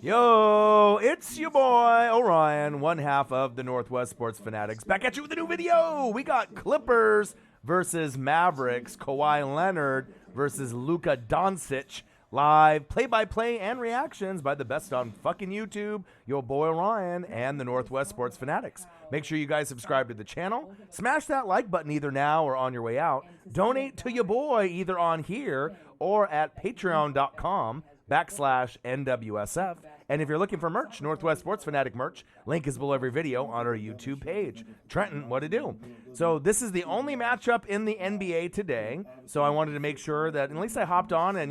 Yo, it's your boy, Orion, one half of the Northwest Sports Fanatics. Back at you with a new video. We got Clippers versus Mavericks, Kawhi Leonard versus Luka Doncic. Live play-by-play and reactions by the best on fucking YouTube, your boy Orion and the Northwest Sports Fanatics. Make sure you guys subscribe to the channel. Smash that like button either now or on your way out. Donate to your boy either on here or at patreon.com/NWSF. And if you're looking for merch, Northwest Sports Fanatic merch, link is below every video on our YouTube page. Trenton, what to do? So this is the only matchup in the NBA today. So I wanted to make sure that at least I hopped on and,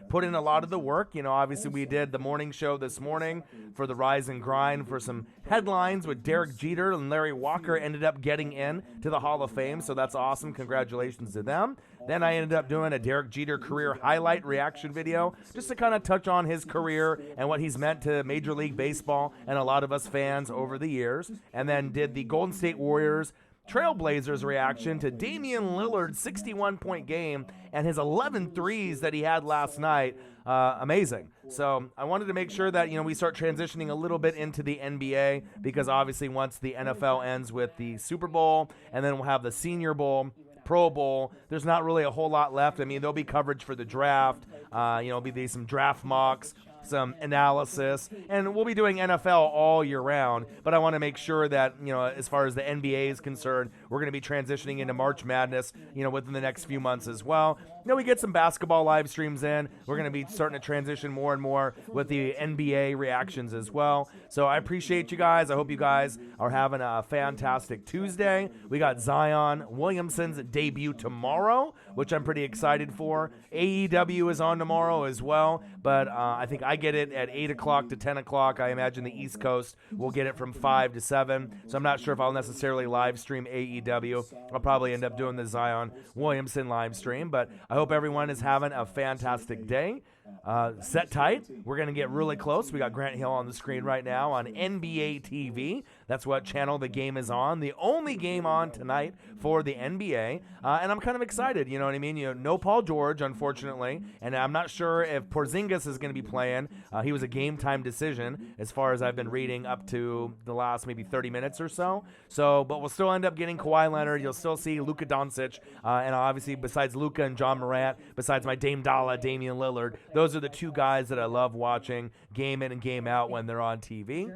put in a lot of the work. Obviously we did the morning show this morning for the Rise and Grind for some headlines with Derek Jeter, and Larry Walker ended up getting in to the Hall of Fame. So that's awesome. Congratulations to them. Then I ended up doing a Derek Jeter career highlight reaction video just to kind of touch on his career and what he's meant to Major League Baseball and a lot of us fans over the years. And then did the Golden State Warriors Trailblazers reaction to Damian Lillard's 61-point game and his 11 threes that he had last night. Amazing. So I wanted to make sure that, we start transitioning a little bit into the NBA, because obviously once the NFL ends with the Super Bowl and then we'll have the Senior Bowl, Pro Bowl, there's not really a whole lot left. I mean, there'll be coverage for the draft. There'll be some draft mocks, some analysis, and we'll be doing NFL all year round. But I want to make sure that, as far as the NBA is concerned, we're going to be transitioning into March Madness, within the next few months as well. We get some basketball live streams in. We're going to be starting to transition more and more with the NBA reactions as well. So I appreciate you guys. I hope you guys are having a fantastic Tuesday. We got Zion Williamson's debut tomorrow, which I'm pretty excited for. AEW is on tomorrow as well, but I think I get it at 8 o'clock to 10 o'clock. I imagine the East Coast will get it from 5 to 7, so I'm not sure if I'll necessarily live stream AEW. I'll probably end up doing the Zion Williamson live stream, but I hope everyone is having a fantastic day. Set tight. We're going to get really close. We got Grant Hill on the screen right now on NBA TV. That's what channel the game is on. The only game on tonight for the NBA. And I'm kind of excited. You know what I mean? No Paul George, unfortunately. And I'm not sure if Porzingis is going to be playing. He was a game time decision as far as I've been reading up to the last maybe 30 minutes or so. But we'll still end up getting Kawhi Leonard. You'll still see Luka Doncic. And obviously, besides Luka and John Morant, besides my Dame Dalla, Damian Lillard, those are the two guys that I love watching game in and game out when they're on TV.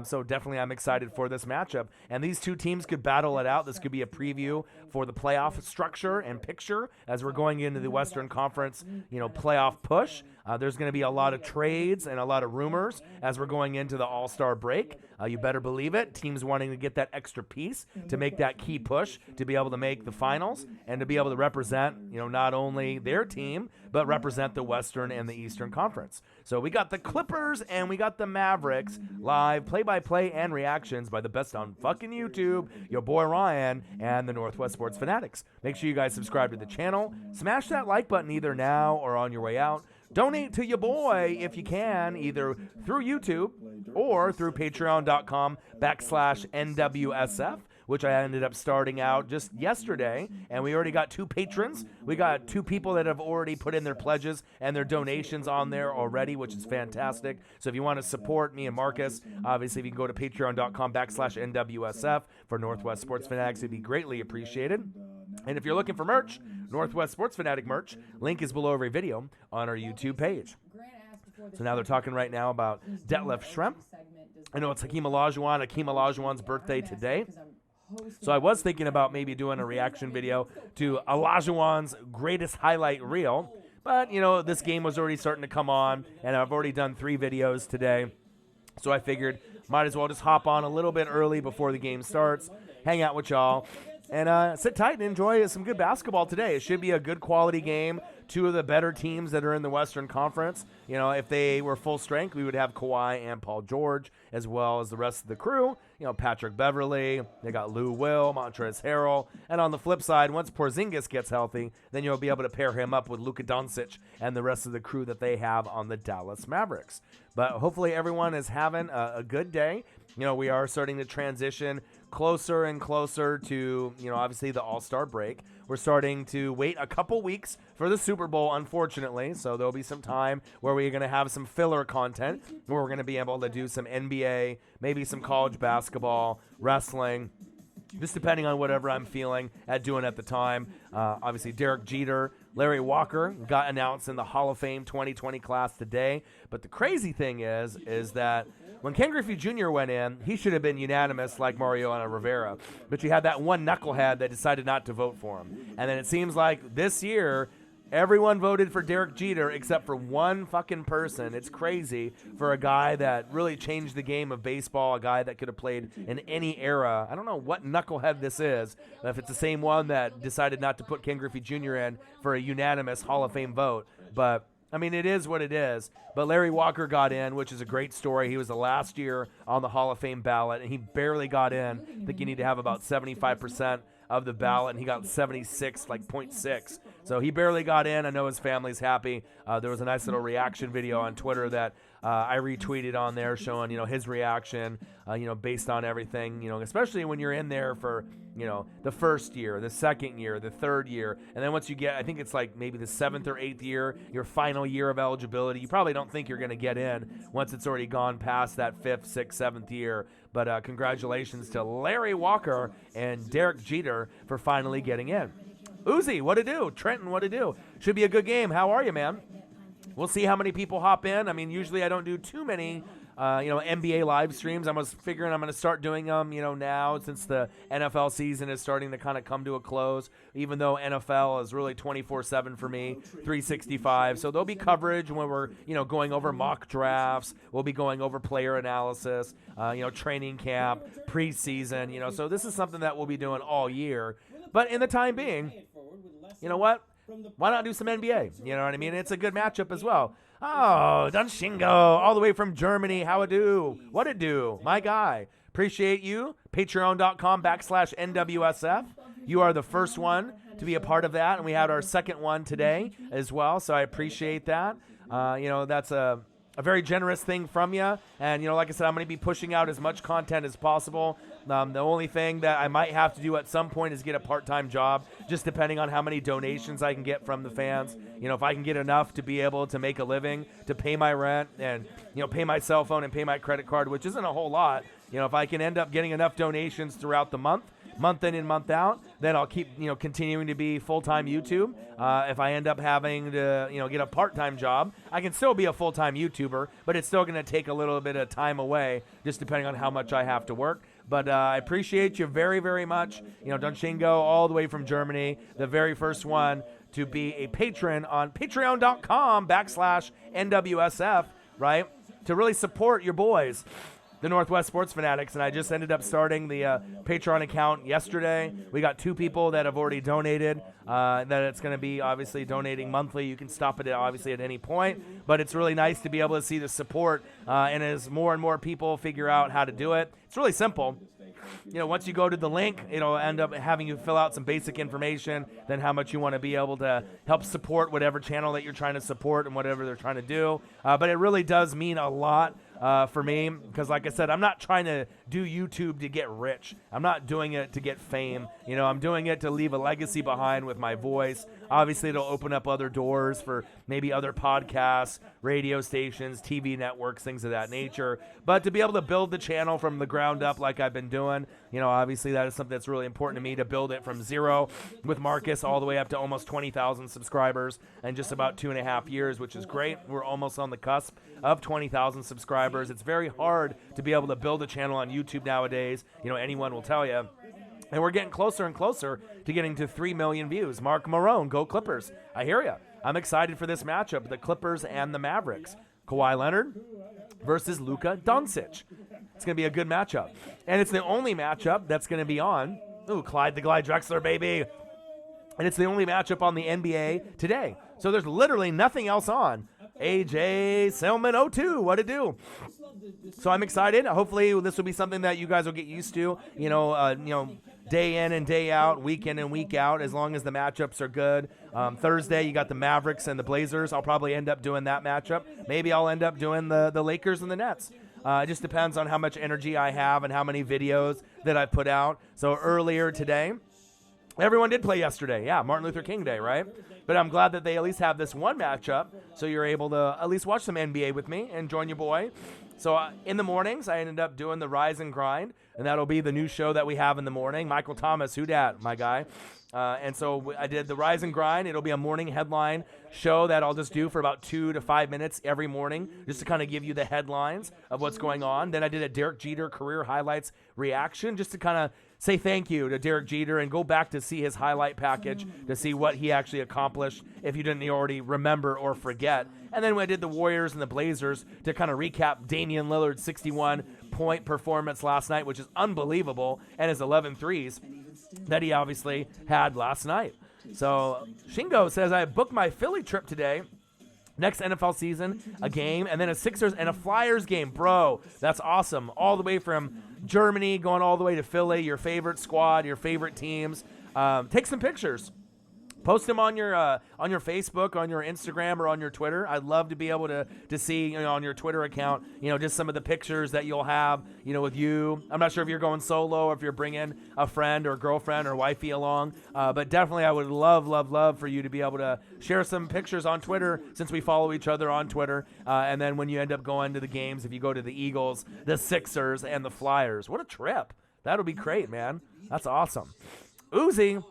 So definitely I'm excited for this matchup. And these two teams could battle it out. This could be a preview for the playoff structure and picture as we're going into the Western Conference, playoff push. There's going to be a lot of trades and a lot of rumors as we're going into the All-Star break. You better believe it. Teams wanting to get that extra piece to make that key push to be able to make the finals and to be able to represent, not only their team, but represent the Western and the Eastern Conference. So we got the Clippers and we got the Mavericks live play-by-play and reactions by the best on fucking YouTube, your boy Ryan and the Northwest Sports Fanatics. Make sure you guys subscribe to the channel. Smash that like button either now or on your way out. Donate to your boy if you can, either through YouTube or through patreon.com/NWSF, which I ended up starting out just yesterday. And we already got 2 patrons. We got 2 people that have already put in their pledges and their donations on there already, which is fantastic. So if you want to support me and Marcus, obviously if you can go to patreon.com/NWSF for Northwest Sports Fanatics, it'd be greatly appreciated. And if you're looking for merch, Northwest Sports Fanatic merch, link is below every video on our YouTube page. So now they're talking right now about Detlef Schrempf. I know it's Hakeem Olajuwon's birthday today. So I was thinking about maybe doing a reaction video to Olajuwon's greatest highlight reel. But, this game was already starting to come on, and I've already done 3 videos today. So I figured might as well just hop on a little bit early before the game starts, hang out with y'all, and sit tight and enjoy some good basketball today. It should be a good quality game. 2 of the better teams that are in the Western Conference. If they were full strength, we would have Kawhi and Paul George, as well as the rest of the crew. Patrick Beverley, they got Lou Will, Montrezl Harrell. And on the flip side, once Porzingis gets healthy, then you'll be able to pair him up with Luka Doncic and the rest of the crew that they have on the Dallas Mavericks. But hopefully everyone is having a good day. We are starting to transition closer and closer to, obviously the All-Star break. We're starting to wait a couple weeks for the Super Bowl, unfortunately. So there'll be some time where we're going to have some filler content where we're going to be able to do some NBA, maybe some college basketball, wrestling, just depending on whatever I'm feeling at doing at the time. Obviously, Derek Jeter, Larry Walker got announced in the Hall of Fame 2020 class today. But the crazy thing is that when Ken Griffey Jr. went in, he should have been unanimous like Mariano Rivera. But you had that one knucklehead that decided not to vote for him. And then it seems like this year, everyone voted for Derek Jeter except for one fucking person. It's crazy for a guy that really changed the game of baseball, a guy that could have played in any era. I don't know what knucklehead this is, if it's the same one that decided not to put Ken Griffey Jr. in for a unanimous Hall of Fame vote. But, I mean, it is what it is. But Larry Walker got in, which is a great story. He was the last year on the Hall of Fame ballot, and he barely got in. I think you need to have about 75% of the ballot, and he got 76, like 0.6. So he barely got in. I know his family's happy. There was a nice little reaction video on Twitter that I retweeted on there showing, his reaction, based on everything, especially when you're in there for, the first year, the second year, the third year. And then once you get, I think it's like maybe the 7th or 8th year, your final year of eligibility, you probably don't think you're going to get in once it's already gone past that 5th, 6th, 7th year. But congratulations to Larry Walker and Derek Jeter for finally getting in. Uzi, what to do? Trenton, what to do? Should be a good game. How are you, man? We'll see how many people hop in. I mean, usually I don't do too many, NBA live streams. I was figuring I'm going to start doing them, now since the NFL season is starting to kind of come to a close, even though NFL is really 24/7 for me, 365. So there'll be coverage when we're, going over mock drafts. We'll be going over player analysis, training camp, preseason, so this is something that we'll be doing all year. But in the time being, you know what? Why not do some NBA? You know what I mean? It's a good matchup as well. Oh, Dunshingo, all the way from Germany. How it do? What it do? My guy. Appreciate you. Patreon.com/NWSF. You are the first one to be a part of that, and we had our second one today as well, so I appreciate that. That's a very generous thing from you. And, like I said, I'm going to be pushing out as much content as possible. The only thing that I might have to do at some point is get a part-time job, just depending on how many donations I can get from the fans. If I can get enough to be able to make a living, to pay my rent and, pay my cell phone and pay my credit card, which isn't a whole lot. If I can end up getting enough donations throughout the month in and month out, then I'll keep, continuing to be full-time YouTube. If I end up having to, get a part-time job, I can still be a full-time YouTuber, but it's still going to take a little bit of time away, just depending on how much I have to work. But I appreciate you very, very much. Dunshingo, all the way from Germany, the very first one to be a patron on patreon.com/NWSF, right? To really support your boys, the Northwest Sports Fanatics, and I just ended up starting the Patreon account yesterday. We got 2 people that have already donated, that it's going to be obviously donating monthly. You can stop it obviously at any point, but it's really nice to be able to see the support, and as more and more people figure out how to do it, it's really simple. Once you go to the link, it'll end up having you fill out some basic information, then how much you want to be able to help support whatever channel that you're trying to support and whatever they're trying to do. But it really does mean a lot for me, because like I said, I'm not trying to do YouTube to get rich. I'm not doing it to get fame. I'm doing it to leave a legacy behind with my voice. Obviously, it'll open up other doors for maybe other podcasts, radio stations, TV networks, things of that nature. But to be able to build the channel from the ground up like I've been doing, obviously that is something that's really important to me, to build it from zero with Marcus all the way up to almost 20,000 subscribers in just about 2.5 years, which is great. We're almost on the cusp of 20,000 subscribers. It's very hard to be able to build a channel on YouTube nowadays. Anyone will tell you. And we're getting closer and closer to getting to 3 million views. Mark Marone, go Clippers. I hear you. I'm excited for this matchup, the Clippers and the Mavericks. Kawhi Leonard versus Luka Doncic. It's going to be a good matchup. And it's the only matchup that's going to be on. Ooh, Clyde the Glide Drexler, baby. And it's the only matchup on the NBA today. So there's literally nothing else on. AJ Selman 02, what to do? So I'm excited. Hopefully this will be something that you guys will get used to, day in and day out, week in and week out, as long as the matchups are good. Thursday, you got the Mavericks and the Blazers. I'll probably end up doing that matchup. Maybe I'll end up doing the Lakers and the Nets. It just depends on how much energy I have and how many videos that I put out. So earlier today, Everyone did play yesterday. Yeah, Martin Luther King Day, right? But I'm glad that they at least have this one matchup, so you're able to at least watch some NBA with me and join your boy. So in the mornings, I ended up doing the Rise and Grind, and that'll be the new show that we have in the morning. Michael Thomas, who dat, my guy. And so I did the Rise and Grind. It'll be a morning headline show that I'll just do for about 2 to 5 minutes every morning, just to kind of give you the headlines of what's going on. Then I did a Derek Jeter career highlights reaction, just to kind of say thank you to Derek Jeter and go back to see his highlight package to see what he actually accomplished if you didn't already remember or forget. And then I did the Warriors and the Blazers to kind of recap Damian Lillard's 61-point performance last night, which is unbelievable, and his 11 threes that he obviously had last night. So Shingo says, I booked my Philly trip today. Next NFL season, a game, and then a Sixers and a Flyers game. Bro, that's awesome. All the way from Germany, going all the way to Philly, your favorite squad, your favorite teams. Take some pictures. Post them on your Facebook, on your Instagram, or on your Twitter. I'd love to be able to see, on your Twitter account, just some of the pictures that you'll have, with you. I'm not sure if you're going solo or if you're bringing a friend or girlfriend or wifey along, but definitely I would love for you to be able to share some pictures on Twitter, since we follow each other on Twitter. And then when you end up going to the games, if you go to the Eagles, the Sixers, and the Flyers, what a trip. That'll be great, man. That's awesome. Uzi.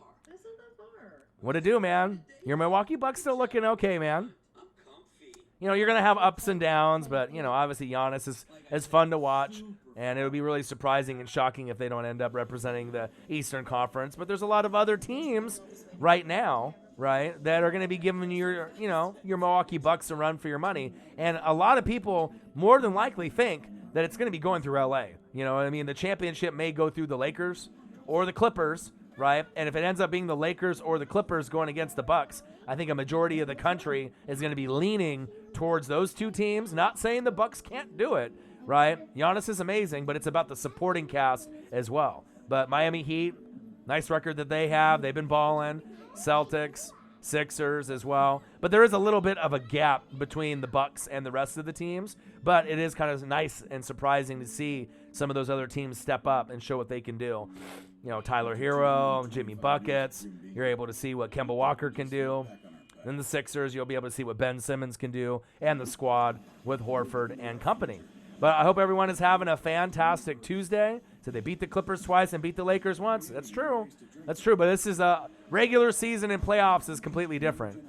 What it do, man? Your Milwaukee Bucks still looking okay, man. You're going to have ups and downs, but, obviously Giannis is fun to watch, and it would be really surprising and shocking if they don't end up representing the Eastern Conference. But there's a lot of other teams right now, right, that are going to be giving your Milwaukee Bucks a run for your money. And a lot of people more than likely think that it's going to be going through L.A. The championship may go through the Lakers or the Clippers, right? And if it ends up being the Lakers or the Clippers going against the Bucks, I think a majority of the country is going to be leaning towards those two teams. Not saying the Bucks can't do it, right? Giannis is amazing, but it's about the supporting cast as well. But Miami Heat, nice record that they have. They've been balling. Celtics, Sixers as well. But there is a little bit of a gap between the Bucks and the rest of the teams. But it is kind of nice and surprising to see some of those other teams step up and show what they can do. Tyler Hero, Jimmy Buckets. You're able to see what Kemba Walker can do. Then the Sixers, you'll be able to see what Ben Simmons can do, and the squad with Horford and company. But I hope everyone is having a fantastic Tuesday. So they beat the Clippers twice and beat the Lakers once. That's true. That's true. But this is a regular season, and playoffs is completely different.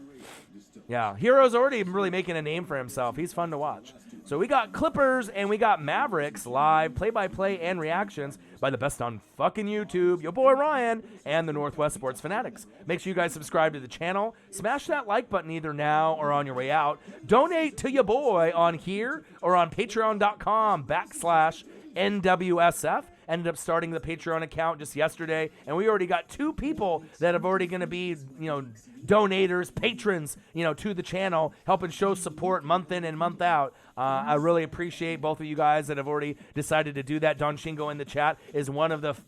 Yeah, Hero's already really making a name for himself. He's fun to watch. So we got Clippers and we got Mavericks live, play-by-play and reactions by the best on fucking YouTube, your boy Ryan, and the Northwest Sports Fanatics. Make sure you guys subscribe to the channel. Smash that like button either now or on your way out. Donate to your boy on here or on patreon.com/NWSF. Ended up starting the Patreon account just yesterday, and we already got 2 people that have already going to be, donators, patrons, to the channel, helping show support month in and month out. I really appreciate both of you guys that have already decided to do that. Don Shingo in the chat is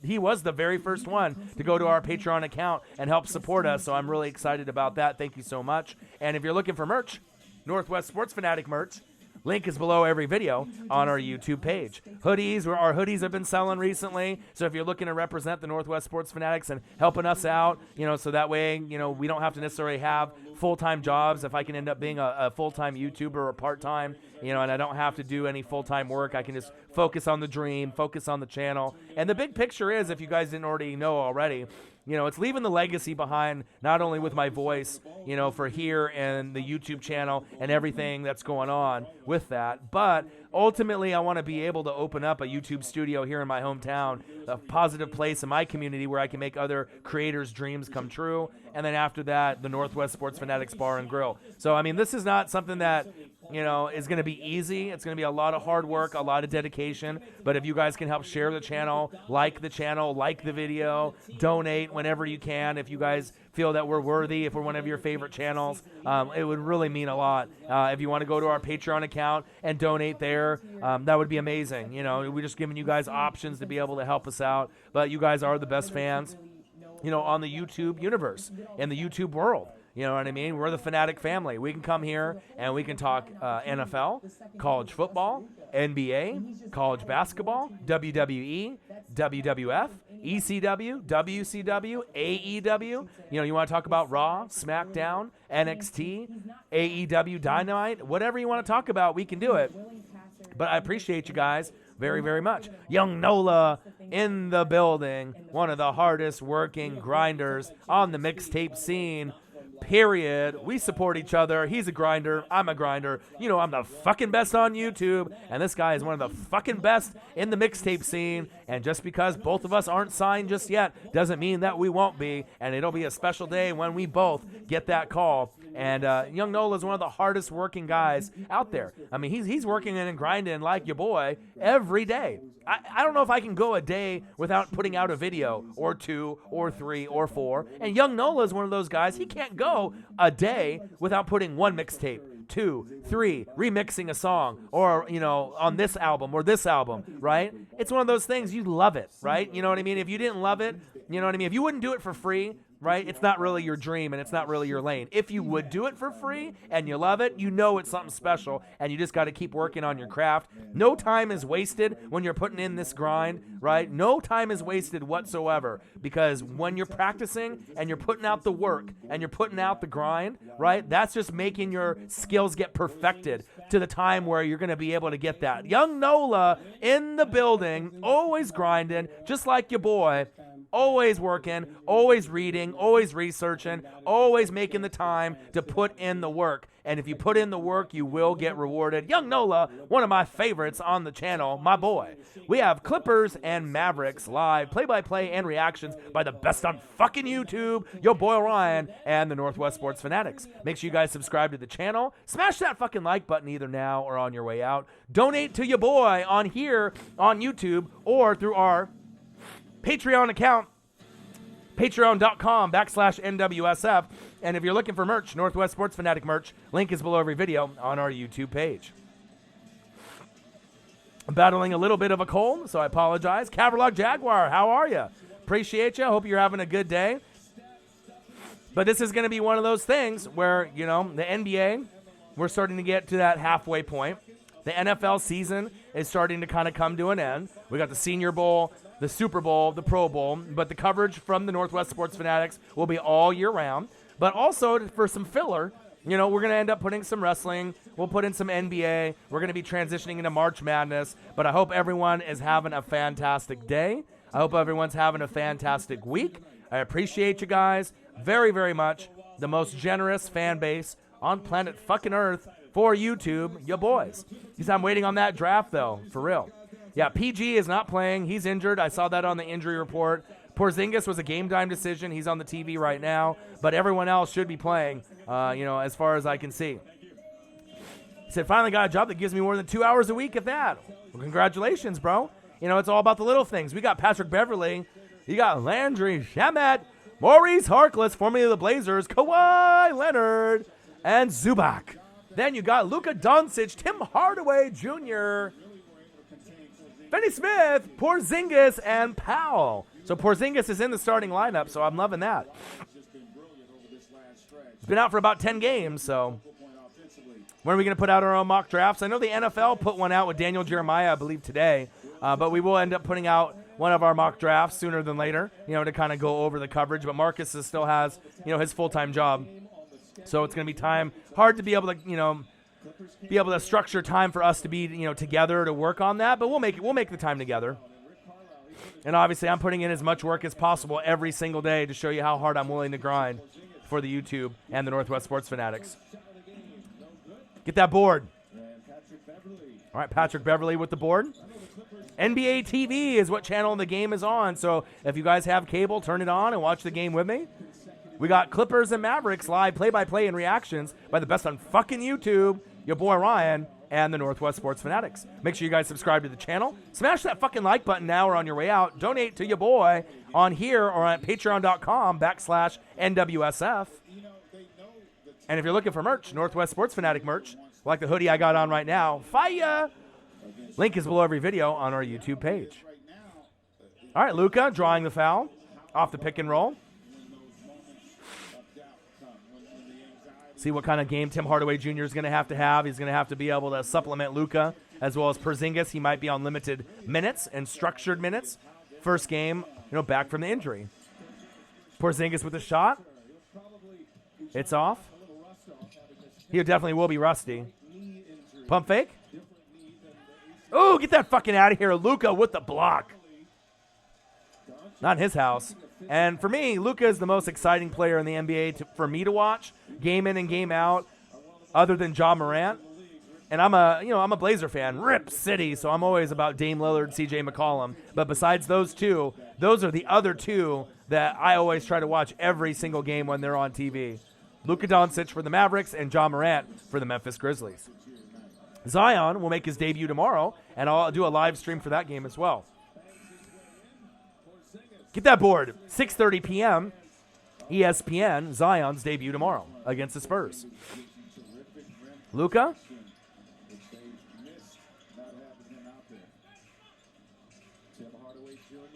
he was the very first one to go to our Patreon account and help support us, so I'm really excited about that. Thank you so much. And if you're looking for merch, Northwest Sports Fanatic merch, link is below every video on our YouTube page. Hoodies, our hoodies have been selling recently. So if you're looking to represent the Northwest Sports Fanatics and helping us out, so that way, we don't have to necessarily have full-time jobs. If I can end up being a full-time YouTuber or part-time, and I don't have to do any full-time work, I can just focus on the dream, focus on the channel. And the big picture is, if you guys didn't already know already, it's leaving the legacy behind, not only with my voice, for here and the YouTube channel and everything that's going on with that, but ultimately I want to be able to open up a YouTube studio here in my hometown, a positive place in my community where I can make other creators' dreams come true. And then after that, the Northwest Sports Fanatics Bar and Grill. So, this is not something that, is going to be easy. It's going to be a lot of hard work, a lot of dedication. But if you guys can help share the channel, like the video, donate whenever you can. If you guys feel that we're worthy, if we're one of your favorite channels, it would really mean a lot. If you want to go to our Patreon account and donate there, that would be amazing. We're just giving you guys options to be able to help us out. But you guys are the best fans, on the YouTube universe, in the YouTube world. You know what I mean? We're the Fanatic family. We can come here and we can talk NFL, college football, NBA, college basketball, WWE, WWF, ECW, WCW, AEW. You know, you want to talk about Raw, SmackDown, NXT, AEW, Dynamite, whatever you want to talk about, we can do it. But I appreciate you guys very, very much. Young Nola in the building, one of the hardest working grinders on the mixtape scene. Period. We support each other. He's a grinder. I'm a grinder. You know, I'm the fucking best on YouTube, and this guy is one of the fucking best in the mixtape scene. And just because both of us aren't signed just yet doesn't mean that we won't be. And it'll be a special day when we both get that call. And Young Nola is one of the hardest working guys out there. I mean, he's working and grinding like your boy every day. I don't know if I can go a day without putting out a video or 2 or 3 or 4. And Young Nola is one of those guys. He can't go a day without putting 1 mixtape, 2, 3, remixing a song, or, you know, on this album or this album, right? It's one of those things. You love it, right? You know what I mean? If you didn't love it, you know what I mean? If you wouldn't do it for free, right? It's not really your dream, and it's not really your lane. If you would do it for free and you love it, you know it's something special, and you just got to keep working on your craft. No time is wasted when you're putting in this grind, right? No time is wasted whatsoever, because when you're practicing and you're putting out the work and you're putting out the grind, right? That's just making your skills get perfected to the time where you're going to be able to get that. Young Nola in the building, always grinding, just like your boy. Always working, always reading, always researching, always making the time to put in the work. And if you put in the work, you will get rewarded. Young Nola, one of my favorites on the channel, my boy. We have Clippers and Mavericks live, play-by-play and reactions by the best on fucking YouTube, your boy Ryan, and the Northwest Sports Fanatics. Make sure you guys subscribe to the channel. Smash that fucking like button either now or on your way out. Donate to your boy on here on YouTube or through our Patreon account, patreon.com/NWSF. And if you're looking for merch, Northwest Sports Fanatic merch, link is below every video on our YouTube page. I'm battling a little bit of a cold, so I apologize. Caverlog Jaguar, how are you? Appreciate you. Hope you're having a good day. But this is going to be one of those things where, you know, the NBA, we're starting to get to that halfway point. The NFL season is starting to kind of come to an end. We got the Senior Bowl, the Super Bowl, the Pro Bowl, but the coverage from the Northwest Sports Fanatics will be all year round. But also for some filler, you know, we're going to end up putting some wrestling. We'll put in some NBA. We're going to be transitioning into March Madness. But I hope everyone is having a fantastic day. I hope everyone's having a fantastic week. I appreciate you guys very, very much. The most generous fan base on planet fucking Earth for YouTube, your boys. Because I'm waiting on that draft, though, for real. Yeah, PG is not playing. He's injured. I saw that on the injury report. Porzingis was a game-time decision. He's on the TV right now. But everyone else should be playing, you know, as far as I can see. He said, finally got a job that gives me more than 2 hours a week at that. Well, congratulations, bro. You know, it's all about the little things. We got Patrick Beverly. You got Landry Shamet, Maurice Harkless, formerly of the Blazers, Kawhi Leonard, and Zubac. Then you got Luka Doncic, Tim Hardaway Jr., Finney Smith, Porzingis, and Powell. So Porzingis is in the starting lineup, so I'm loving that. He's been out for about 10 games, so when are we going to put out our own mock drafts? I know the NFL put one out with Daniel Jeremiah, I believe, today, but we will end up putting out one of our mock drafts sooner than later, you know, to kind of go over the coverage. But Marcus still has, you know, his full-time job, so it's going to be hard to be able to, you know, be able to structure time for us to be, you know, together to work on that, but we'll make the time together. And obviously I'm putting in as much work as possible every single day to show you how hard I'm willing to grind for the YouTube and the Northwest Sports Fanatics. Get that board. All right, Patrick Beverly with the board. NBA TV is what channel the game is on, so if you guys have cable, turn it on and watch the game with me. We got Clippers and Mavericks live play-by-play and reactions by the best on fucking YouTube, your boy Ryan, and the Northwest Sports Fanatics. Make sure you guys subscribe to the channel. Smash that fucking like button now or on your way out. Donate to your boy on here or at patreon.com/NWSF. And if you're looking for merch, Northwest Sports Fanatic merch, like the hoodie I got on right now, fire! Link is below every video on our YouTube page. All right, Luka drawing the foul off the pick and roll. See what kind of game Tim Hardaway Jr. is going to have. He's going to have to be able to supplement Luka as well as Porzingis. He might be on limited minutes and structured minutes. First game, back from the injury. Porzingis with a shot. It's off. He definitely will be rusty. Pump fake. Oh, get that fucking out of here. Luka with the block. Not in his house. And for me, Luka is the most exciting player in the NBA for me to watch, game in and game out, other than Ja Morant. And I'm a Blazer fan, Rip City, so I'm always about Dame Lillard, C.J. McCollum. But besides those two, those are the other two that I always try to watch every single game when they're on TV. Luka Doncic for the Mavericks and Ja Morant for the Memphis Grizzlies. Zion will make his debut tomorrow, and I'll do a live stream for that game as well. Get that board. 6:30 p.m. ESPN, Zion's debut tomorrow against the Spurs. Luka.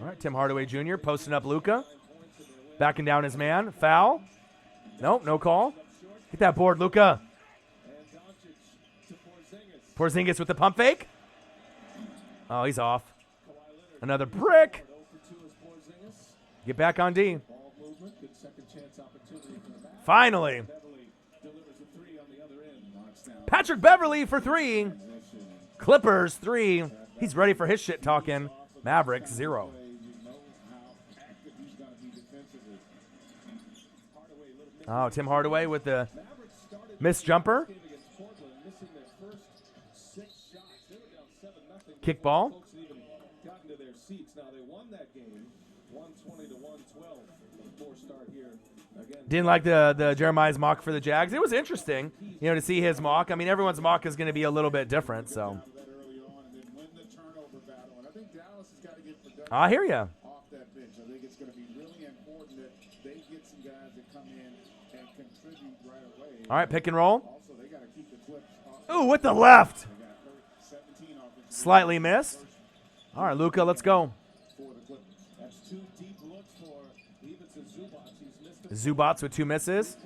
All right, Tim Hardaway Jr. posting up Luka. Backing down his man. Foul. Nope, no call. Get that board, Luka. Porzingis with the pump fake. Oh, he's off. Another brick. Get back on D. Finally. Patrick Beverley for 3. Clippers 3. He's ready for his shit talking. Mavericks 0. Oh, Tim Hardaway with the missed jumper. Kickball. Didn't like the Jeremiah's mock for the Jags. It was interesting, to see his mock. I mean, everyone's mock is going to be a little bit different, so. I hear you. All right, pick and roll. Ooh, with the left. Slightly missed. All right, Luka, let's go. Zubats with 2 misses.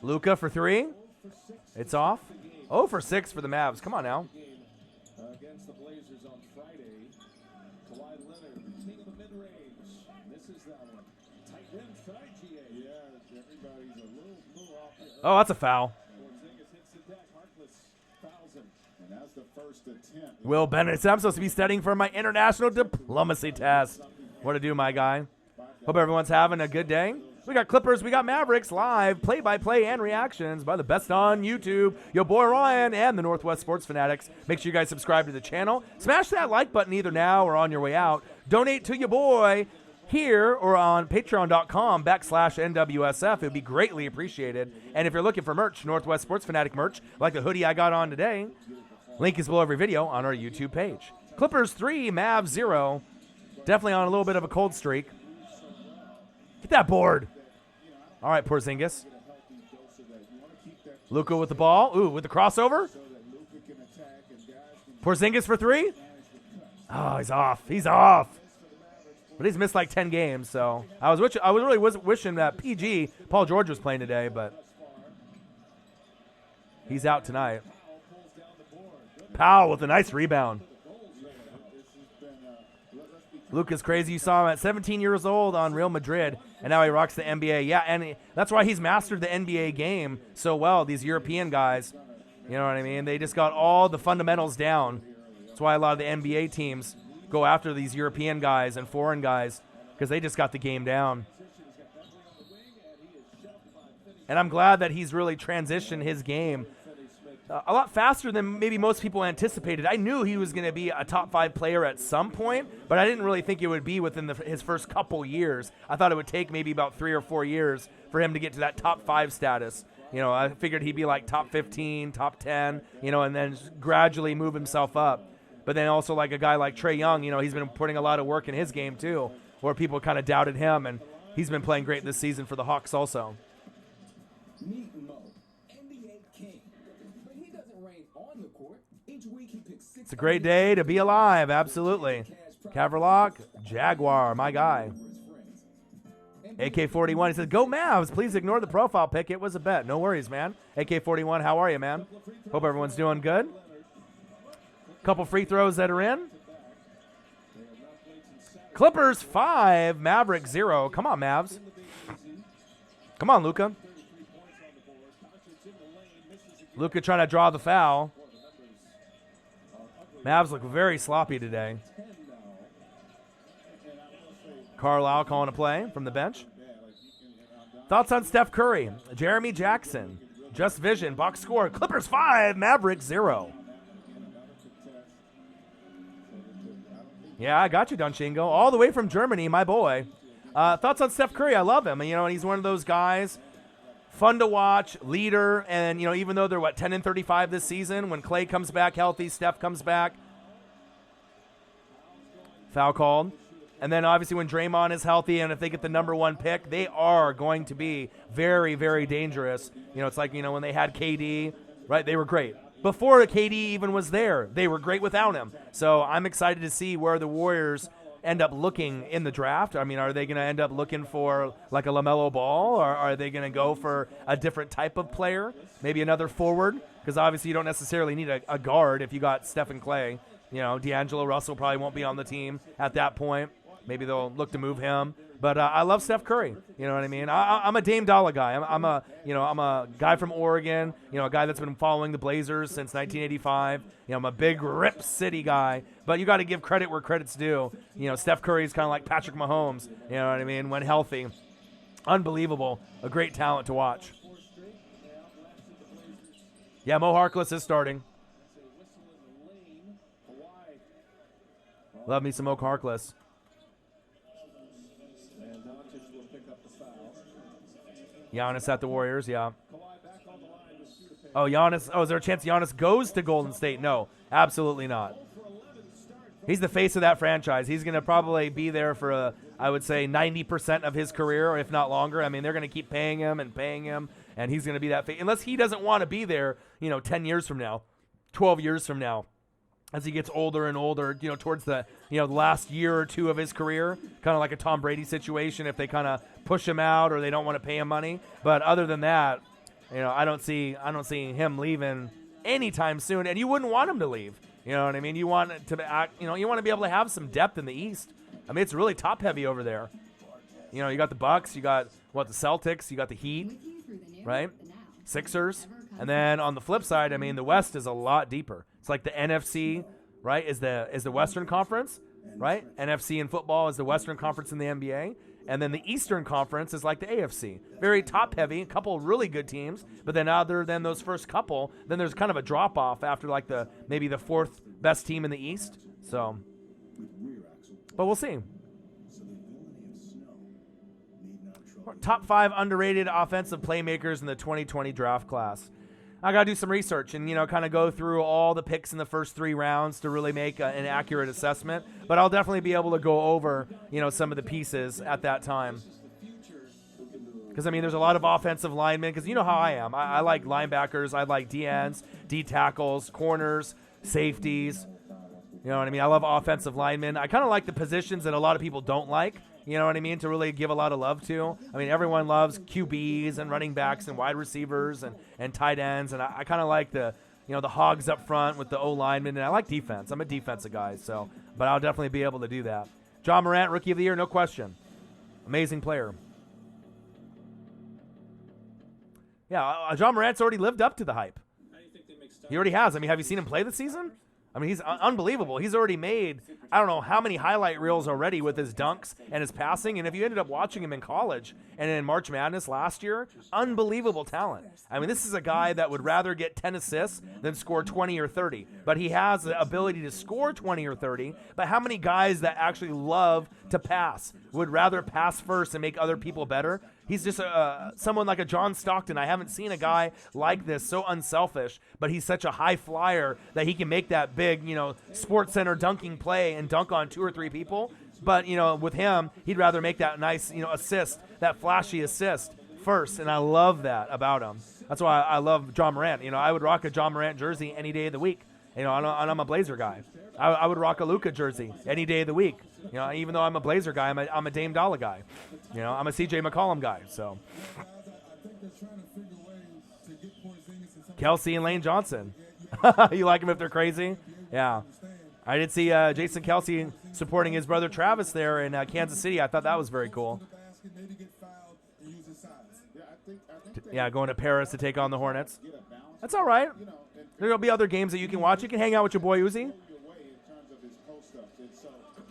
Luka for 3. It's off. 0 for 6 for the Mavs. Come on now. Oh, that's a foul. Will Bennett. I'm supposed to be studying for my international diplomacy test. What to do, my guy? Hope everyone's having a good day. We got Clippers, we got Mavericks live, play-by-play and reactions by the best on YouTube, your boy Ryan and the Northwest Sports Fanatics. Make sure you guys subscribe to the channel. Smash that like button either now or on your way out. Donate to your boy here or on patreon.com/NWSF. It would be greatly appreciated. And if you're looking for merch, Northwest Sports Fanatic merch, like the hoodie I got on today, link is below every video on our YouTube page. Clippers 3, Mavs 0. Definitely on a little bit of a cold streak. Get that board. All right, Porzingis. Luka with the ball. Ooh, with the crossover. Porzingis for 3. Oh, he's off. He's off. But he's missed like 10 games, so I was really wishing that PG, Paul George, was playing today, but he's out tonight. Powell with a nice rebound. Luka's crazy. You saw him at 17 years old on Real Madrid, and now he rocks the NBA. Yeah, and that's why he's mastered the NBA game so well, these European guys. You know what I mean? They just got all the fundamentals down. That's why a lot of the NBA teams go after these European guys and foreign guys, because they just got the game down. And I'm glad that he's really transitioned his game a lot faster than maybe most people anticipated. I knew he was going to be a top 5 player at some point, but I didn't really think it would be within his first couple years. I thought it would take maybe about 3 or 4 years for him to get to that top 5 status. I figured he'd be like top 15, top 10, and then gradually move himself up. But then also like a guy like Trae Young, he's been putting a lot of work in his game too, where people kind of doubted him, and he's been playing great this season for the Hawks also. It's a great day to be alive, absolutely. Caverlock, Jaguar, my guy. AK-41, he says, go Mavs, please ignore the profile pic, it was a bet. No worries, man. AK-41, how are you, man? Hope everyone's doing good. Couple free throws that are in. Clippers 5, Mavericks 0. Come on, Mavs. Come on, Luka. Luka trying to draw the foul. Mavs look very sloppy today. Carlisle calling a play from the bench. Thoughts on Steph Curry? Jeremy Jackson. Just Vision. Box score. Clippers 5, Mavericks 0. Yeah, I got you, Dunshingo. All the way from Germany, my boy. Thoughts on Steph Curry? I love him. You know, and he's one of those guys, fun to watch, leader. And, you know, even though they're, 10-35 this season, when Clay comes back healthy, Steph comes back. Foul called. And then, obviously, when Draymond is healthy and if they get the number 1 pick, they are going to be very, very dangerous. You know, it's like, you know, when they had KD, right, they were great. Before KD even was there, they were great without him. So I'm excited to see where the Warriors end up looking in the draft. I mean, are they going to end up looking for like a LaMelo Ball, or are they going to go for a different type of player, maybe another forward? Because obviously you don't necessarily need a guard if you got Steph and Clay. You know, D'Angelo Russell probably won't be on the team at that point. Maybe they'll look to move him. But I love Steph Curry. You know what I mean? I'm a Dame Dollar guy. I'm a guy from Oregon. You know, a guy that's been following the Blazers since 1985. You know, I'm a big Rip City guy. But you got to give credit where credit's due. You know, Steph Curry is kind of like Patrick Mahomes. You know what I mean? When healthy, unbelievable. A great talent to watch. Yeah, Mo Harkless is starting. Love me some Mo Harkless. Giannis at the Warriors, yeah. Oh, Giannis. Oh, is there a chance Giannis goes to Golden State? No, absolutely not. He's the face of that franchise. He's going to probably be there for, I would say, 90% of his career, or if not longer. I mean, they're going to keep paying him, and he's going to be that face. Unless he doesn't want to be there, 10 years from now, 12 years from now. As he gets older and older, towards the, the last year or two of his career, kind of like a Tom Brady situation, if they kind of push him out or they don't want to pay him money. But other than that, I don't see him leaving anytime soon, and you wouldn't want him to leave. You know what I mean? You want to act, you want to be able to have some depth in the East. I mean, it's really top heavy over there. You got the Bucks, you got the Celtics, you got the Heat, right? Sixers. And then on the flip side, I mean, the West is a lot deeper. It's like the NFC, right, is the Western Conference, right? NFC in football is the Western Conference in the NBA. And then the Eastern Conference is like the AFC. Very top-heavy, a couple really good teams. But then other than those first couple, then there's kind of a drop-off after like maybe the fourth best team in the East. So, but we'll see. Top 5 underrated offensive playmakers in the 2020 draft class. I got to do some research and, kind of go through all the picks in the first 3 rounds to really make an accurate assessment. But I'll definitely be able to go over, some of the pieces at that time. Because, I mean, there's a lot of offensive linemen. Because you know how I am. I like linebackers. I like D-ends, D-tackles, corners, safeties. You know what I mean? I love offensive linemen. I kind of like the positions that a lot of people don't like. You know what I mean? To really give a lot of love to. I mean, everyone loves QBs and running backs and wide receivers and tight ends. And I kind of like the hogs up front with the O-linemen. And I like defense. I'm a defensive guy. So, but I'll definitely be able to do that. John Morant, Rookie of the Year, no question. Amazing player. Yeah, John Morant's already lived up to the hype. He already has. I mean, have you seen him play this season? I mean, he's unbelievable. He's already made, I don't know how many highlight reels already with his dunks and his passing. And if you ended up watching him in college and in March Madness last year, unbelievable talent. I mean, this is a guy that would rather get 10 assists than score 20 or 30. But he has the ability to score 20 or 30. But how many guys that actually love to pass would rather pass first and make other people better? He's just someone like a John Stockton. I haven't seen a guy like this, so unselfish, but he's such a high flyer that he can make that big, Sports Center dunking play and dunk on 2 or 3 people. But, with him, he'd rather make that nice, assist, that flashy assist first, and I love that about him. That's why I love John Morant. I would rock a John Morant jersey any day of the week. And I'm a Blazer guy. I would rock a Luka jersey any day of the week. Even though I'm a Blazer guy, I'm a Dame Dollar guy. I'm a CJ McCollum guy. So, Kelsey and Lane Johnson. You like them if they're crazy? Yeah. I did see Jason Kelsey supporting his brother Travis there in Kansas City. I thought that was very cool. Yeah, going to Paris to take on the Hornets. That's all right. There'll be other games that you can watch. You can hang out with your boy Uzi.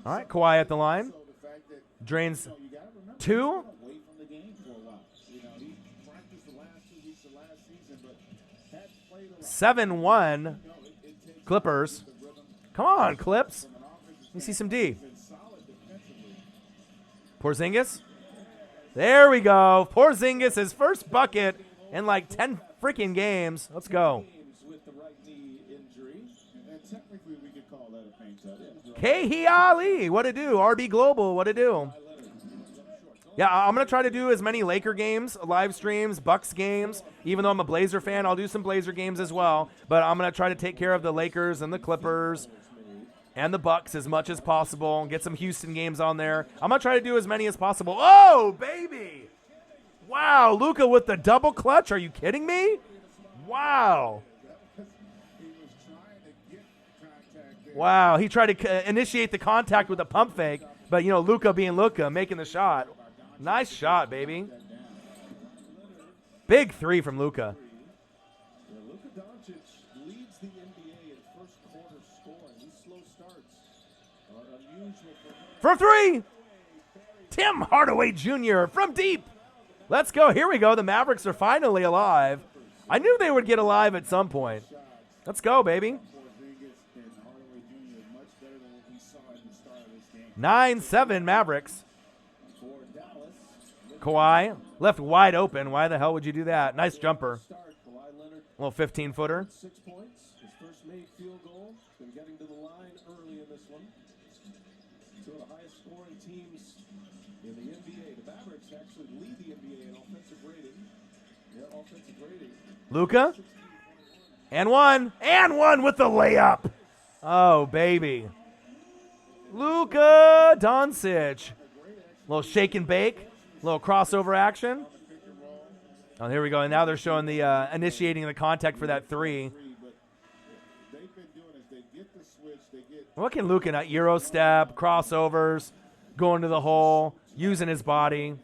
All right, Kawhi at the line. Drains 2. 7-1 Clippers. Come on, Clips. Let me see some D. Porzingis. There we go. Porzingis, his first bucket in like 10 freaking games. Let's go. Kehi Ali, what it do? RB Global, what it do? Yeah, I'm going to try to do as many Laker games, live streams, Bucks games. Even though I'm a Blazer fan, I'll do some Blazer games as well. But I'm going to try to take care of the Lakers and the Clippers and the Bucks as much as possible. Get some Houston games on there. I'm going to try to do as many as possible. Oh, baby. Wow, Luka with the double clutch. Are you kidding me? Wow. Wow, he tried to initiate the contact with a pump fake. But, you know, Luka being Luka, making the shot. Nice shot, baby. Big 3 from Luka. Luka Doncic leads the NBA in first quarter scoring. These slow starts are unusual for him. For 3. Tim Hardaway Jr. from deep. Let's go. Here we go. The Mavericks are finally alive. I knew they would get alive at some point. Let's go, baby. 9-7 Mavericks. Kawhi left wide open. Why the hell would you do that? Nice jumper. Little 15-footer. 6 points. His first made field goal. Been getting to the line early in this one. Two of the highest scoring teams in the NBA. The Mavericks actually lead the NBA in offensive rating. Yeah, offensive rating. Luka. And one with the layup. Oh, baby. Luka Doncic. Little shake and bake. Little crossover action. Oh, here we go. And now they're showing the initiating the contact for that 3. What can Luka not? Euro step, crossovers, going to the hole, using his body.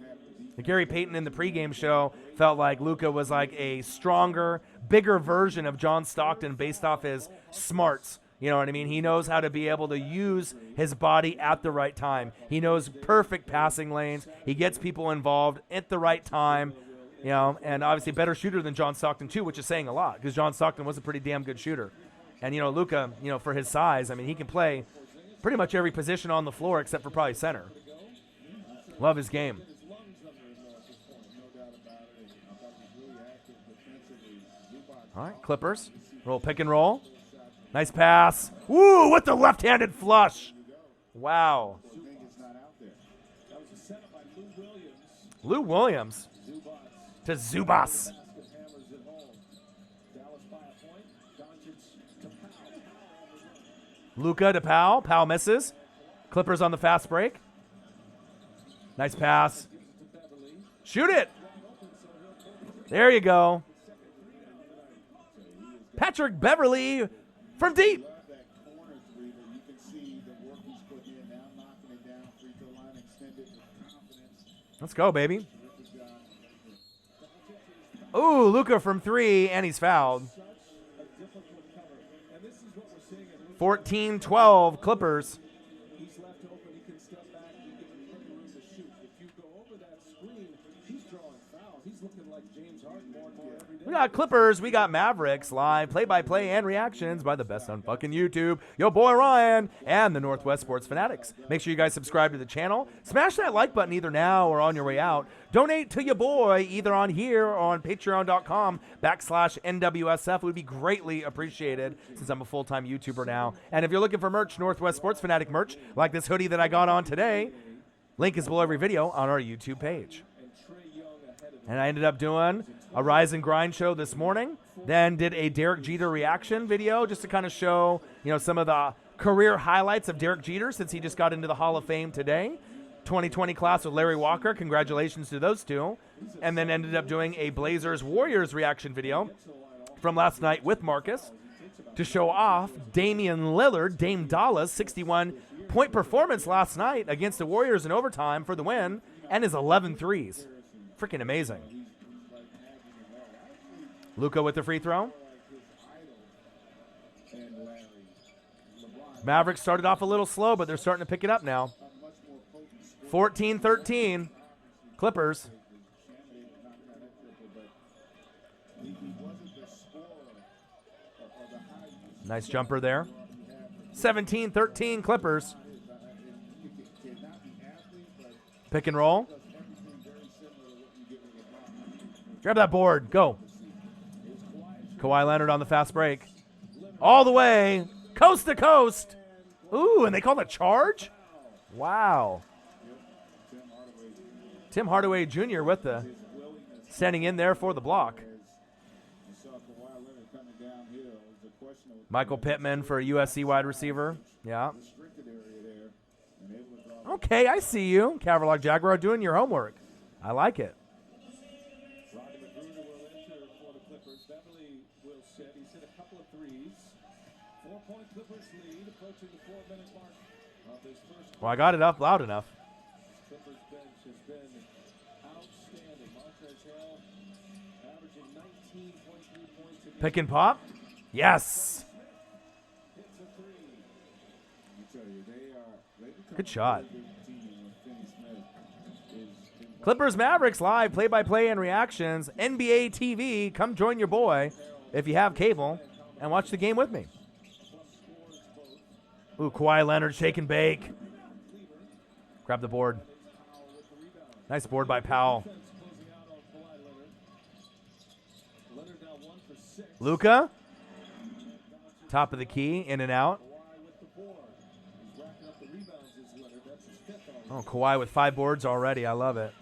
Gary Payton in the pregame show felt like Luka was like a stronger, bigger version of John Stockton based off his smarts. You know what I mean? He knows how to be able to use his body at the right time. He knows perfect passing lanes. He gets people involved at the right time, you know, and obviously better shooter than John Stockton too, which is saying a lot because John Stockton was a pretty damn good shooter. And, you know, Luka, you know, for his size, I mean, he can play pretty much every position on the floor except for probably center. Love his game. All right, Clippers. Roll pick and roll. Nice pass. Woo, with the left-handed flush. Wow. Lou Williams to Zubas. Luka to Powell. Powell misses. Clippers on the fast break. Nice pass. Shoot it. There you go. Patrick Beverly from deep. Let's go, baby. Ooh, Luka from 3, and he's fouled. 14-12 Clippers. We got Clippers, we got Mavericks live, play-by-play and reactions by the best on fucking YouTube, yo boy Ryan, and the Northwest Sports Fanatics. Make sure you guys subscribe to the channel. Smash that like button either now or on your way out. Donate to your boy either on here or on patreon.com/NWSF. It would be greatly appreciated since I'm a full-time YouTuber now. And if you're looking for merch, Northwest Sports Fanatic merch, like this hoodie that I got on today, link is below every video on our YouTube page. And I ended up doing a Rise and Grind show this morning, then did a Derek Jeter reaction video just to kind of show, you know, some of the career highlights of Derek Jeter since he just got into the Hall of Fame today. 2020 class with Larry Walker. Congratulations to those two. And then ended up doing a Blazers Warriors reaction video from last night with Marcus. to show off Damian Lillard, Dame Dallas, 61-point performance last night against the Warriors in overtime for the win, and his 11 threes. Freaking amazing. Luka with the free throw. Mavericks started off a little slow, but they're starting to pick it up now. 14-13, Clippers. Nice jumper there. 17-13, Clippers. Pick and roll. Grab that board. Go. Kawhi Leonard on the fast break. All the way. Coast to coast. Ooh, and they call it a charge? Wow. Tim Hardaway Jr. with the standing in there for the block. Michael Pittman for a USC wide receiver. Yeah. Okay, I see you. Caverlock Jaguar doing your homework. I like it. Well, I got it up loud enough. Pick and pop. Yes. Good shot. Clippers Mavericks live play-by-play and reactions. NBA TV. Come join your boy if you have cable and watch the game with me. Ooh, Kawhi Leonard shake and bake. Grab the board. Nice board by Powell. Luka. Top of the key, in and out. Oh, Kawhi with 5 boards already. I love it.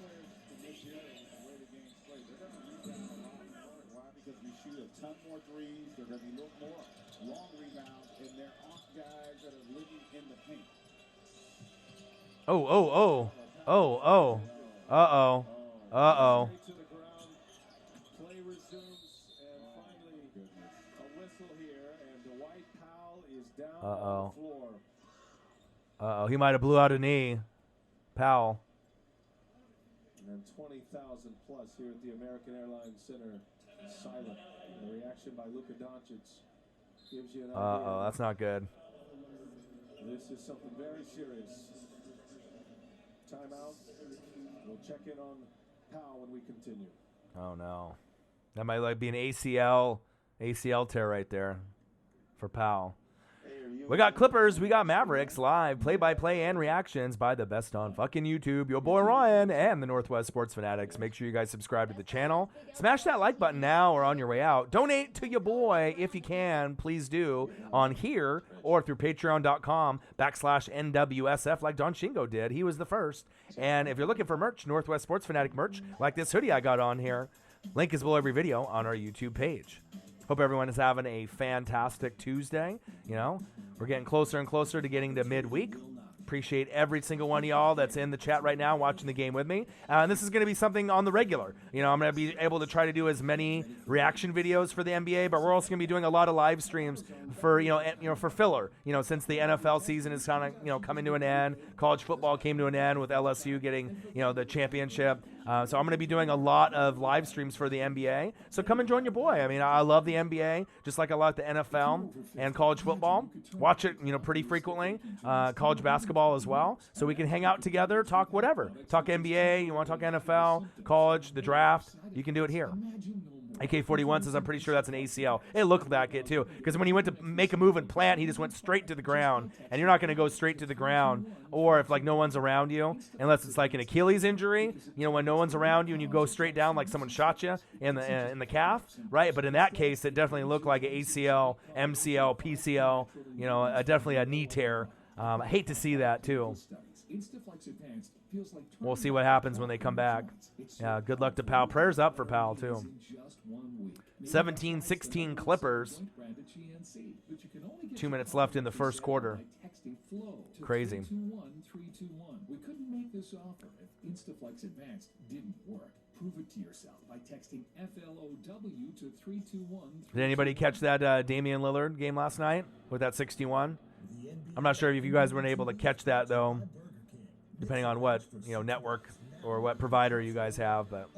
Oh. Uh-oh. Uh-oh. Uh-oh. Uh-oh. He might have blew out a knee. Powell. And then 20,000 plus here at the American Airlines Center. Silent. The reaction by Luka Doncic gives you an idea. Uh-oh. That's not good. This is something very serious. Timeout. We'll check in on Powell when we continue. Oh, no. That might like be an ACL tear right there for Powell. We got Clippers, we got Mavericks live, play-by-play and reactions by the best on fucking YouTube. Your boy Ryan and the Northwest Sports Fanatics. Make sure you guys subscribe to the channel. Smash that like button now or on your way out. Donate to your boy if you can. Please do on here or through patreon.com/NWSF like Don Shingo did. He was the first. And if you're looking for merch, Northwest Sports Fanatic merch, like this hoodie I got on here, link is below every video on our YouTube page. Hope everyone is having a fantastic Tuesday. You know, we're getting closer and closer to getting to midweek. Appreciate every single one of y'all that's in the chat right now watching the game with me. And this is going to be something on the regular. You know, I'm going to be able to try to do as many reaction videos for the NBA, but we're also going to be doing a lot of live streams for, for filler. You know, since the NFL season is kind of, coming to an end, college football came to an end with LSU getting, the championship. So I'm going to be doing a lot of live streams for the NBA. So come and join your boy. I mean, I love the NBA, just like I like the NFL and college football. Watch it, pretty frequently. College basketball as well. So we can hang out together, talk whatever. Talk NBA, you want to talk NFL, college, the draft, you can do it here. AK-41 says, I'm pretty sure that's an ACL. It looked like it, too, because when he went to make a move and plant, he just went straight to the ground, and you're not going to go straight to the ground, or if, no one's around you, unless it's like an Achilles injury, when no one's around you and you go straight down like someone shot you in the calf, right? But in that case, it definitely looked like an ACL, MCL, PCL, definitely a knee tear. I hate to see that, too. We'll see what happens when they come back. Yeah, good luck to Powell. Prayers up for Powell, too. 17-16 Clippers. 2 minutes left in the first quarter. Crazy. We couldn't make this offer if Instaflex Advanced didn't work. Prove it to yourself by texting FLOW to 321. Did anybody catch that Damian Lillard game last night with that 61? I'm not sure if you guys weren't able to catch that, though, depending on what, network or what provider you guys have, but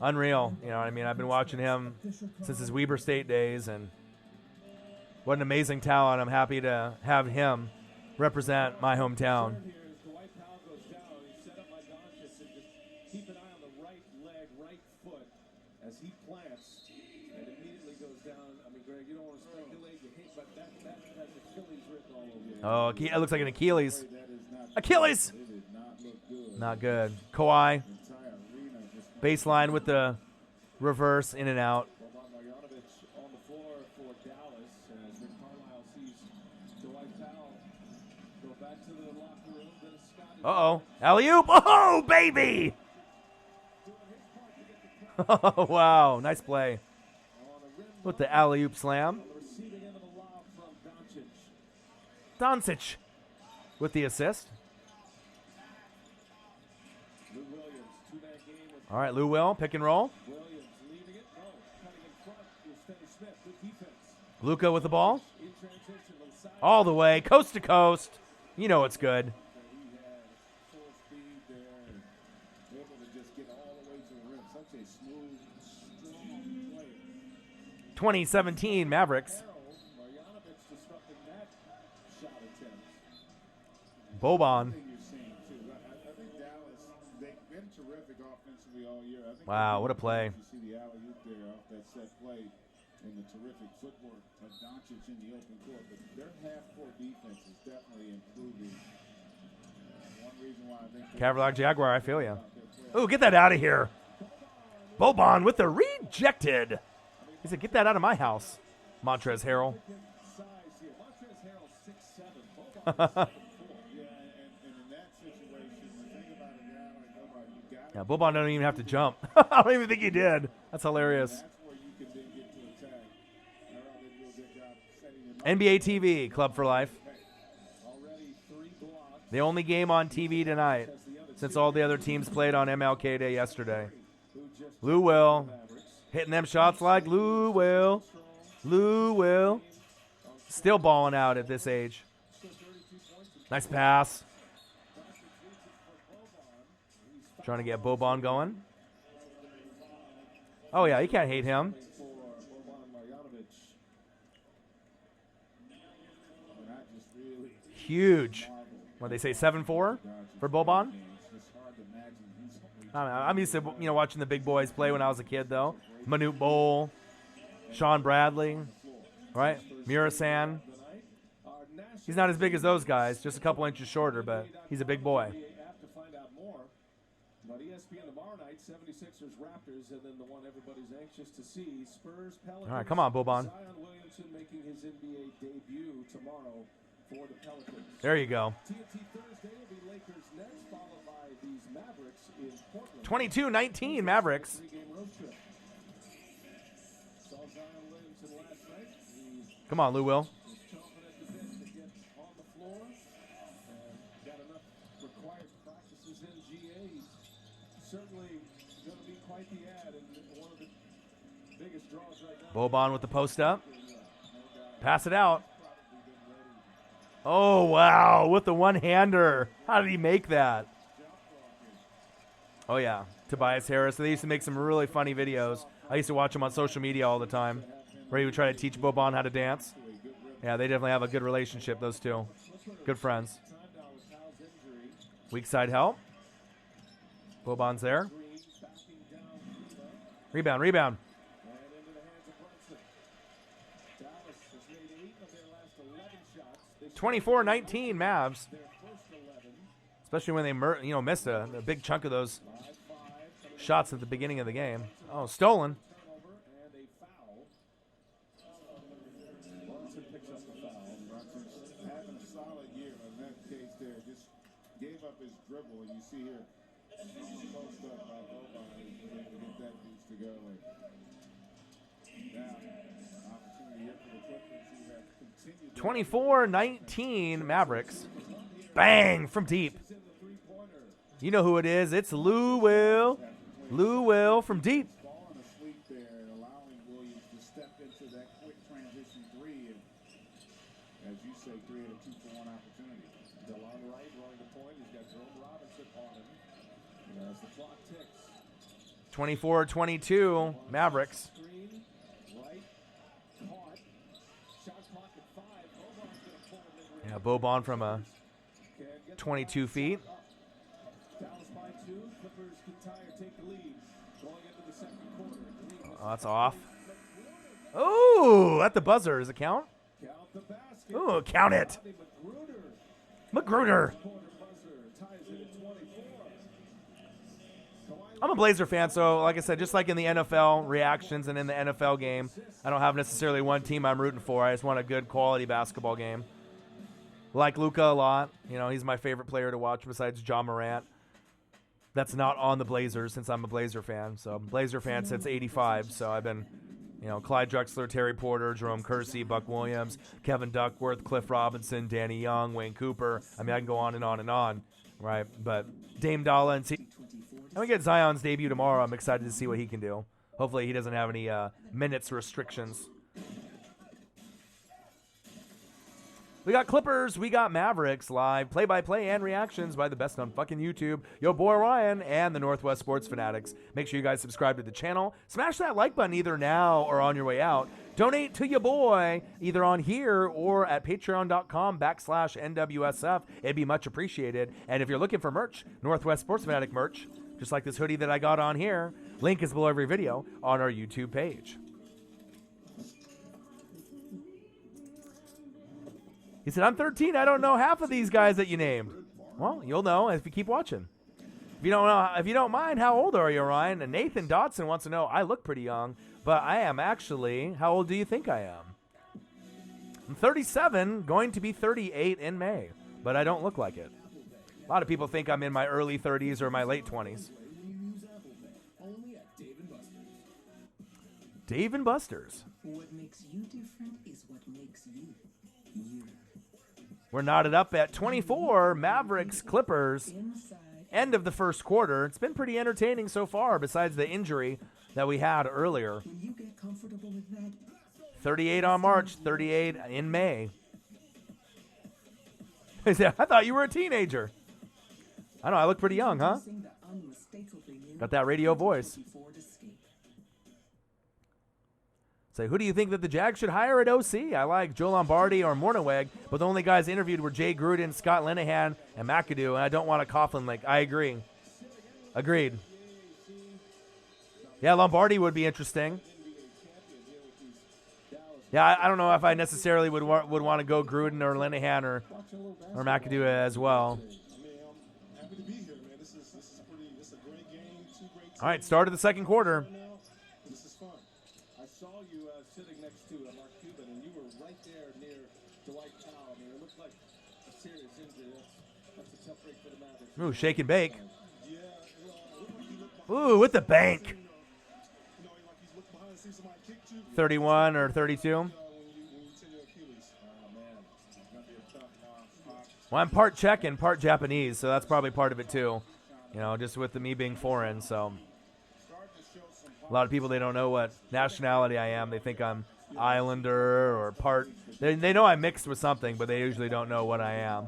unreal. You know what I mean? I've been watching him since his Weber State days, and what an amazing talent. I'm happy to have him represent my hometown. Dwight Powell goes down. He's set up by Doncic, and just keep an eye on the right leg, right foot as he plants and immediately goes down. I mean, Greg, you don't want to speculate. You hate, but that has Achilles written all over it. Oh, it looks like an Achilles. Achilles! Not good. Kawhi. Baseline with the reverse, in and out. On the floor for Dallas as Rick Carlisle sees Dwight Powell go back to the locker room. Then Scott Uh-oh. Alley-oop. Oh, baby! Oh, wow. Nice play. With the alley-oop slam. on the receiving end of a lob from Doncic. Doncic with the assist. Lou Williams, two-man game with All right, Lou Will, pick and roll. Williams leaving it. No, cutting in front is Finney Smith. Good defense. Luka with the ball. In transition to the side. All the way, coast to coast. You know it's good. He had full speed there and able to just get all the way to the rim. Such a smooth, strong player. 2017 Mavericks. Marjanovic disrupting that shot attempt. Boban. Thing you're seeing too. I think Dallas, they've been terrific offensively all year. I think Wow, what a play. You see the alley-oop there off that set play and the terrific footwork of Doncic in the open court. But their half-court defense is definitely improving. One reason why I think Cavalier Jaguar, I feel you. Ooh, get that out of here. Boban with the rejected. He said, get that out of my house. Montrezl Harrell. Size here. Montrezl Harrell 6'7". Yeah, and in that situation, the thing about a guy like Boban, you got Yeah, Boban don't even have to jump. I don't even think he did. That's hilarious. that's where you can then get to attack. Harrell did a real good job setting him up. NBA TV, Club for Life. Already 3 blocks. The only game on TV tonight since all the other teams played on MLK Day yesterday. Who just Lou Will. Mavericks. Hitting them shots like Lou Will. Lou Will. Still balling out at this age. Nice pass. Trying to get Boban going. Oh, yeah, you can't hate him. For Boban Marjanovic. And I just really Huge. What they say, 7'4" for Boban? it's just hard to imagine he's I'm used to watching the big boys play when I was a kid, though. Manute Bol, Sean Bradley, right? Murasan. He's not as big as those guys, just a couple inches shorter, but he's a big boy. Apt to find out more. But ESPN tomorrow night, 76ers Raptors, and then the one everybody's anxious to see, Spurs Pelicans. All right, come on, Boban. Zion Williamson making his NBA debut tomorrow for the Pelicans. There you go. TNT Thursday will be Lakers next, followed by these Mavericks in Portland. 22-19 Mavericks. 3-game road trip. Saw Zion Williamson last night. He's Come on, Lou Will. chomping at the bit to get on the floor and got enough required practices in GA. He's certainly going to be quite the ad and one of the biggest draws right now. Boban with the post up. Pass it out. Oh, wow, with the one-hander. How did he make that? Oh, yeah, Tobias Harris. They used to make some really funny videos. I used to watch him on social media all the time, where he would try to teach Boban how to dance. Yeah, they definitely have a good relationship, those two. Good friends. Weak side help. Boban's there. Rebound, rebound. And into the hands of Brunson. Dallas has made 8 of their last 11 shots. They 24-19 Mavs. their first 11. Especially when they missed a big chunk of those shots at the beginning of the game. Oh, stolen. Turnover and a foul. Brunson picks up the foul. Brunson's having a solid year, but in that case there, just gave up his dribble, and you see here, post up by Boban, he's able to get that piece to go. And now, opportunity here for the Clippers, who have continued 24-19 Mavericks. Bang from deep. You know who it is. It's Lou Will. Lou will from deep. Ball on a sweep there, allowing Williams to step into that quick transition three. And as you say, create a 2-for-1 opportunity. DeLon Wright running the point. He's got Jerome Robinson on him. And as the clock ticks. 24-22, Mavericks. Screen, right, caught. Shot clock at 5. Bobon's going to pull it. Yeah, Boban from a Can't get 22 feet. Dallas by 2. Clippers can tie or take the lead. Going into the second quarter. Oh, that's off. Ooh, at the buzzer. Does it count? Count the basket. Ooh, count it. Bobby McGruder. Magruder. Quarter buzzer ties it at 24. I'm a Blazer fan, so like I said, just like in the NFL reactions and in the NFL game, I don't have necessarily one team I'm rooting for. I just want a good quality basketball game. Like Luka a lot. You know, he's my favorite player to watch besides John Morant. That's not on the Blazers since I'm a Blazer fan. So Blazer fan since 85. So I've been, you know, Clyde Drexler, Terry Porter, Jerome Kersey, Buck Williams, Kevin Duckworth, Cliff Robinson, Danny Young, Wayne Cooper. I mean, I can go on and on and on, right? But Dame Dalla and we get Zion's debut tomorrow. I'm excited to see what he can do. Hopefully he doesn't have any minutes restrictions. We got Clippers, we got Mavericks live, play-by-play and reactions by the best on fucking YouTube, yo boy Ryan and the Northwest Sports Fanatics. Make sure you guys subscribe to the channel. Smash that like button either now or on your way out. Donate to your boy either on here or at patreon.com/NWSF. It'd be much appreciated. And if you're looking for merch, Northwest Sports Fanatic merch, just like this hoodie that I got on here, link is below every video on our YouTube page. He said, I'm 13. I don't know half of these guys that you named. Well, you'll know if you keep watching. If you don't mind, how old are you, Ryan? And Nathan Dotson wants to know, I look pretty young, but I am actually, how old do you think I am? I'm 37, going to be 38 in May, but I don't look like it. A lot of people think I'm in my early 30s or my late 20s. Only at Dave & Buster's. Dave & Buster's. What makes you different is what makes you, you. We're knotted up at 24, Mavericks, Clippers. Inside. End of the first quarter. It's been pretty entertaining so far, besides the injury that we had earlier. When you get comfortable with that, 38 on March, 38 in May. I thought you were a teenager. I know, I look pretty young, huh? sing the unmistakably new Got that radio voice. Ford Escape. Say, who do you think that the Jags should hire at OC? I like Joe Lombardi or Mornaweg, but the only guys interviewed were Jay Gruden, Scott Linehan, and McAdoo, and I don't want a Coughlin link. I agree. Agreed. Yeah, Lombardi would be interesting. Yeah, I don't know if I necessarily would want to go Gruden or Linehan or McAdoo as well. I mean, I'm happy to be here, man. This is a great game. Two great teams. All right, start of the second quarter. Right now, this is fun. I saw you sitting next to Mark Cuban, and you were right there near Dwight Powell. I mean, it looked like a serious injury. That's a tough break for the Mavericks. Ooh, shake and bake. Yeah, well, it looked like he looked behind. Ooh, with the bank. Like he's looked behind and seen somebody kick you. 31 or 32. When you tear your Achilles. Oh man, it's gonna be a tough spot. Well, I'm part Czech and part Japanese, so that's probably part of it too. You know, just with me being foreign. So a lot of people, they don't know what nationality I am. They think I'm Islander or part. They know I'm mixed with something, but they usually don't know what I am. I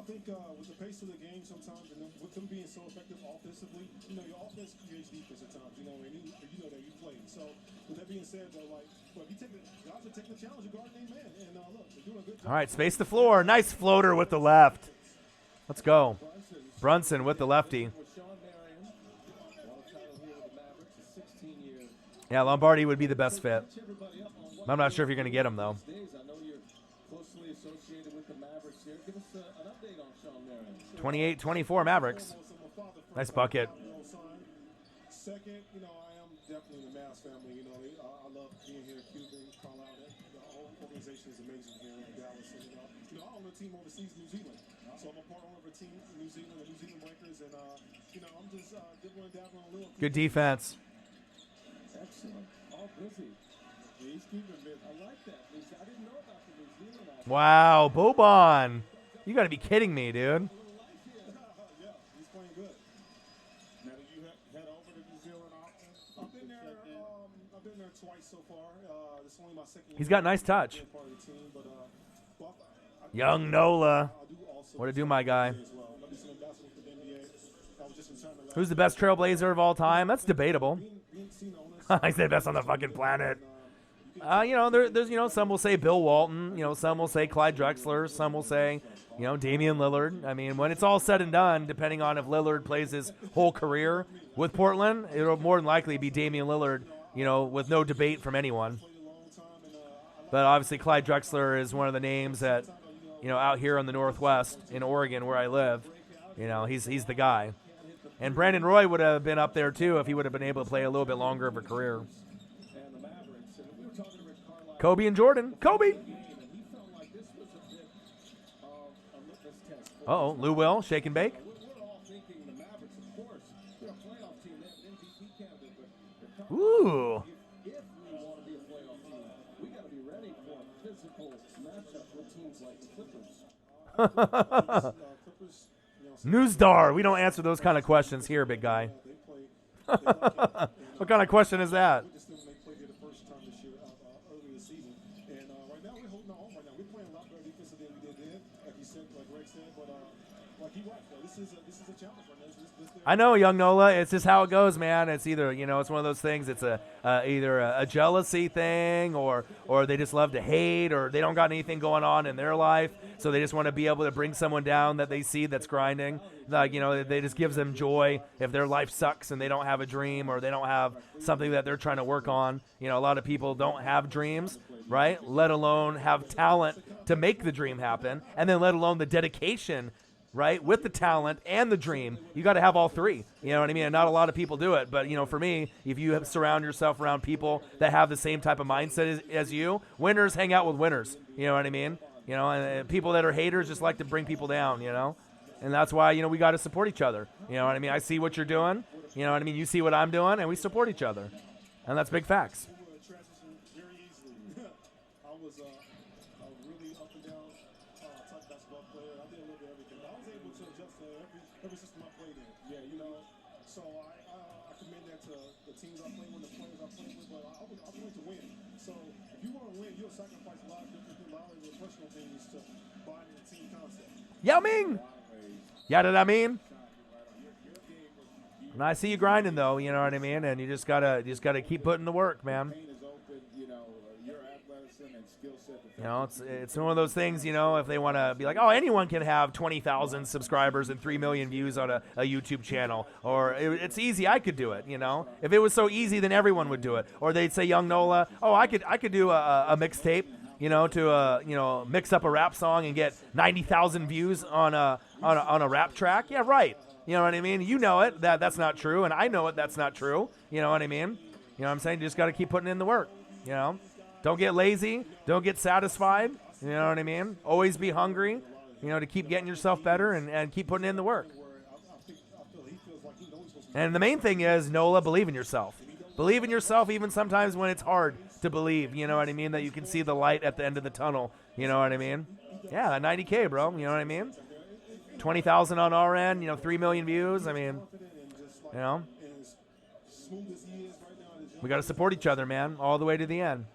think with the pace of the game sometimes, and with them being so effective offensively, you know, your offense creates defense at times, you know, and you know that you played. So with that being said, though, like, well, if you guys are taking the challenge, you're guarding a man, and look, they're doing a good job. All right, space the floor. Nice floater with the left. Let's go. Brunson with the lefty. With Sean Marion, won a title here with the Mavericks, a 16-year. Yeah, Lombardi would be the best fit. Catch everybody up on what I'm not sure if you're going to get him, though. days. I know you're closely associated with the Mavericks here. Give us an update on Sean Marion. 28-24 Mavericks. Nice bucket. Second, you know, I am definitely in the Mavs family. You know, I love being here at Cuban, call out it. The whole organization is amazing here in Dallas. And, you know, I own a team overseas, New Zealand. So I'm a part owner of a team in New Zealand, the New Zealand Breakers. And, you know, I'm just dibbling, dabbling a little. Good defense. Excellent. All busy. He's keeping busy. I like that. I didn't know about the New Zealand aspect. Wow, Boban. You got to be kidding me, dude. Yeah, he's playing good. Now, did you head over to It's only my second He's year got nice touch. being part of the team, but Buff, Young Nola. I do also What to do, my guy? as well. Let me see an ambassador for the NBA. I was just concerned about Who's the best Trailblazer of all time? That's debatable. being seen on this. I said best on the fucking planet. There's some will say Bill Walton. Some will say Clyde Drexler. Some will say, Damian Lillard. I mean, when it's all said and done, depending on if Lillard plays his whole career with Portland, it'll more than likely be Damian Lillard, with no debate from anyone. But obviously Clyde Drexler is one of the names that, out here in the Northwest in Oregon where I live, he's the guy. And Brandon Roy would have been up there too if he would have been able to play a little bit longer of a career. And the Mavericks, and we were talking to Rick Carlisle, Kobe and Jordan. Kobe. and he felt like this was a bit of a litmus test. Uh-oh, Lou Will, shake and bake. We're all thinking the Mavericks, of course, they're a playoff team, they're an MVP candidate, but they're Ooh. if we want to be a playoff team, we got to be ready for a physical matchup with teams like the Clippers. Clippers, Newsdar. We don't answer those kind of questions here, big guy. they play. What kind of question is that? We just didn't play here the first time this year, early this season. And right now we're holding our own. Right now we're playing a lot better defense than we did then, like you said, like Greg said. But like he right, though, this is a challenge right now. I know, young Nola. It's just how it goes, man. It's either, it's one of those things. It's either a jealousy thing, or they just love to hate, or they don't got anything going on in their life, so they just want to be able to bring someone down that they see that's grinding. Like, they just gives them joy if their life sucks and they don't have a dream, or they don't have something that they're trying to work on. A lot of people don't have dreams, right? Let alone have talent to make the dream happen, and then let alone the dedication, right, with the talent and the dream. You got to have all three. You know what I mean? And not a lot of people do it. But, for me, if you surround yourself around people that have the same type of mindset as you, winners hang out with winners. You know what I mean? And people that are haters just like to bring people down, And that's why, we got to support each other. You know what I mean? I see what you're doing. You know what I mean? You see what I'm doing, and we support each other. And that's big facts. Transition very easily. I was a really up and down type basketball player. I did a little bit of everything. I was able to adjust to every system I played in. Yeah, So I commend that to the teams I play with, the players I play with. But I want to win. So if you want to win, you'll sacrifice a lot of different things. Not only the personal things to buy into the team concept. Yao Ming! Yeah, did I mean? And I see you grinding, though. You know what I mean? And you just gotta keep putting the work, man. Your athleticism and skill set. It's one of those things, if they want to be like, oh, anyone can have 20,000 subscribers and 3 million views on a YouTube channel. Or it's easy, I could do it, If it was so easy, then everyone would do it. Or they'd say, young Nola, oh, I could do a mixtape, to mix up a rap song and get 90,000 views on a rap track. Yeah, right. You know what I mean? You know it, that's not true, and I know it, that's not true. You know what I mean? You know what I'm saying? You just got to keep putting in the work, Don't get lazy. Don't get satisfied. You know what I mean? Always be hungry, to keep getting yourself better and keep putting in the work. And the main thing is, Nola, believe in yourself. Believe in yourself even sometimes when it's hard to believe, you know what I mean, that you can see the light at the end of the tunnel. You know what I mean? Yeah, 90K, bro. You know what I mean? 20,000 on our end, 3 million views. I mean, we got to support each other, man, all the way to the end.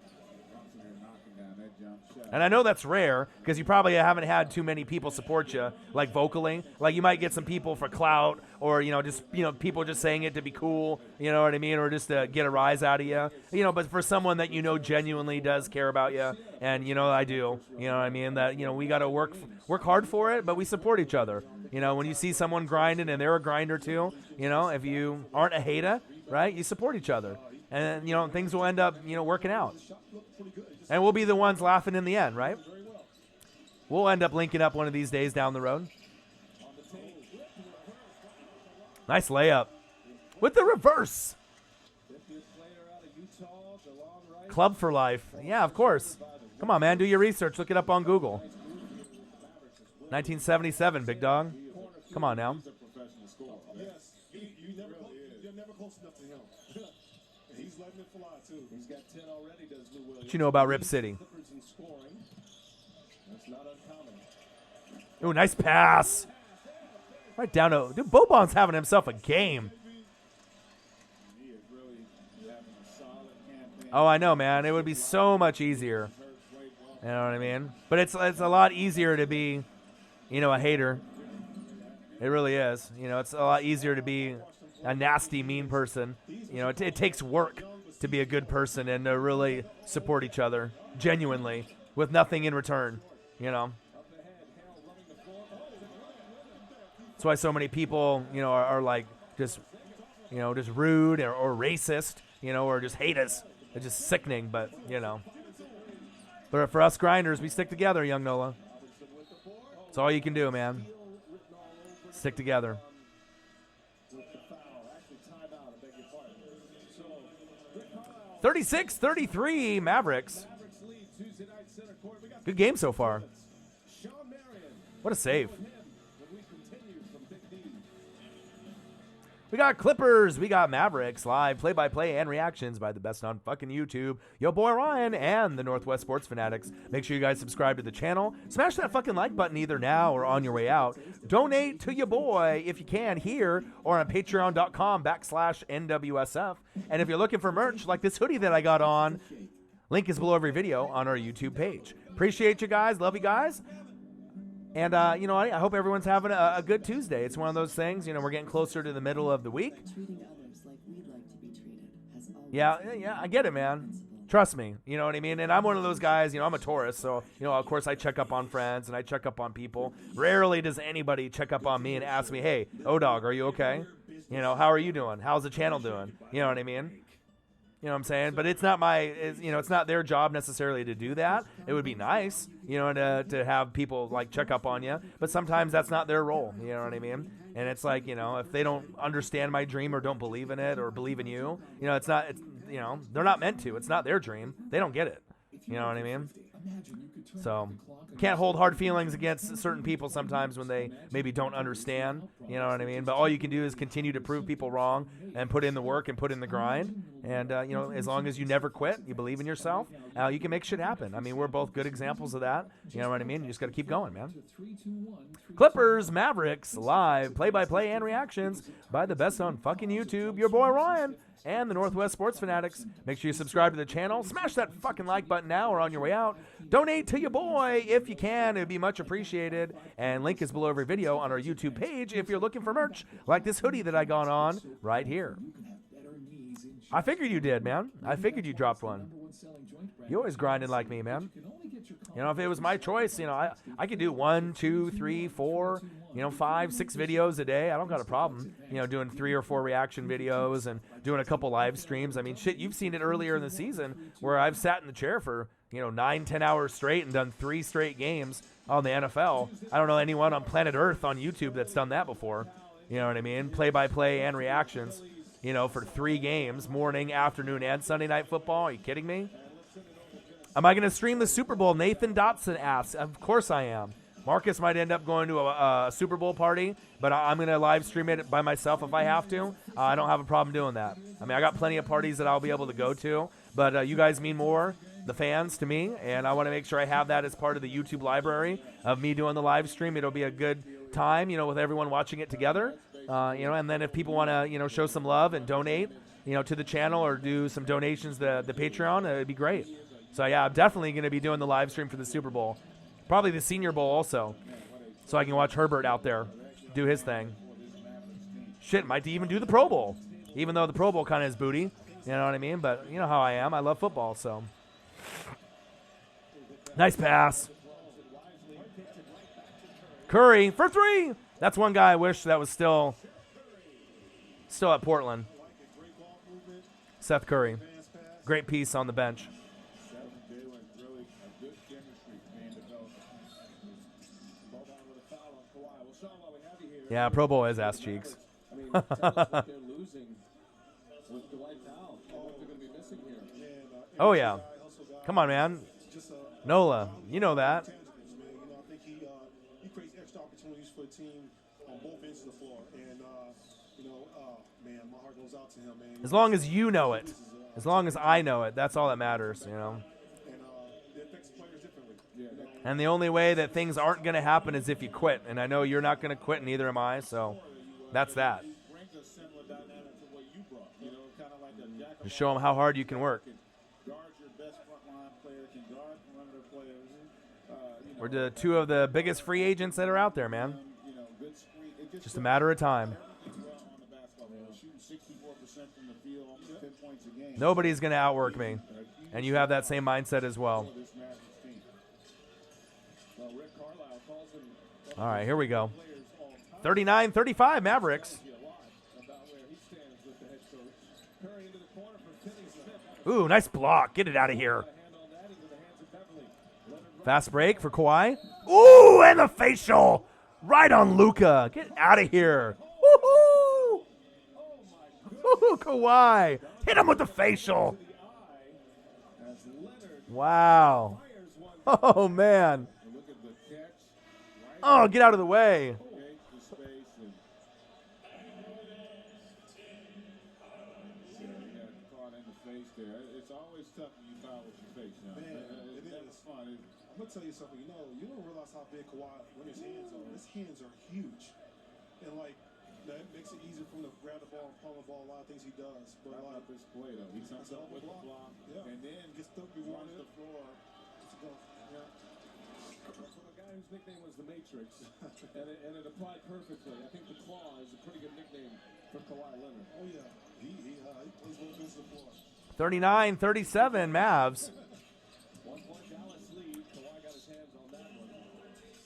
And I know that's rare because you probably haven't had too many people support you, like vocally. Like you might get some people for clout or, just people just saying it to be cool, you know what I mean, or just to get a rise out of you. But for someone that genuinely does care about you, and, I do, you know what I mean, that, we got to work hard for it, but we support each other. When you see someone grinding and they're a grinder too, if you aren't a hater, right, you support each other. And, things will end up, working out. And we'll be the ones laughing in the end, right? We'll end up linking up one of these days down the road. Nice layup. With the reverse. Club for life. Yeah, of course. Come on, man. Do your research. Look it up on Google. 1977, big dog. Come on now. Yes, you're never close enough to him. He's letting it fly, too. He's got 10 already, does Lou Williams. What you know about Rip City? Clippers in scoring. That's not uncommon. Ooh, nice pass. Right down to... Dude, Boban's having himself a game. He is really having a solid campaign. Oh, I know, man. It would be so much easier. You know what I mean? But it's a lot easier to be, a hater. It really is. It's a lot easier to be a nasty, mean person. It takes work to be a good person and to really support each other genuinely with nothing in return. That's why so many people, are like just rude or racist, or just hate us. It's just sickening, but, But for us grinders, we stick together, young Nola. That's all you can do, man. Stick together. 36-33 Mavericks. Good game so far. What a save. We got Clippers, we got Mavericks, live play-by-play and reactions by the best on fucking YouTube, yo boy Ryan and the Northwest Sports Fanatics. Make sure you guys subscribe to the channel. Smash that fucking like button either now or on your way out. Donate to your boy if you can here or on patreon.com/NWSF. And if you're looking for merch like this hoodie that I got on, link is below every video on our YouTube page. Appreciate you guys. Love you guys. And, I hope everyone's having a good Tuesday. It's one of those things, we're getting closer to the middle of the week. Treating others like we'd like to be treated has always Yeah, I get it, man. Trust me, you know what I mean? And I'm one of those guys, I'm a Taurus, so, of course I check up on friends and I check up on people. Rarely does anybody check up on me and ask me, hey, O-Dog, are you okay? How are you doing? How's the channel doing? You know what I mean? You know what I'm saying? But it's not it's not their job necessarily to do that. It would be nice, to have people like check up on you. But sometimes that's not their role. You know what I mean? And it's like, if they don't understand my dream or don't believe in it or believe in you, they're not meant to. It's not their dream. They don't get it. You know what I mean? So can't hold hard feelings against certain people sometimes when they maybe don't understand, you know what I mean? But all you can do is continue to prove people wrong and put in the work and put in the grind. And, as long as you never quit, you believe in yourself, you can make shit happen. I mean, we're both good examples of that. You know what I mean? You just got to keep going, man. Clippers, Mavericks, live play-by-play and reactions by the best on fucking YouTube, your boy Ryan and the Northwest Sports Fanatics. Make sure you subscribe to the channel. Smash that fucking like button now or on your way out. Donate to your boy if you can. It would be much appreciated. And link is below every video on our YouTube page if you're looking for merch like this hoodie that I got on right here. I figured you did, man. I figured you dropped one. You always grinding like me, man. If it was my choice, I could do 1, 2, 3, 4, 5, 6 videos a day. I don't got a problem, doing 3 or 4 reaction videos and doing a couple live streams. I mean, shit, you've seen it earlier in the season where I've sat in the chair for, 9, 10 hours straight and done 3 straight games on the NFL. I don't know anyone on planet Earth on YouTube that's done that before. You know what I mean? Play-by-play and reactions, for 3 games, morning, afternoon, and Sunday Night Football. Are you kidding me? Am I going to stream the Super Bowl? Nathan Dotson asks. Of course I am. Marcus might end up going to a Super Bowl party, but I'm going to live stream it by myself if I have to. I don't have a problem doing that. I mean, I got plenty of parties that I'll be able to go to, but you guys mean more, the fans, to me, and I want to make sure I have that as part of the YouTube library of me doing the live stream. It'll be a good time, with everyone watching it together, and then if people want to, show some love and donate, to the channel or do some donations to the Patreon, it'd be great. So, yeah, I'm definitely going to be doing the live stream for the Super Bowl. Probably the Senior Bowl also, so I can watch Herbert out there do his thing. Shit, might even do the Pro Bowl, even though the Pro Bowl kind of is booty. You know what I mean? But you know how I am. I love football, so. Nice pass. Curry for 3. That's one guy I wish that was still at Portland. Seth Curry. Great piece on the bench. Yeah, Pro Bowl is ass cheeks. Oh, yeah. Come on, man. Nola, you know that. I think he creates extra opportunities for the team on both ends of the floor. And, man, my heart goes out to him, man. As long as you know it. As long as I know it. That's all that matters, And it affects players differently. And the only way that things aren't going to happen is if you quit. And I know you're not going to quit, neither am I. So that's that. Brings a similar dynamic to what you brought. Kind of like a jack of Just show them how hard you can work. players. We're the two of the biggest free agents that are out there, man. Good screen. It Just a matter of time. everything's well on the basketball field. Shooting 64% from the field, almost 10 points a game. Nobody's going to outwork me. And you have that same mindset as well. For this Mavericks team. Well, Rick Carlisle calls him All right, here we go. players all time. 39-35 Mavericks. A lot about where he stands with the head coach. Curry into the corner for Finney Smith. Ooh, nice block. Get it out of here. A hand on that into the hands of Beverly. Leonard Fast break for Kawhi. Ooh, and the facial. Right on Luka. Get out of here. Woohoo! Woohoo, Kawhi. Hit him with the facial. as Leonard Wow. fires one. Oh, man. And look at the catch. Oh, get out of the way. Create the space and he got caught in the face there. It's always tough when you foul with your face. Now. Man, It's it never is. fun. I'm gonna tell you something. You don't realize how big Kawhi when his hands are. His hands are huge, and like that makes it easier for him to grab the ball and palm the ball. A lot of things he does, but Not like up his play though. He comes up with the block Yeah. and then Gets the runs rewarded. the floor. Yeah. From a guy whose nickname was the Matrix, and it applied perfectly. I think the Claw is a pretty good nickname for Kawhi Leonard. Oh yeah, he plays both ends of the floor. 39-37 Mavs. 1 point Dallas lead. Kawhi got his hands on that one.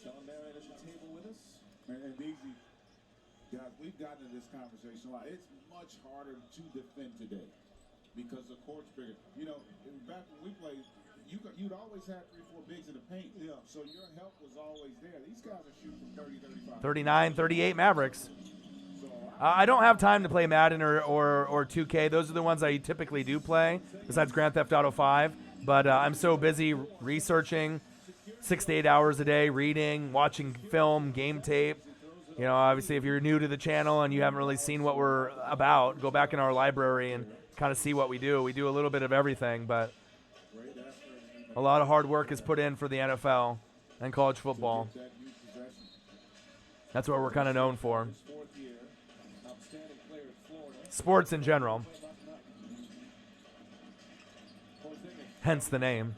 Sean Marion at the table with us. And DZ, guys, we've gotten into this conversation a lot. It's much harder to defend today because the court's bigger. You know, back when we played, you'd always have 3-4 bigs in the paint. Yeah. So your help was always there. These guys are shooting from 30, 35. 39-38 Mavericks. So I don't have time to play Madden or 2K. Those are the ones I typically do play, besides Grand Theft Auto 5. But I'm so busy researching 6 to 8 hours a day, reading, watching film, game tape. You know, obviously, if you're new to the channel and you haven't really seen what we're about, go back in our library and kind of see what we do. We do a little bit of everything, but a lot of hard work is put in for the NFL and college football. that huge possession. That's what we're kind of known for. His 4th year. Outstanding player at Florida. Sports in general, Porzingis. hence the name.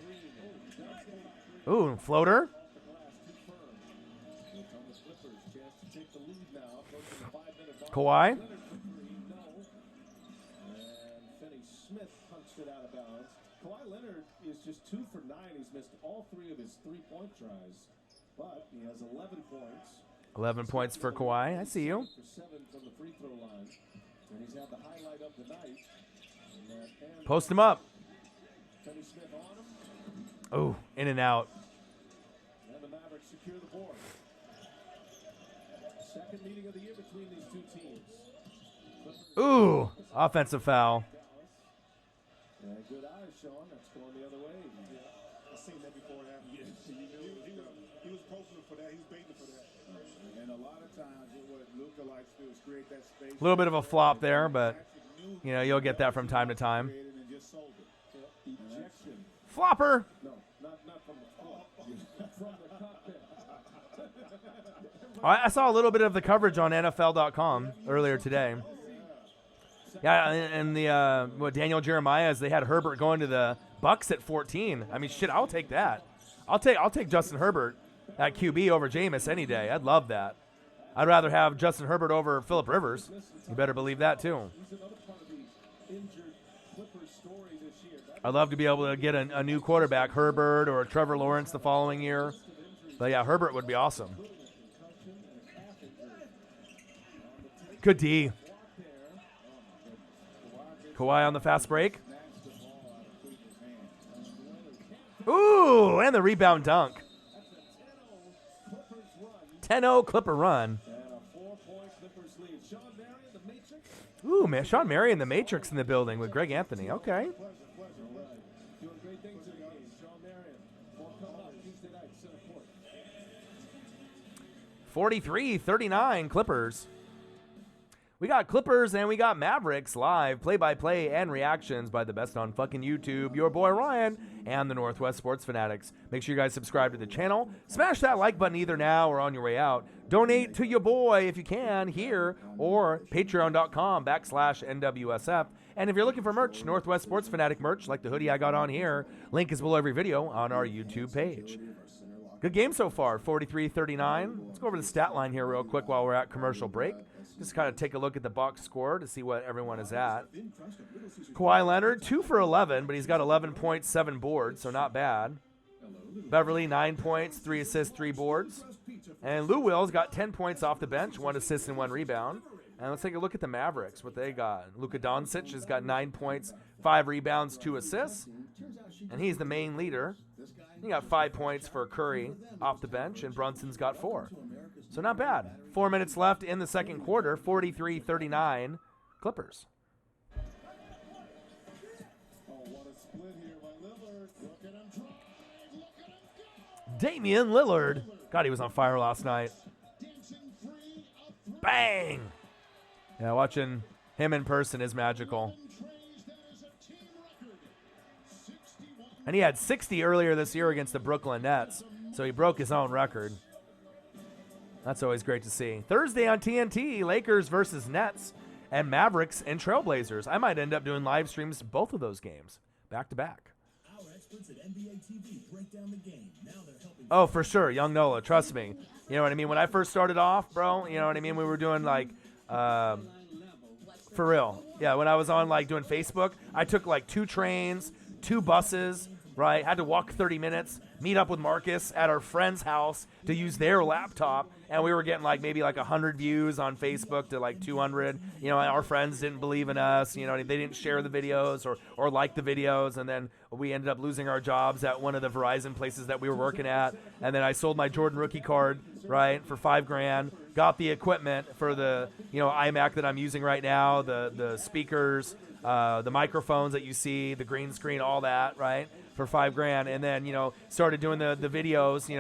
Green. Ooh, floater. Off the glass, too firm. Here come the Clippers. Chance to take the lead now. Approaching the 5-minute mark. Kawhi. Leonard for three. No. And Finney Smith punched it out of bounds. Kawhi Leonard is just 2 for 9. He's missed all 3 of his 3-point tries. But he has 11 points. 11 points for Kawhi. I see you. For 7 from the free throw line. And he's had the highlight of the night. And that hand Post him up. Finney Smith on him. Ooh, in and out. And the Mavericks secure the board. Second meeting of the year between these two teams. Clippers, Ooh, offensive foul. Dallas. And good eyes, Sean. That's going the other way. I've seen that before it happened. He was posting for that. He was baiting for that. And a lot of times what Luka likes to do is create that space. A little bit of a flop there, but you know you'll get that from time to time. Created and just sold it. Ejection. Flopper. No, not from the floor. From the cockpit. I saw a little bit of the coverage on NFL.com earlier today. Yeah, and the what Daniel Jeremiah's, they had Herbert going to the Bucks at 14. I mean, shit, I'll take that. I'll take Justin Herbert at QB over Jameis any day. I'd love that. I'd rather have Justin Herbert over Phillip Rivers. You better believe that too. He's another part of the injured Clippers story this year. I'd love to be able to get a new quarterback, Herbert or Trevor Lawrence the following year. But yeah, Herbert would be awesome. Good D. Kawhi on the fast break. Ooh, and the rebound dunk. 10-0 Clipper run. And a 4-point Clippers lead. Sean Marion, the Matrix. Ooh, man, Sean Marion, the Matrix in the building with Greg Anthony. Okay. Doing great things in the game. Sean Marion. More coming up Tuesday night, center court. 43-39 Clippers. We got Clippers and we got Mavericks live, play-by-play and reactions by the best on fucking YouTube, your boy Ryan, and the Northwest Sports Fanatics. Make sure you guys subscribe to the channel. Smash that like button either now or on your way out. Donate to your boy if you can here or patreon.com/NWSF. And if you're looking for merch, Northwest Sports Fanatic merch, like the hoodie I got on here, link is below every video on our YouTube page. Good game so far, 43-39. Let's go over the stat line here real quick while we're at commercial break. Just kind of take a look at the box score to see what everyone is at. Kawhi Leonard, 2 for 11, but he's got 11 points, 7 boards, so not bad. Beverly, 9 points, 3 assists, 3 boards. And Lou Will's got 10 points off the bench, 1 assist and 1 rebound. And let's take a look at the Mavericks, what they got. Luka Doncic has got 9 points, 5 rebounds, 2 assists. And he's the main leader. He got 5 points for Curry off the bench, and Brunson's got 4. So not bad. 4 minutes left in the second quarter, 43-39 Clippers. Damian Lillard. God, he was on fire last night. Bang! Yeah, watching him in person is magical. And he had 60 earlier this year against the Brooklyn Nets, so he broke his own record. That's always great to see. Thursday on TNT, Lakers versus Nets and Mavericks and Trailblazers. I might end up doing live streams both of those games, back to back. Oh, for sure, Young Nola, trust me. You know what I mean? When I first started off, bro, you know what I mean? We were doing like, for real. Yeah, when I was on like doing Facebook, I took like 2 trains, 2 buses, right? Had to walk 30 minutes, meet up with Marcus at our friend's house to use their laptop, and we were getting like maybe like 100 views on Facebook to like 200. You know, our friends didn't believe in us. You know, they didn't share the videos or like the videos, and then we ended up losing our jobs at one of the Verizon places that we were working at. And then I sold my Jordan rookie card, right, for $5,000. Got the equipment for the iMac that I'm using right now, the speakers, the microphones that you see, the green screen, all that, right, for $5,000. And then started doing the videos,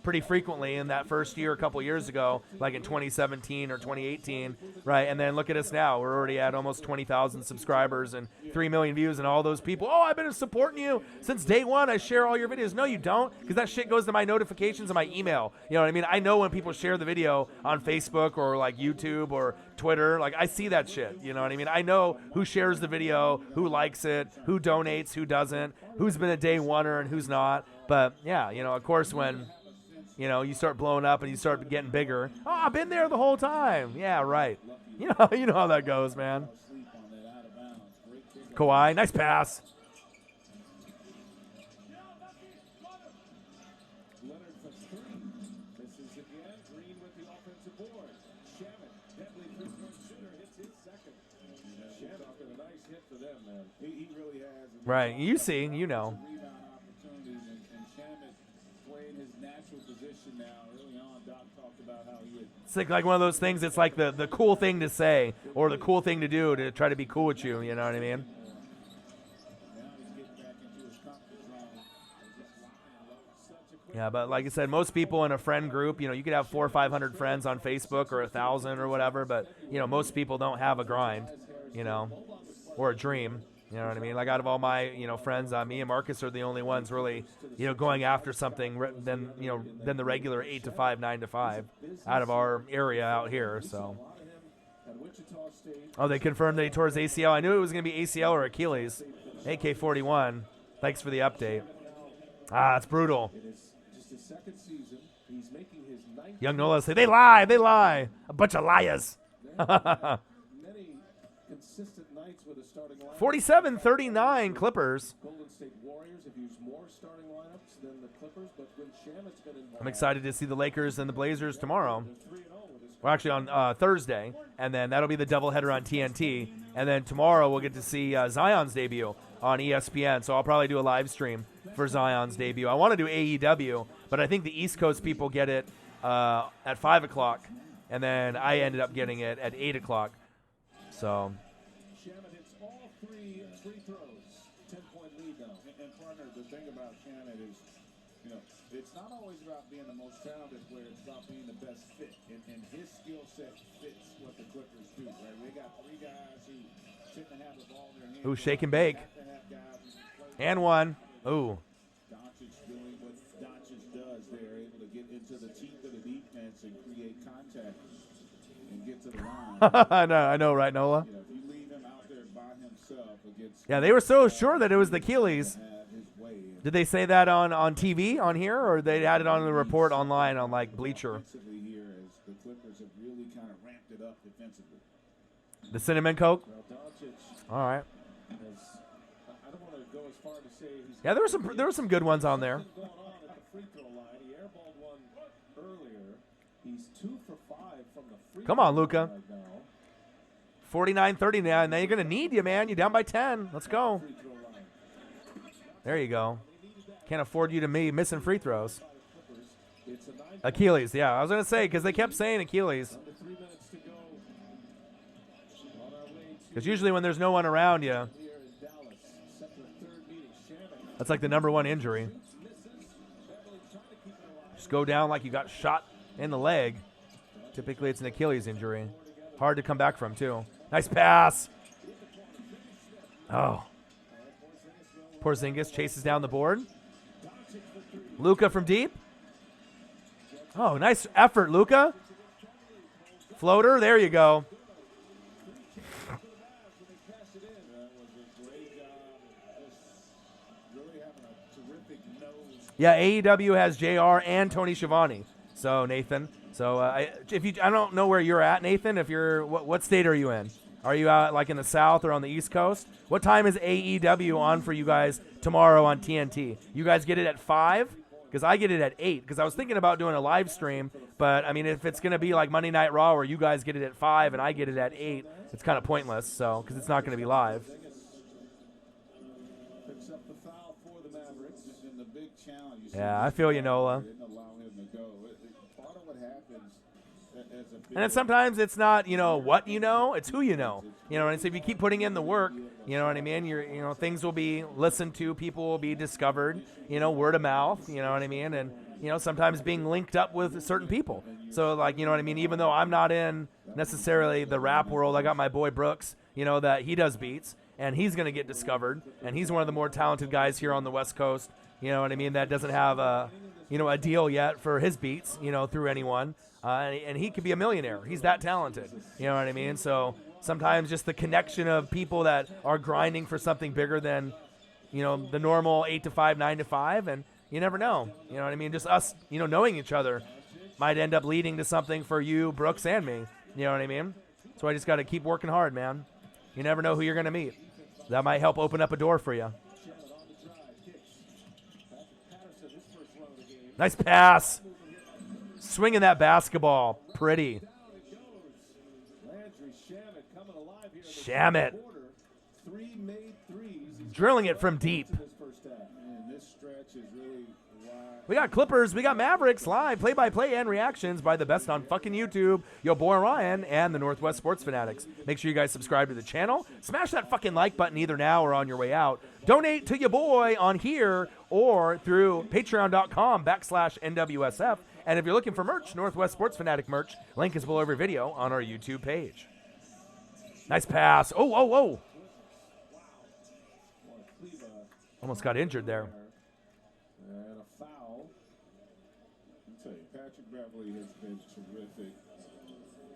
pretty frequently in that first year, a couple years ago, like in 2017 or 2018, right? And then look at us now. We're already at almost 20,000 subscribers and 3 million views, and all those people, oh, I've been supporting you since day one. I share all your videos. No, you don't, because that shit goes to my notifications and my email. You know what I mean? I know when people share the video on Facebook or like YouTube or Twitter. Like, I see that shit. You know what I mean? I know who shares the video, who likes it, who donates, who doesn't, who's been a day oneer and who's not. But, yeah, of course, when you start blowing up and you start getting bigger. Oh, I've been there the whole time. Yeah, right. You know how that goes, man. Kawhi, nice pass. Leonard for 3. Misses again. Green with the offensive board. Shamit, deadly three-point shooter, hits his second. Shamit been a nice hit for them, man. He really has. Right. You see, you know. Rebound opportunities, and Shamit playing his natural position now. Early on, Doc talked about how he had. It's like one of those things. It's like the cool thing to say or the cool thing to do to try to be cool with you. You know what I mean? Yeah, but like I said, most people in a friend group, you could have 400 or 500 friends on Facebook or 1,000 or whatever, but most people don't have a grind, or a dream. You know what I mean? Like, out of all my, friends, me and Marcus are the only ones really, going after something than the regular 8 to 5, 9 to 5 out of our area out here. So, oh, they confirmed that he tore his ACL. I knew it was going to be ACL or Achilles. AK-41. Thanks for the update. It's brutal. Young Nola say, they lie. A bunch of liars. 47-39 Clippers. Golden State Warriors have used more starting lineups than the Clippers, but when Shamit's been involved, I'm excited to see the Lakers and the Blazers tomorrow. they're 3-0 with his Well, actually on Thursday, and then that'll be the doubleheader on TNT. And then tomorrow we'll get to see Zion's debut on ESPN. So I'll probably do a live stream for Zion's debut. I want to do AEW, but I think the East Coast people get it at 5 o'clock, and then I ended up getting it at 8 o'clock. So. Shamit hits all 3 free throws. 10-point lead now. And partner, the thing about Shamit is, it's not always about being the most talented player. It's about being the best fit. And his skill set fits what the Clippers do, right? They got 3 guys who tend to have the ball in their hands. Ooh, shake and bake. And one. Ooh. Doncic doing what Doncic does. They're able to get into the teeth of the defense and create contact and get to the line. I know, right, Nola? If you leave him out there by himself, himself against Yeah, they were so sure that it was the Achilles. have his way. Did they say that on TV on here, or they had it on the report online on like Bleacher? Defensively here as the Clippers have really kind of ramped it up defensively. The cinnamon coke. Well, Doncic All right. has, I don't want to go as far to say he's Yeah, there were some good ones on there. going on at the free throw line. He airballed one earlier. He's 2 for 5 from the free Come throw on, line Luka. right now. 49-39. Now they're gonna need you, man. You're down by 10. Let's go. Free throw line. There you go. Can't afford you to me missing free throws. Clippers. It's a 9 Achilles. Yeah, I was gonna say because they kept saying Achilles. under 3 minutes to go. On our way to Because usually when there's no one around you, here in Dallas. Set for a third meeting. Shannon that's like the number one injury. misses. Beverly trying to keep it alive. Just go down like you got shot in the leg. Typically, it's an Achilles injury. Hard to come back from, too. Nice pass. Oh. Porzingis chases down the board. Luka from deep. Oh, nice effort, Luka. Floater. There you go. That was a great job of just really having a terrific nose. Yeah, AEW has JR and Tony Schiavone. So, Nathan. So, I don't know where you're at, Nathan. If you're, what state are you in? Are you out like in the South or on the East Coast? What time is AEW on for you guys tomorrow on TNT? You guys get it at 5? Because I get it at 8. Because I was thinking about doing a live stream, but I mean, if it's going to be like Monday Night Raw where you guys get it at 5 and I get it at 8, it's kind of pointless. So, because it's not going to be live. Picks up the foul for the Mavericks. Just in the big challenge. You see Yeah, I feel you, Nola. They didn't allow him to go. Part of what happens as a big And then sometimes it's not, what you know, it's who you know. You know, and so if you keep putting in the work, you know what I mean? Things will be listened to, people will be discovered, word of mouth, you know what I mean? And, sometimes being linked up with certain people. So, like, you know what I mean? Even though I'm not in necessarily the rap world, I got my boy Brooks, that he does beats, and he's going to get discovered. And he's one of the more talented guys here on the West Coast, you know what I mean? That doesn't have a deal yet for his beats, through anyone. And he could be a millionaire. He's that talented. You know what I mean? So sometimes just the connection of people that are grinding for something bigger than, the normal 8 to 5, 9 to 5. And you never know. You know what I mean? Just us, knowing each other might end up leading to something for you, Brooks, and me. You know what I mean? So I just got to keep working hard, man. You never know who you're going to meet. That might help open up a door for you. Shannon on the drive. Kicks. Patterson, his first run of the game. Nice pass. Swinging that basketball. Pretty. Down it goes. Landry Shamet coming alive here in the Shamet. second quarter. 3 made threes. He's Drilling it from deep. in his first half. And this stretch is really why We got Clippers, we got Mavericks live, play-by-play and reactions by the best on fucking YouTube, your boy Ryan and the Northwest Sports Fanatics. Make sure you guys subscribe to the channel. Smash that fucking like button either now or on your way out. Donate to your boy on here or through patreon.com/NWSF. And if you're looking for merch, Northwest Sports Fanatic merch, link is below every video on our YouTube page. Nice pass. Oh. Well, Cleva Almost got injured there. and a foul. I'll tell you, Patrick Beverly has been terrific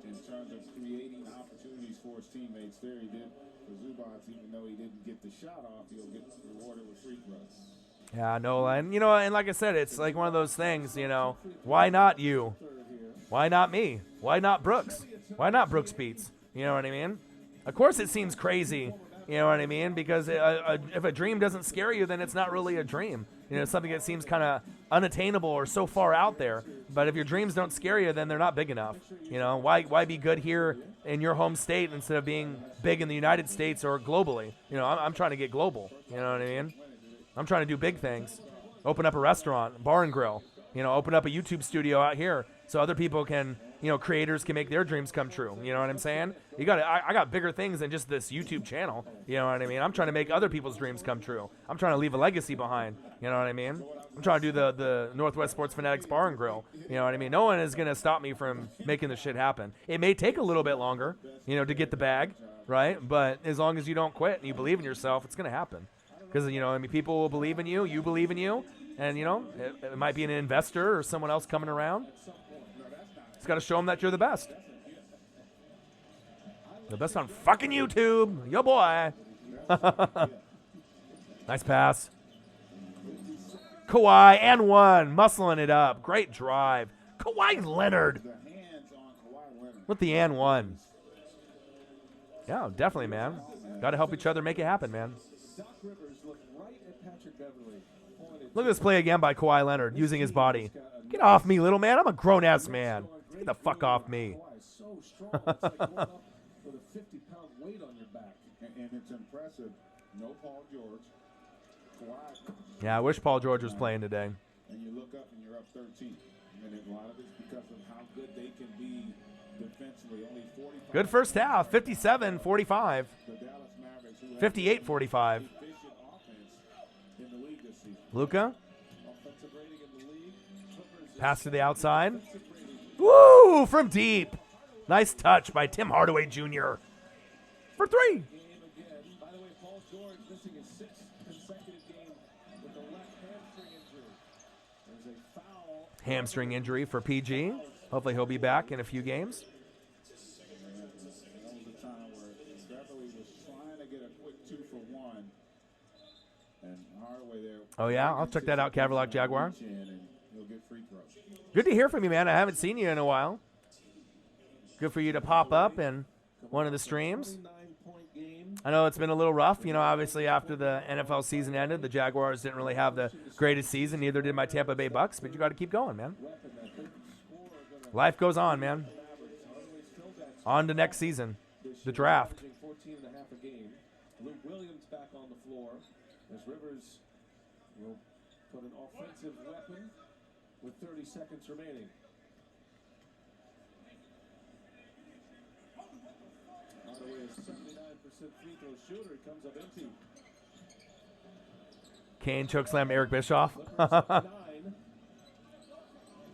in terms of creating opportunities for his teammates. There he did for Zubats, even though he didn't get the shot off, he'll get rewarded with free throws. Yeah, Nola. And, and like I said, it's like one of those things, why not you? Why not me? Why not Brooks? Why not Brooks Beats? You know what I mean? Of course it seems crazy, you know what I mean? Because if a dream doesn't scare you, then it's not really a dream. Something that seems kind of unattainable or so far out there. But if your dreams don't scare you, then they're not big enough. Why be good here in your home state instead of being big in the United States or globally? I'm trying to get global. You know what I mean? I'm trying to do big things. Open up a restaurant, bar and grill. Open up a YouTube studio out here so other people can, creators can make their dreams come true. You know what I'm saying? I got bigger things than just this YouTube channel. You know what I mean? I'm trying to make other people's dreams come true. I'm trying to leave a legacy behind. You know what I mean? I'm trying to do the Northwest Sports Fanatics Bar and Grill. You know what I mean? No one is going to stop me from making this shit happen. It may take a little bit longer, to get the bag, right? But as long as you don't quit and you believe in yourself, it's going to happen. Because, people will believe in you, you believe in you, and, it might be an investor or someone else coming around. Just got to show them that you're the best. The best on fucking YouTube, yo boy. Nice pass. Kawhi and one. Muscling it up. Great drive. Kawhi Leonard The hands on Kawhi Leonard. with the and one. Yeah, definitely, man. Got to help each other make it happen, man. Doc Rivers looked right at Patrick Beverly. Pointed Look at this play again by Kawhi Leonard using his body. Get off me, little man. I'm a grown-ass man. Get the fuck off me. Kawhi is so strong. It's like going up with a 50-pound weight on your back. And it's impressive. No Paul George. Kawhi. Yeah, I wish Paul George was playing today. And you look up and you're up 13. And a lot of it's because of how good they can be defensively. Only 45. Good first half. 57-45. The Dallas Mavericks, who have 58-45. efficient offense in the league this season. Luka. Offensive rating in the league. Clippers Pass to the outside. defensive rating. Woo! From deep. Nice touch by Tim Hardaway Jr. for three. Game again. By the way, Paul George missing his 6th consecutive game with a left hamstring injury. There's a foul. Hamstring injury for PG. Hopefully he'll be back in a few games. That was a time where Beverly was trying to get a quick 2 for 1. And Hardaway there. Oh, yeah? I'll check that out, Cadillac Jaguar. Reach in and he'll get free throws. Good to hear from you, man. I haven't seen you in a while. Good for you to pop up in one of the streams. 29-point game. I know it's been a little rough. You know, obviously after the NFL season ended, the Jaguars didn't really have the greatest season. Neither did my Tampa Bay Bucks, but you got to keep going, man. Weapon that big scorer gonna Life goes on, man. Mavericks. Hardaway's filled that On to next season, this the year, draft. averaging 14 and a half a game. Luke Williams back on the floor as Rivers will put an offensive weapon with 30 seconds remaining. Hardaway is 79% free throw shooter. He comes up empty. Kane chokeslam Eric Bischoff. Clippers at 9.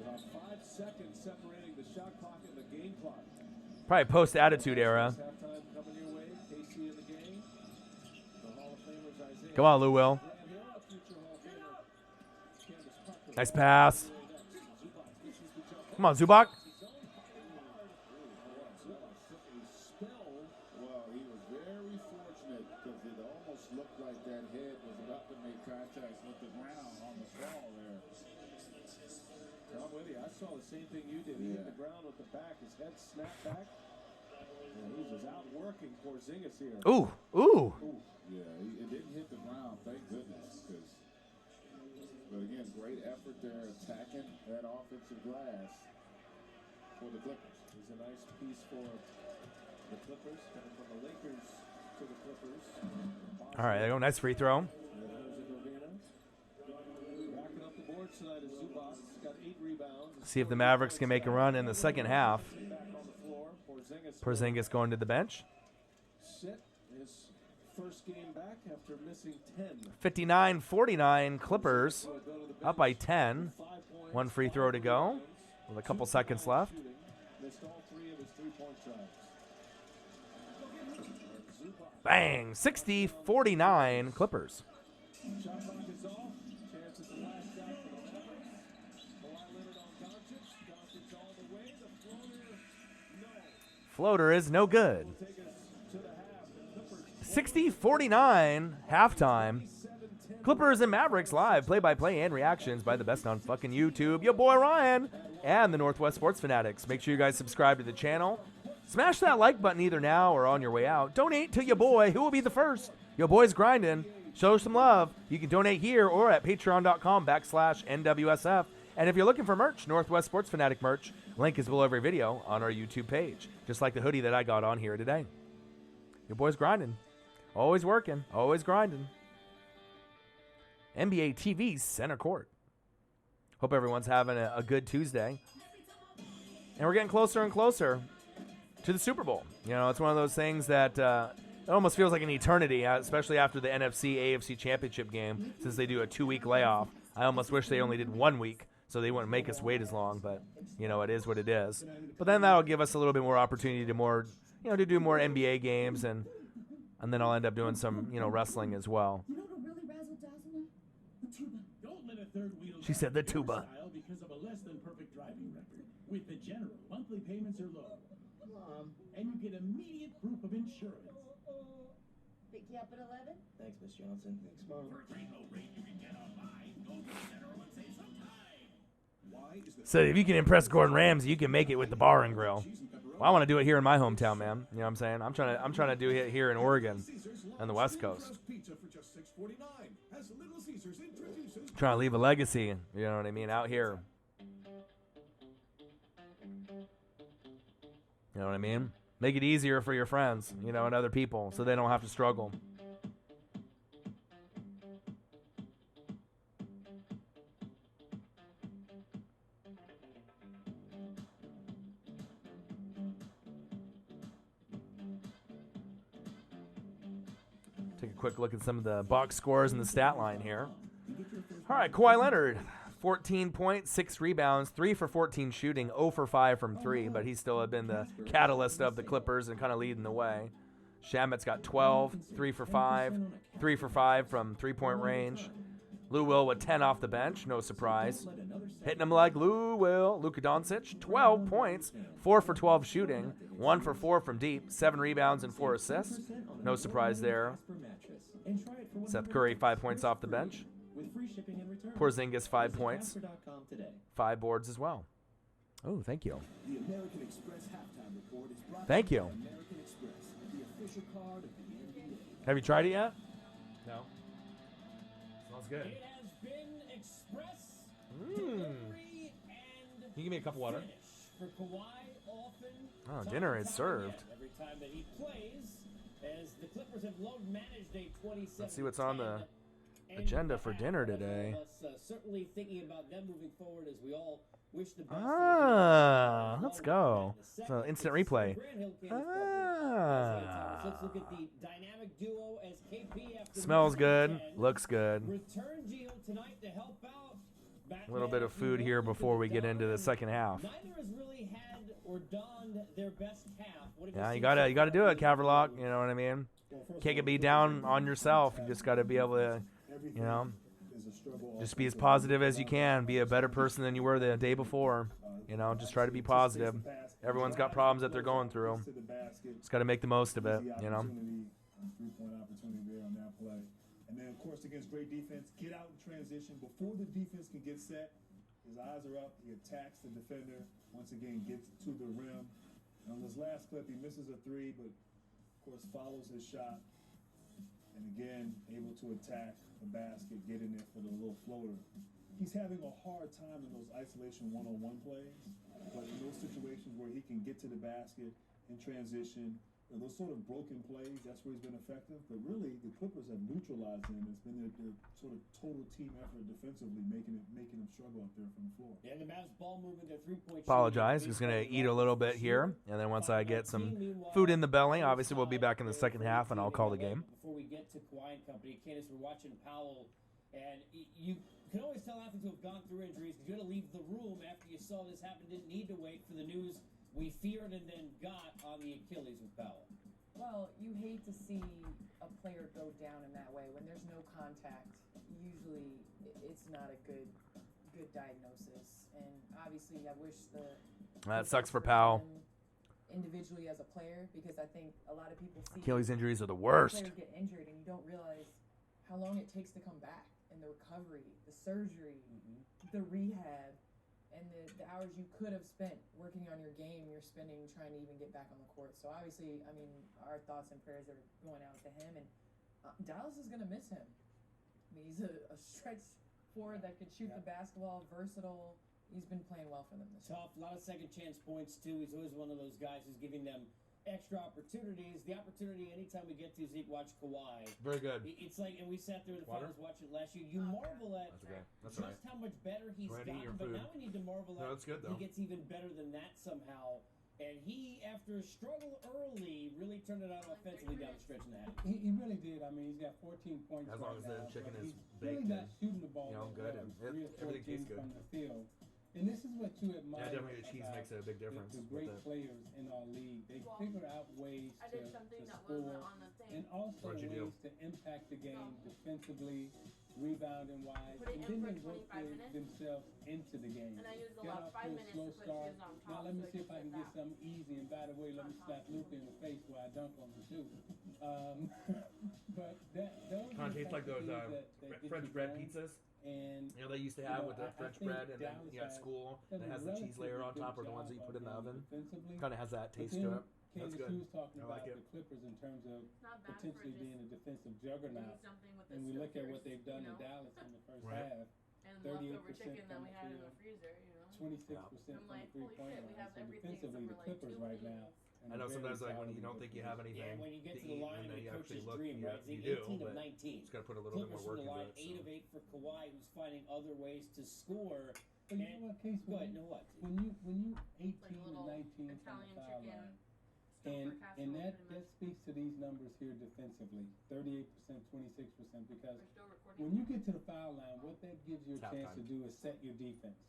About 5 seconds separating the shot clock and the game clock. Probably post-attitude era. Halftime coming your way. KC in the game. The Hall of Famers Isaiah. Come on, Lou Will. Grant Hill, a future Hall of Famer. Candace Parker. Nice pass. Zubac misses the jump. Come on, Zubac. Well, he was very fortunate because it almost looked like that head was about to make contact with the ground on the fall there. I'm with you. I saw the same thing you did. He hit the ground with the back. His head snapped back. And he was outworking Porzingis here. Ooh, ooh. Yeah, it didn't hit the ground, thank goodness. But again, great effort there attacking that offensive glass for the Clippers. He's a nice piece for the Clippers. Coming from the Lakers to the Clippers. All right, there you go. Nice free throw. And there's Govina. Racking up the boards tonight is Zubac. He's got 8 rebounds. See if the Mavericks can make a run in the second half. Back on the floor. Porzingis going to the bench. Sit his first game back after missing 10. 59-49 Clippers. So go to the bench. Up by 10. 5 points. 1 free throw to go with a couple seconds left. Shooting. Missed all 3 of his 3-point tries. Zubac. Bang! 60-49 Clippers. Shot clock is off. Chance at the last shot for the Mavericks. Kawhi Leonard on Doncic. Doncic all the way. The floater, no. Floater is no good. Take us to the half. The Clippers 60-49 halftime. 7-10. Clippers and Mavericks live, play-by-play and reactions by the best on fucking YouTube, your boy Ryan, and the Northwest Sports Fanatics. Make sure you guys subscribe to the channel. Smash that like button either now or on your way out. Donate to your boy. Who will be the first? Your boy's grinding. Show some love. You can donate here or at patreon.com/NWSF. And if you're looking for merch, Northwest Sports Fanatic merch, link is below every video on our YouTube page. Just like the hoodie that I got on here today. Your boy's grinding. Always working. Always grinding. NBA TV Center Court. Hope everyone's having a good Tuesday. And we're getting closer and closer to the Super Bowl. You know, it's one of those things that it almost feels like an eternity, especially after the NFC-AFC championship game, since they do a 2-week layoff. I almost wish they only did 1 week so they wouldn't make us wait as long, but, you know, it is what it is. But then that'll give us a little bit more opportunity to to do more NBA games, and then I'll end up doing some, wrestling as well. You know what really razzle dazzle me? The tuba. Don't let a third wheel She said the tuba. style because of a less than perfect driving record. With the General, monthly payments are low. Mom, And you get immediate proof of insurance. pick you up at 11? Thanks, Miss Johnson. Thanks, Mom. For a great low rate you can get online, go to the General and save some time. Why is the So if you can impress Gordon Ramsay, you can make it with the bar and grill. Well, I want to do it here in my hometown, man. You know what I'm saying? I'm trying to do it here in Oregon and the West Coast. Pizza for just $6.49. As Little Caesars introduces Trying to leave a legacy, you know what I mean, out here. You know what I mean? Make it easier for your friends, you know, and other people so they don't have to struggle. Take a quick look at some of the box scores and the stat line here. All right, Kawhi Leonard, 14 points, 6 rebounds, 3 for 14 shooting, 0 for 5 from 3, but he's still been the catalyst of the Clippers and kind of leading the way. Shamet's got 12, 3 for 5, 3 for 5 from three-point range. Lou Will with 10 off the bench, no surprise. Hitting him like Lou Will. Luka Doncic, 12 points, 4 for 12 shooting, 1 for 4 from deep, 7 rebounds and 4 assists. No surprise there. Seth Curry, 5 points off the bench. Porzingis, 5 points, 5 boards as well. Oh, thank you. The American Express halftime report is brought Thank to you. by American Express, the official card of the NBA. Have you tried it yet? No. Smells good. It has been express Mm. delivery and Can you give me a cup of water? finish for Kawhi often. Oh, time dinner and is time served. again, every time that he plays, as the Clippers have load managed a 27. Let's see what's on the agenda for dinner today. Certainly thinking about them moving forward as we all wish the best. Ah, let's go. So instant replay. Let's look at the dynamic duo as KP after Smells good. 10. Looks good. Return Gio tonight to help out. A little bit of food here before we get into the second half. Neither has really had or donned their best half. What have Yeah, seen you gotta so do far? it, Caverlock. You know what I mean? Can't be down on yourself. You just gotta be able to, you know, just be as positive as you can. Be a better person than you were the day before. You know, just try to be positive. Everyone's got problems that they're going through. Just got to make the most of it, you know. Three-point opportunity there on that play. And then, of course, against great defense, get out in transition. Before the defense can get set, his eyes are up. He attacks the defender. Once again, gets to the rim. And on this last clip, he misses a three, but, of course, follows his shot. And again, able to attack the basket, get in there for the little floater. He's having a hard time in those isolation one-on-one plays, but in those situations where he can get to the basket in transition, and those sort of broken plays, that's where he's been effective. But really, the Clippers have neutralized him. It's been their sort of total team effort defensively, making him struggle up there from the floor. Yeah, the Mavs ball movement, their three-point Apologize. Just gonna eat a little bit here, and then once I get some food in the belly, obviously we'll be back in the second half, and I'll call the game. Before we get to Kawhi and company, Candace, we're watching Powell, and you can always tell athletes who have gone through injuries because you had to leave the room after you saw this happen. Didn't need to wait for the news we feared and then got on the Achilles with Powell. Well, you hate to see a player go down in that way when there's no contact. Usually, it's not a good diagnosis, and obviously, I wish That sucks for Powell. Individually as a player, because I think a lot of people see Achilles injuries are the worst. players get injured, and you don't realize how long it takes to come back, and the recovery, the surgery, the rehab. And the hours you could have spent working on your game, you're spending trying to even get back on the court. So obviously, I mean, our thoughts and prayers are going out to him. And Dallas is going to miss him. I mean, he's a stretch forward that could shoot the basketball, versatile. He's been playing well for them this year. Tough, a lot of second chance points too. He's always one of those guys who's giving them extra opportunities. The opportunity anytime we get to Zeke, watch Kawhi. Very good. It's like, and we sat there in the Water? finals watching it last year. You marvel at That's just how much better he's Go ahead and eat your gotten, but food. now we need to marvel No, at that's good, though. he gets even better than that somehow. And he, after a struggle early, really turned it out offensively down the stretch in the half. He really did. I mean, he's got 14 points. As long as the now, chicken but is he's really baked not and, shooting the ball, you know, that good, well. and It's 3 or 4 everything tastes good. from the field. And this is what you admire. Yeah, definitely the cheese about makes a big difference The with great it. players in our league, they figure out ways to score and also What'd you ways do? to impact the game defensively, rebounding wise, and then they work themselves into the game. Get off to a slow start. Now let me see if I can get something easy. And by the way, let me slap Luka in the face while I dunk on him too. But those Kind of tastes like those get French you bread going. pizzas. And You know they used to have with the I French think bread and then at Dallas school has that done a has the cheese layer on relatively top or good the ones that you job put in the of oven. defensively. Kind of has that But taste then to it. That's Candace, good. you was talking I about like it. the Clippers in terms of not bad potentially for being a just defensive doing juggernaut. something with And we the look at filters, what they've done you in know, Dallas in the first Right. half. and leftover 38% chicken that from we the had in field, the freezer, you know. 26% I'm from like, the holy three-point shit, we line. have So everything defensively, except the for like Clippers 2 right now. innings. I know sometimes like when you don't think you have anything Yeah, when you get to the eat, line and of then a you actually coach's look, dream, you, right? you The do, 18 but of 19. just got to put a little bit more Clippers work from the into line, it. 8 of 8 for Kawhi, who's finding other ways to score. But you know what, Case? Go ahead, no what? When you 18 Like a and little 19 from the Italian foul chicken. line, Stouffer and casserole that pretty much. speaks to these numbers here defensively, 38%, 26%, because We're still recording. when you get to the foul line, what that gives you a It's chance halftime. to do is set your defense.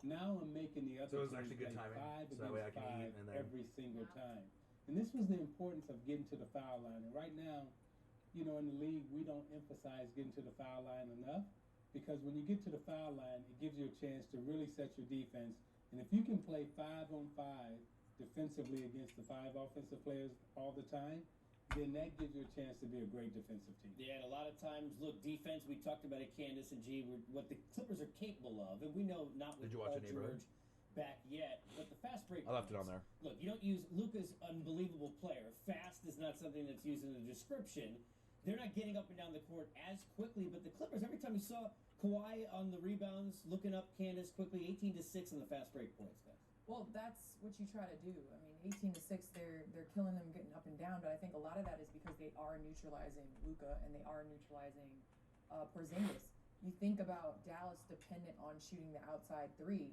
Now I'm making the other So it was team actually good play timing, 5 so that way I against can eat 5 and then- every single Yeah. time. And this was the importance of getting to the foul line. And right now, you know, in the league, we don't emphasize getting to the foul line enough, because when you get to the foul line, it gives you a chance to really set your defense. And if you can play 5-on-5 defensively against the 5 offensive players all the time, then that gives you a chance to be a great defensive team. Yeah, and a lot of times, look, defense, we talked about it, Candace and G, what the Clippers are capable of. And we know not with Did you watch Paul The Neighborhood? George back yet, but the fast break. I left it points. on there. Look, you don't use Luka's unbelievable player. Fast is not something that's used in the description. They're not getting up and down the court as quickly, but the Clippers, every time you saw Kawhi on the rebounds, looking up Candace quickly, 18-6 on the fast break points, guys. Well, that's what you try to do. I mean, 18-6, they're killing them getting up and down, but I think a lot of that is because they are neutralizing Luka and they are neutralizing Porzingis. You think about Dallas dependent on shooting the outside three.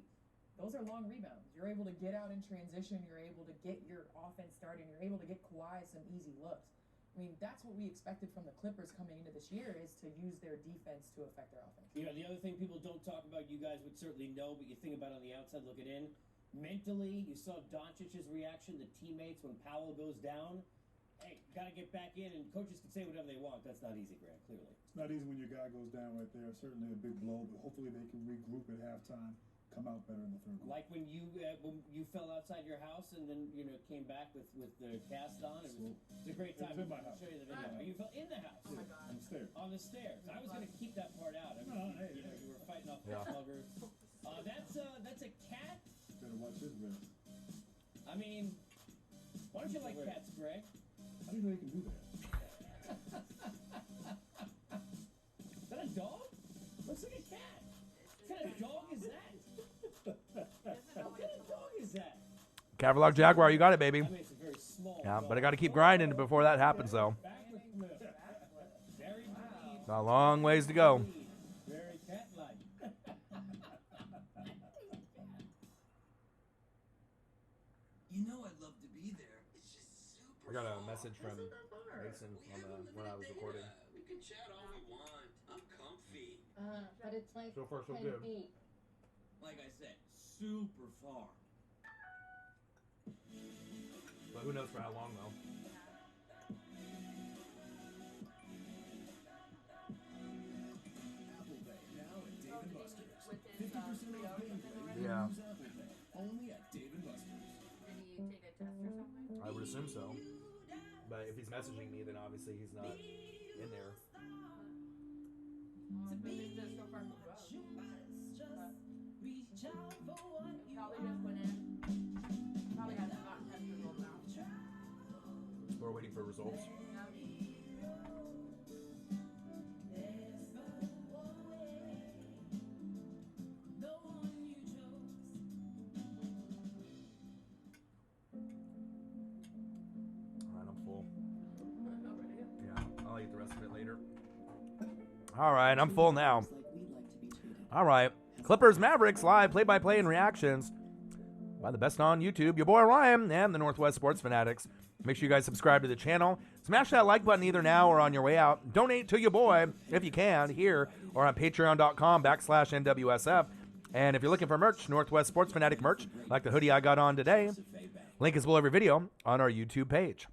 Those are long rebounds. You're able to get out in transition. You're able to get your offense started. You're able to get Kawhi some easy looks. I mean, that's what we expected from the Clippers coming into this year, is to use their defense to affect their offense. You know, the other thing people don't talk about, you guys would certainly know, but you think about on the outside looking in, mentally, you saw Doncic's reaction to teammates when Powell goes down. Hey, got to get back in, and coaches can say whatever they want. That's not easy, Grant, clearly. It's not easy when your guy goes down right there. Certainly a big blow, but hopefully they can regroup at halftime, come out better in the third quarter. Like when you fell outside your house and then, you know, came back with the cast on. It's a great time. It was in my I'll house. show you the video. You fell in the house. Oh my god. On the stairs. On the stairs. I was going to keep that part out. I mean, No, hey, you know, hey. you were fighting off Yeah. sluggers. That's a cat. Better watch his wrist. I mean, why don't you like cats, Greg? How do you know you can do that? Is that a dog? Looks like a cat. What kind of dog is that? What kind of dog is that? Cavalier Jaguar, you got it, baby. I mean, it's a very small Yeah, dog. but I got to keep grinding before that happens, though. Backward flip. Very bleed. Got a long ways to go. Very cat-like. You know I'd love to be there. It's just super. I got a far. message from Isn't that far? Mason We on haven't when I lived was in a recording. data. We can chat all we want. I'm comfy. But it's like So far, so 10 good. feet. Like I said, super far. But who knows for how long, though. Apple Pay now at Dave Oh, and did Buster's. he, with his 50% off video or gameplay something when like you Yeah. use Apple Pay. Only at Dave and Buster's. Did he take a test or something? I would assume so. But if he's messaging me, then obviously he's not in there. Well, maybe it's so far from drugs. Probably just went in. Probably hasn't gotten test results out. We're waiting for results. All right, I'm full. Yeah, I'll eat the rest of it later. All right, I'm full now. Like we'd like to be treated. All right. Clippers Mavericks live play-by-play and reactions by the best on YouTube, your boy Ryan and the Northwest Sports Fanatics. Make sure you guys subscribe to the channel. Smash that like button either now or on your way out. Donate to your boy if you can here or on patreon.com/NWSF. And if you're looking for merch, Northwest Sports Fanatic merch, like the hoodie I got on today, link is below every video on our YouTube page.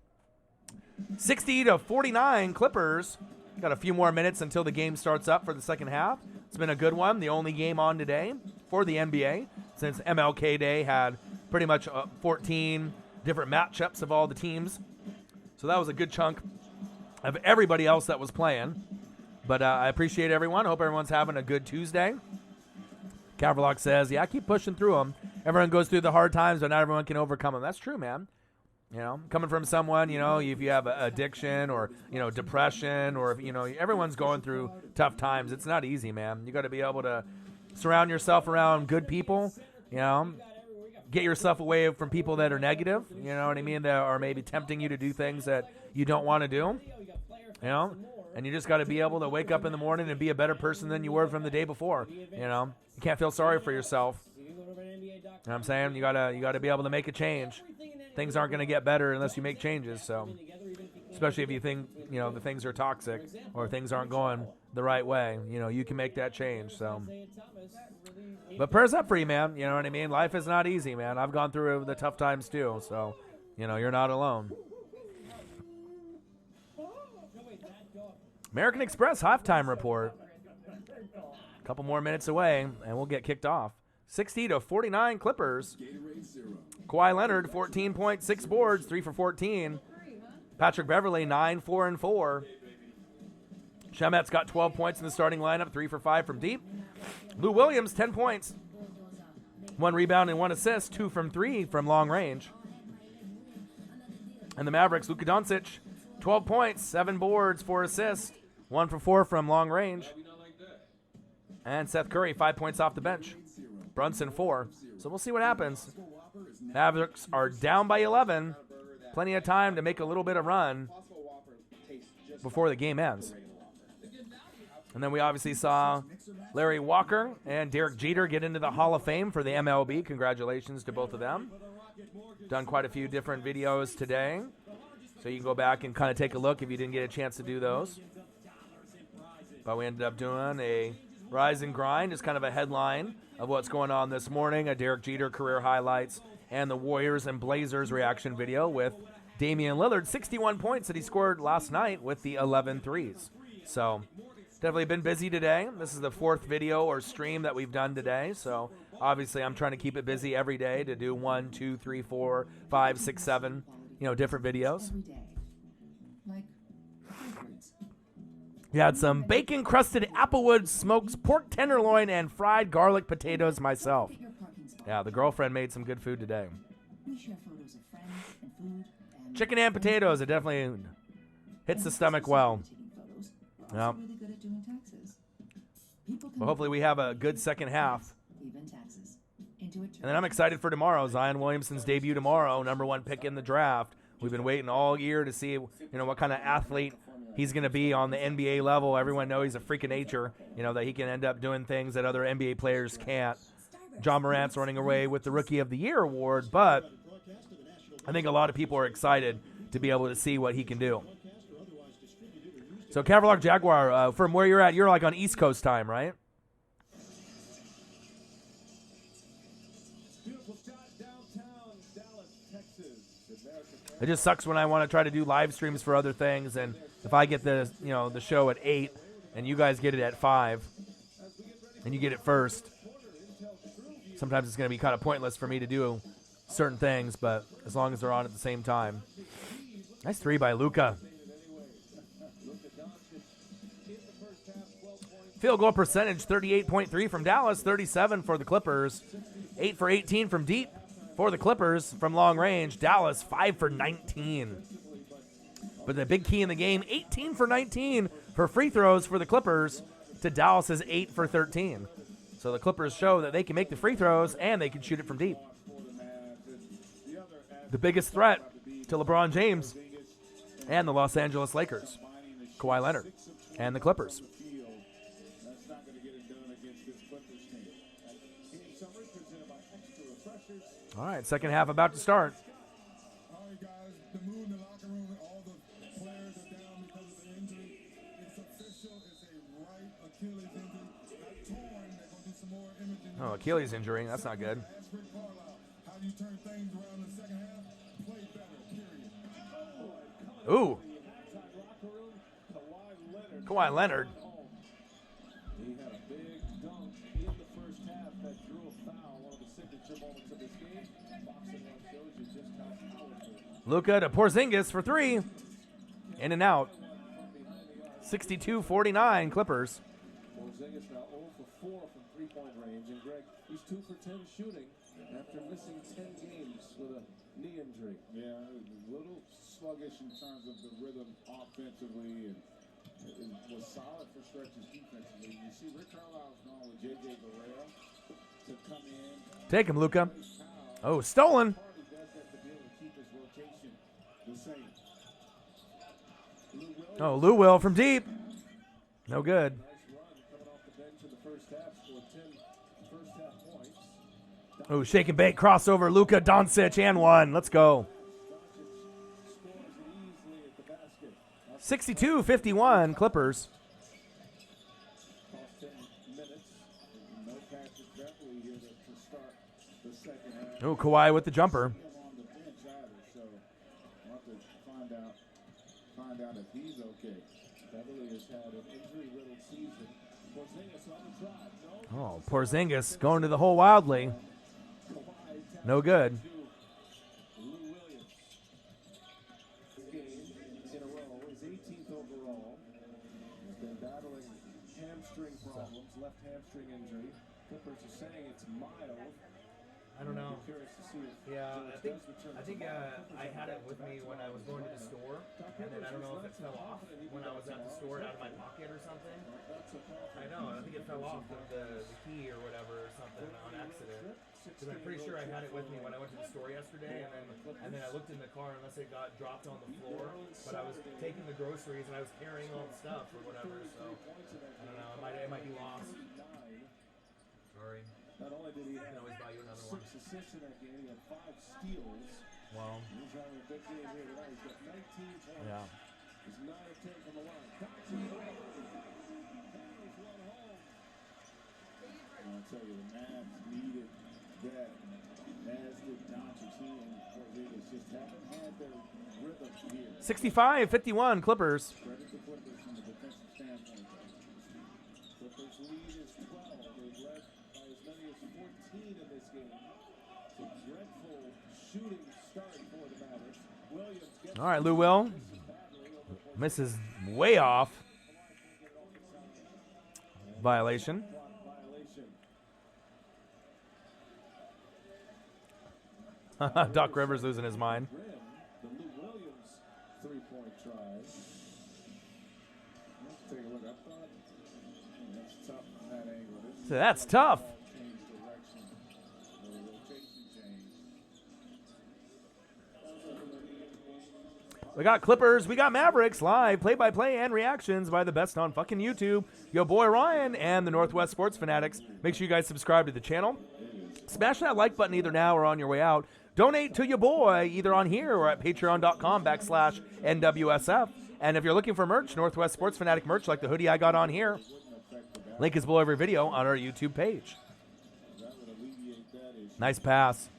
60-49 Clippers. Got a few more minutes until the game starts up for the second half. It's been a good one. The only game on today for the NBA since MLK Day had pretty much 14 different matchups of all the teams. So that was a good chunk of everybody else that was playing. But I appreciate everyone. Hope everyone's having a good Tuesday. Caverlock says, yeah, keep pushing through them. Everyone goes through the hard times, but not everyone can overcome them. That's true, man. You know, coming from someone, you know, if you have addiction or, you know, depression or, if, you know, everyone's going through tough times. It's not easy, man. You got to be able to surround yourself around good people, you know, get yourself away from people that are negative, you know what I mean, that are maybe tempting you to do things that you don't want to do, you know, and you just got to be able to wake up in the morning and be a better person than you were from the day before, you know. You can't feel sorry for yourself. You know what I'm saying? You gotta be able to make a change. Things aren't going to get better unless you make changes. So, especially if you think, you know, the things are toxic or things aren't going the right way, you know, you can make that change. So, but prayers up for you, man. You know what I mean? Life is not easy, man. I've gone through the tough times too. So, you know, you're not alone. American Express halftime report. A couple more minutes away, and we'll get kicked off. 60-49 Clippers. Kawhi Leonard, 14.6 boards, 3 for 14. Patrick Beverley, 9, 4, and 4. Shamet's got 12 points in the starting lineup, 3 for 5 from deep. Lou Williams, 10 points. 1 rebound and 1 assist, 2 from 3 from long range. And the Mavericks, Luka Doncic, 12 points, 7 boards, 4 assists, 1 for 4 from long range. And Seth Curry, 5 points off the bench. Brunson, 4. So we'll see what happens. Mavericks are down by 11. Plenty of time to make a little bit of run before the game ends. And then we obviously saw Larry Walker and Derek Jeter get into the Hall of Fame for the MLB. Congratulations to both of them. Done quite a few different videos today. So you can go back and kind of take a look if you didn't get a chance to do those. But we ended up doing a Rise and Grind, just kind of a headline of what's going on this morning. A Derek Jeter career highlights and the Warriors and Blazers reaction video with Damian Lillard. 61 points that he scored last night with the 11 threes. So definitely been busy today. This is the 4th video or stream that we've done today. So obviously I'm trying to keep it busy every day to do 1, 2, 3, 4, 5, 6, 7, you know, different videos. We had some bacon-crusted Applewood smoked pork tenderloin and fried garlic potatoes myself. Yeah, the girlfriend made some good food today. Chicken and potatoes, it definitely hits the stomach well. Yeah. Well, hopefully we have a good second half. And then I'm excited for tomorrow. Zion Williamson's debut tomorrow, #1 pick in the draft. We've been waiting all year to see, you know, what kind of athlete he's going to be on the NBA level. Everyone knows he's a freak of nature, you know, that he can end up doing things that other NBA players can't. John Morant's running away with the Rookie of the Year award, but I think a lot of people are excited to be able to see what he can do. So Caverlock Jaguar, from where you're at, you're like on East Coast time, right? It just sucks when I want to try to do live streams for other things, and if I get the, you know, the show at 8 and you guys get it at 5 and you get it first, sometimes it's going to be kind of pointless for me to do certain things, but as long as they're on at the same time. Nice 3 by Luka. Field goal percentage, 38.3 from Dallas, 37 for the Clippers. 8 for 18 from deep for the Clippers from long range. Dallas, 5 for 19. But the big key in the game, 18 for 19 for free throws for the Clippers to Dallas's 8 for 13. So the Clippers show that they can make the free throws and they can shoot it from deep. The biggest threat to LeBron James and the Los Angeles Lakers, Kawhi Leonard and the Clippers. All right, second half about to start. All right, guys, the mood in the locker room, all the players are down because of the injury. It's official. It's a right Achilles injury. Not torn. They're going to do some more imaging. Oh, Achilles injury. That's not good. Ask Rick Carlisle, how do you turn things around in the second half? Play better, period. Ooh. Kawhi Leonard. He had a big dunk in the first half that drew a foul, one of the signature moments of this game. Boxing one shows you just how powerful. Luka to Porzingis for 3. In and out. 62-49 Clippers. Porzingis now 0 for 4 from three-point range, and Greg, he's 2 for 10 shooting after missing 10 games with a knee injury. Yeah, a little sluggish in terms of the rhythm offensively, and it was solid for stretches defensively. You see Rick Carlisle's gone with J.J. Barrera to come in. Take him, Luka. Oh, stolen. He does that to be able to keep his rotation the same. Oh, Lou Will from deep. No good. Nice run coming off the bench in the first half, scored 10 first-half points. Oh, shake and bake crossover. Luka Doncic and one. Let's go. Doncic scores it easily at the basket. 62-51 Clippers. Cost 10 minutes. No Patrick Beverly here to start the second half. Oh, Kawhi with the jumper. Him on the bench either, so we'll have to find out if he's okay. Beverly has had an injury-riddled season. Porzingis on the drive. No. Oh, Porzingis going to the hole wildly. Kawhi taps No good. to Lou Williams. This game in a row is 18th overall. He's been battling hamstring problems, left hamstring injury. Clippers are saying it's mild. I don't know. I'm curious to see if Yeah, George does return tomorrow. I had it with me when I was going to the store, and then I don't know if it fell off when I was at the store out of my pocket or something. I know, I think it fell off with the key or whatever or something on accident. Because I'm pretty sure I had it with me when I went to the store yesterday, and then I looked in the car unless it got dropped on the floor. But I was taking the groceries and I was carrying all the stuff or whatever, so I don't know. It might be lost. Sorry. Not only did he I can always buy you another one. 6 assists in that game, he had 5 steals. Well, He's having a big game here tonight. He's got 19 points. yeah. He's 9 of 10 from the line. Bounces away. Powers one home. I'll tell you, the Mavs needed that, as did Doncic. He and Porzingis just haven't had their rhythm here. 65-51 Clippers. Credit the Clippers from the defensive standpoint. Clippers lead is 12. They've led by as many as 14 in this game. It's a dreadful shooting start for the Mavericks. Williams gets All right, Lou Will. Misses way off. Violation. violation. Doc Rivers losing his mind. Rim, the Lou Williams three-point try. Let's take a look. I thought that's tough from that angle. This is So that's tough. change direction, or the rotation change. We got Clippers, we got Mavericks live, play-by-play and reactions by the best on fucking YouTube. Yo, boy Ryan and the Northwest Sports Fanatics. Make sure you guys subscribe to the channel. Smash that like button either now or on your way out. Donate to your boy either on here or at patreon.com/NWSF. And if you're looking for merch, Northwest Sports Fanatic merch like the hoodie I got on here, link is below every video on our YouTube page. That would alleviate that issue. Nice pass.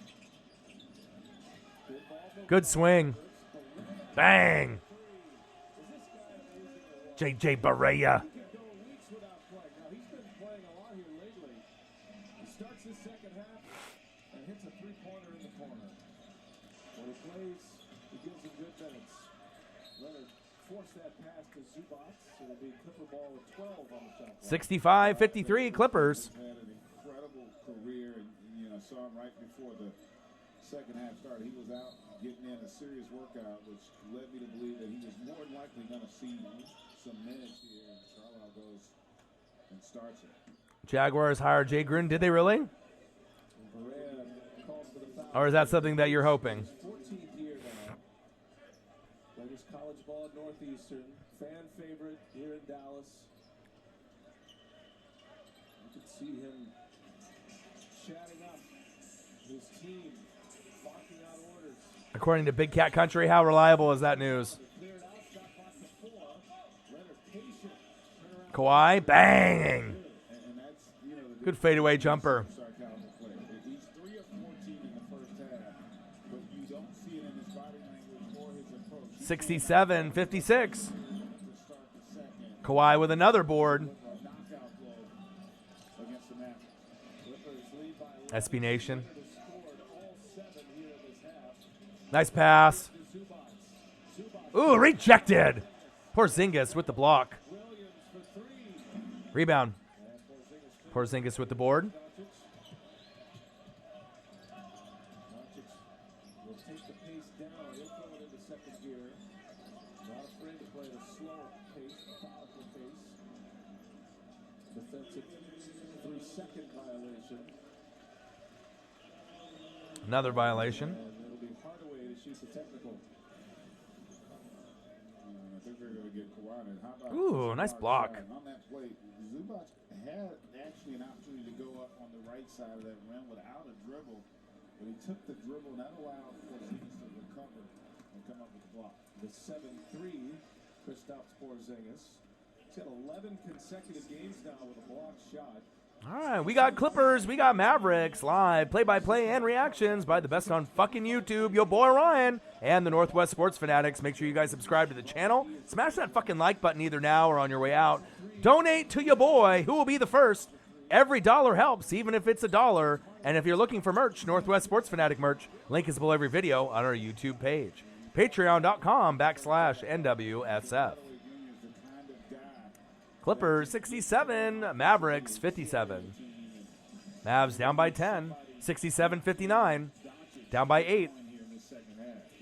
Good swing. Bang. J.J. Barea. He can go weeks without playing. Now, he's been playing a lot here lately. He starts his second half and hits a three-pointer in the corner. When he plays, he gives him good minutes. Leonard forced that pass to Zubac. It'll be Clipper ball with 12 on the shot clock. 65-53 Clippers. Had an incredible career, and saw him right before the second half started. He was out getting in a serious workout, which led me to believe that he was more than likely going to see some minutes here. And Carlisle goes and starts it. Jaguars hired Jay Gruden. Did they really? Barea calls for the foul. Or is that something that you're hoping? 14th year now. Played his college ball at Northeastern. Fan favorite here in Dallas. You could see him chatting up his team, barking out orders. According to Big Cat Country, how reliable is that news? Cleared out, shot clock to 4. Leonard patient. Kawhi, bang! And that's, the Good fadeaway jumper. Sarcasm play. He's 3 of 14 in the first half, but you don't see it in his body language or his approach. 67-56. To start the second, Kawhi with another board. a knockout blow against the Mavericks. Clippers lead by 11. SB Nation. Leonard has scored all 7 here in this half. Nice pass. To Zubac. Zubac. Ooh, rejected. Porzingis with the block. Williams Rebound. Porzingis with the board. Will take the pace down. He'll throw it into second gear. Not afraid to play the slower pace, methodical pace. Defensive 3-second violation. Another violation. And it'll be Hardaway to shoot the technical. I think they're going to get Kawhi. How about Ooh, nice block. on that play? Zubac had actually an opportunity to go up on the right side of that rim without a dribble, but he took the dribble, and that allowed Porzingis to recover and come up with the block. The 7-3, Kristaps Porzingis. He's got 11 consecutive games now with a blocked shot. All right, we got Clippers, we got Mavericks live, play-by-play and reactions by the best on fucking YouTube, your boy Ryan, and the Northwest Sports Fanatics. Make sure you guys subscribe to the channel. Smash that fucking like button either now or on your way out. Donate to your boy, who will be the first. Every dollar helps, even if it's $1. And if you're looking for merch, Northwest Sports Fanatic merch, link is below every video on our YouTube page. Patreon.com/NWSF. Clippers 67, Mavericks 57. Mavs down by 10, 67-59, down by 8.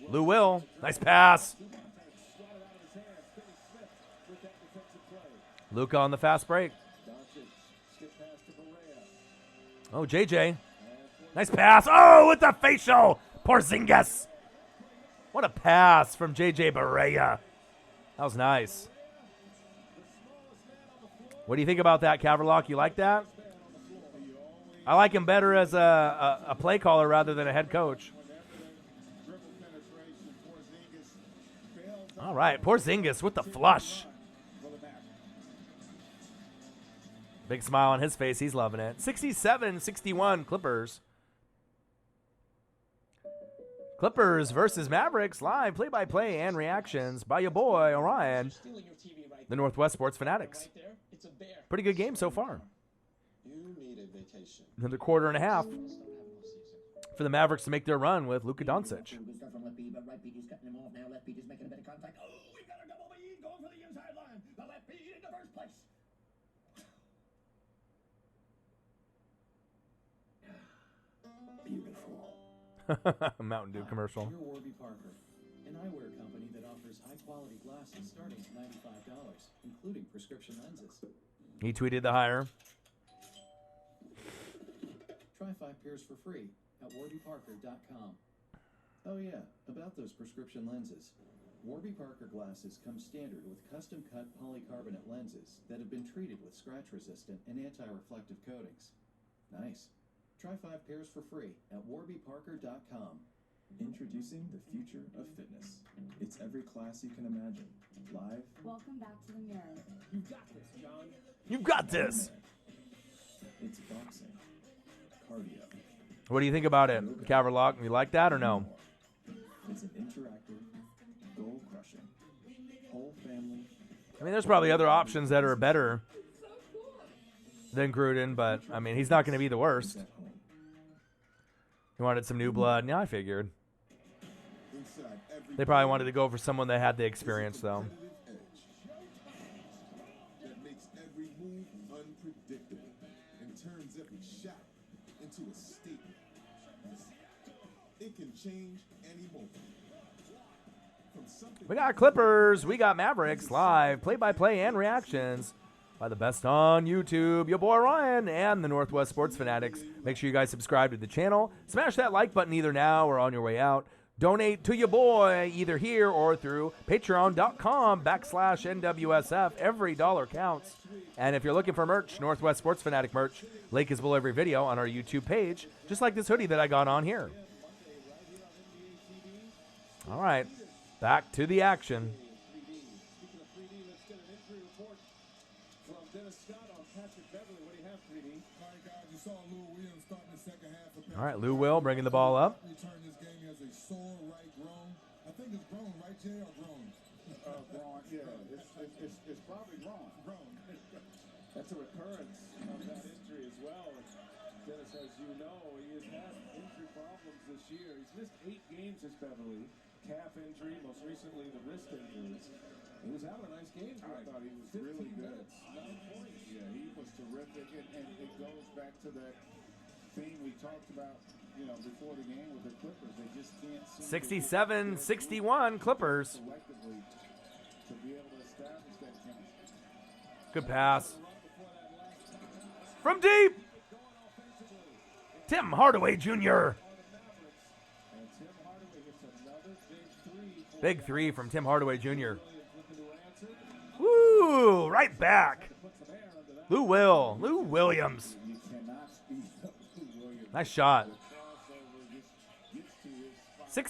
Lou Will, nice pass. Luka on the fast break. Oh, JJ. Nice pass. Oh, with the facial. Porzingis. What a pass from JJ Barea. That was nice. What do you think about that, Caverlock? You like that? I like him better as a play caller rather than a head coach. All right, Porzingis with the flush. Big smile on his face. He's loving it. 67-61 Clippers. Clippers versus Mavericks live play-by-play and reactions by your boy Orion, the Northwest Sports Fanatics. Pretty good game so far. Another quarter and a half for the Mavericks to make their run with Luka Doncic. Mountain Dew commercial. You're Warby Parker, an eyewear company that offers high-quality glasses starting at $95, including prescription lenses. He tweeted the hire. Try 5 pairs for free at warbyparker.com. Oh yeah, about those prescription lenses. Warby Parker glasses come standard with custom-cut polycarbonate lenses that have been treated with scratch-resistant and anti-reflective coatings. Nice. Try 5 pairs for free at warbyparker.com. Introducing the future of fitness. It's every class you can imagine. Live. Welcome back to the mirror. You got this, John. You got this. It's boxing. Cardio. What do you think about it, Caverlock? You like that or no? It's an interactive, goal-crushing, whole family. I mean, there's probably other options that are better than Gruden, but, I mean, he's not going to be the worst. He wanted some new blood. Yeah, I figured. They probably wanted to go for someone that had the experience, though. That makes every move unpredictable and turns every shot into a statement. It can change any moment. We got Clippers. We got Mavericks live play-by-play and reactions by the best on YouTube, your boy Ryan, and the Northwest Sports Fanatics. Make sure you guys subscribe to the channel. Smash that like button either now or on your way out. Donate to your boy either here or through patreon.com/NWSF. Every dollar counts. And if you're looking for merch, Northwest Sports Fanatic merch, link is below every video on our YouTube page, just like this hoodie that I got on here. All right, back to the action. All right, Lou Will bringing the ball up. Return this game as a sore right grown. I think it's grown, right, Jay, or grown? Grown, yeah. It's probably grown. That's a recurrence of that injury as well. And Dennis, as you know, he has had injury problems this year. He's missed 8 games as Beverly. calf injury, most recently the wrist injury. He was having a nice game. I thought he was 15 really good. minutes, 9 points. Yeah, he was terrific, and it goes back to that thing we talked about, before the game with the Clippers. They just can't seem 67-61 Clippers. collectively to be able to establish that chemistry. Good pass. From deep. Tim Hardaway Jr. And Tim Hardaway hits another big three. Big three from Tim Hardaway Jr. Woo! Right back. Lou Williams. You cannot speed up Williams. Nice shot. Crossover just gets to his spot.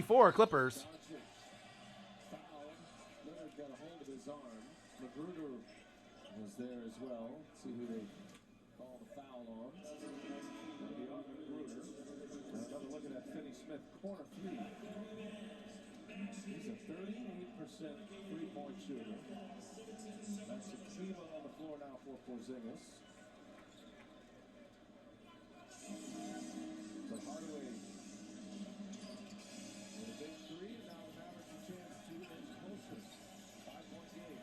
69-64 Clippers. Foul. Leonard got a hold of his arm. Magruder was there as well. See who they call the foul on. It'll be on Magruder. And another look at that Finney Smith corner three. He's a 38% three-point shooter. That's a Cleveland on the floor now for Porzingis. So Hardaway with a big three, and now the Mavericks a chance to inch closer. 5-point game.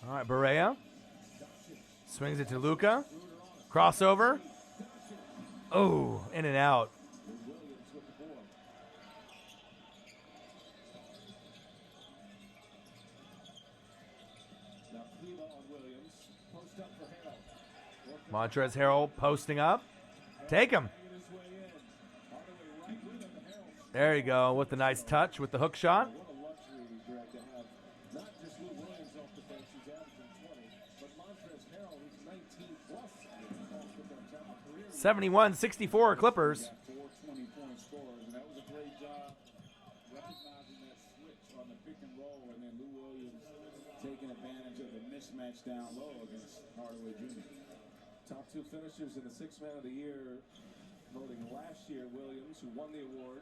All right, Barea. Swings it to Luka. Crossover. Oh, in and out. Williams with the board. Now Cleva on Williams. Post up for Harrell. Montrezl Harrell posting up. Take him. His way in. Hardaway right with him. Harrell. There you go with the nice touch with the hook shot. What a luxury, Greg, to have not just Lou Williams off the bench, who's averaging 20, but Montrezl Harrell, who's 19 plus off the bench out of career. 71-64 Clippers. Got 4 20-point scorers, and that was a great job recognizing that switch on the pick and roll, and then Lou Williams taking advantage of the mismatch down low against Hardaway Jr. Top two finishers in the Sixth Man of the Year voting last year, Williams, who won the award.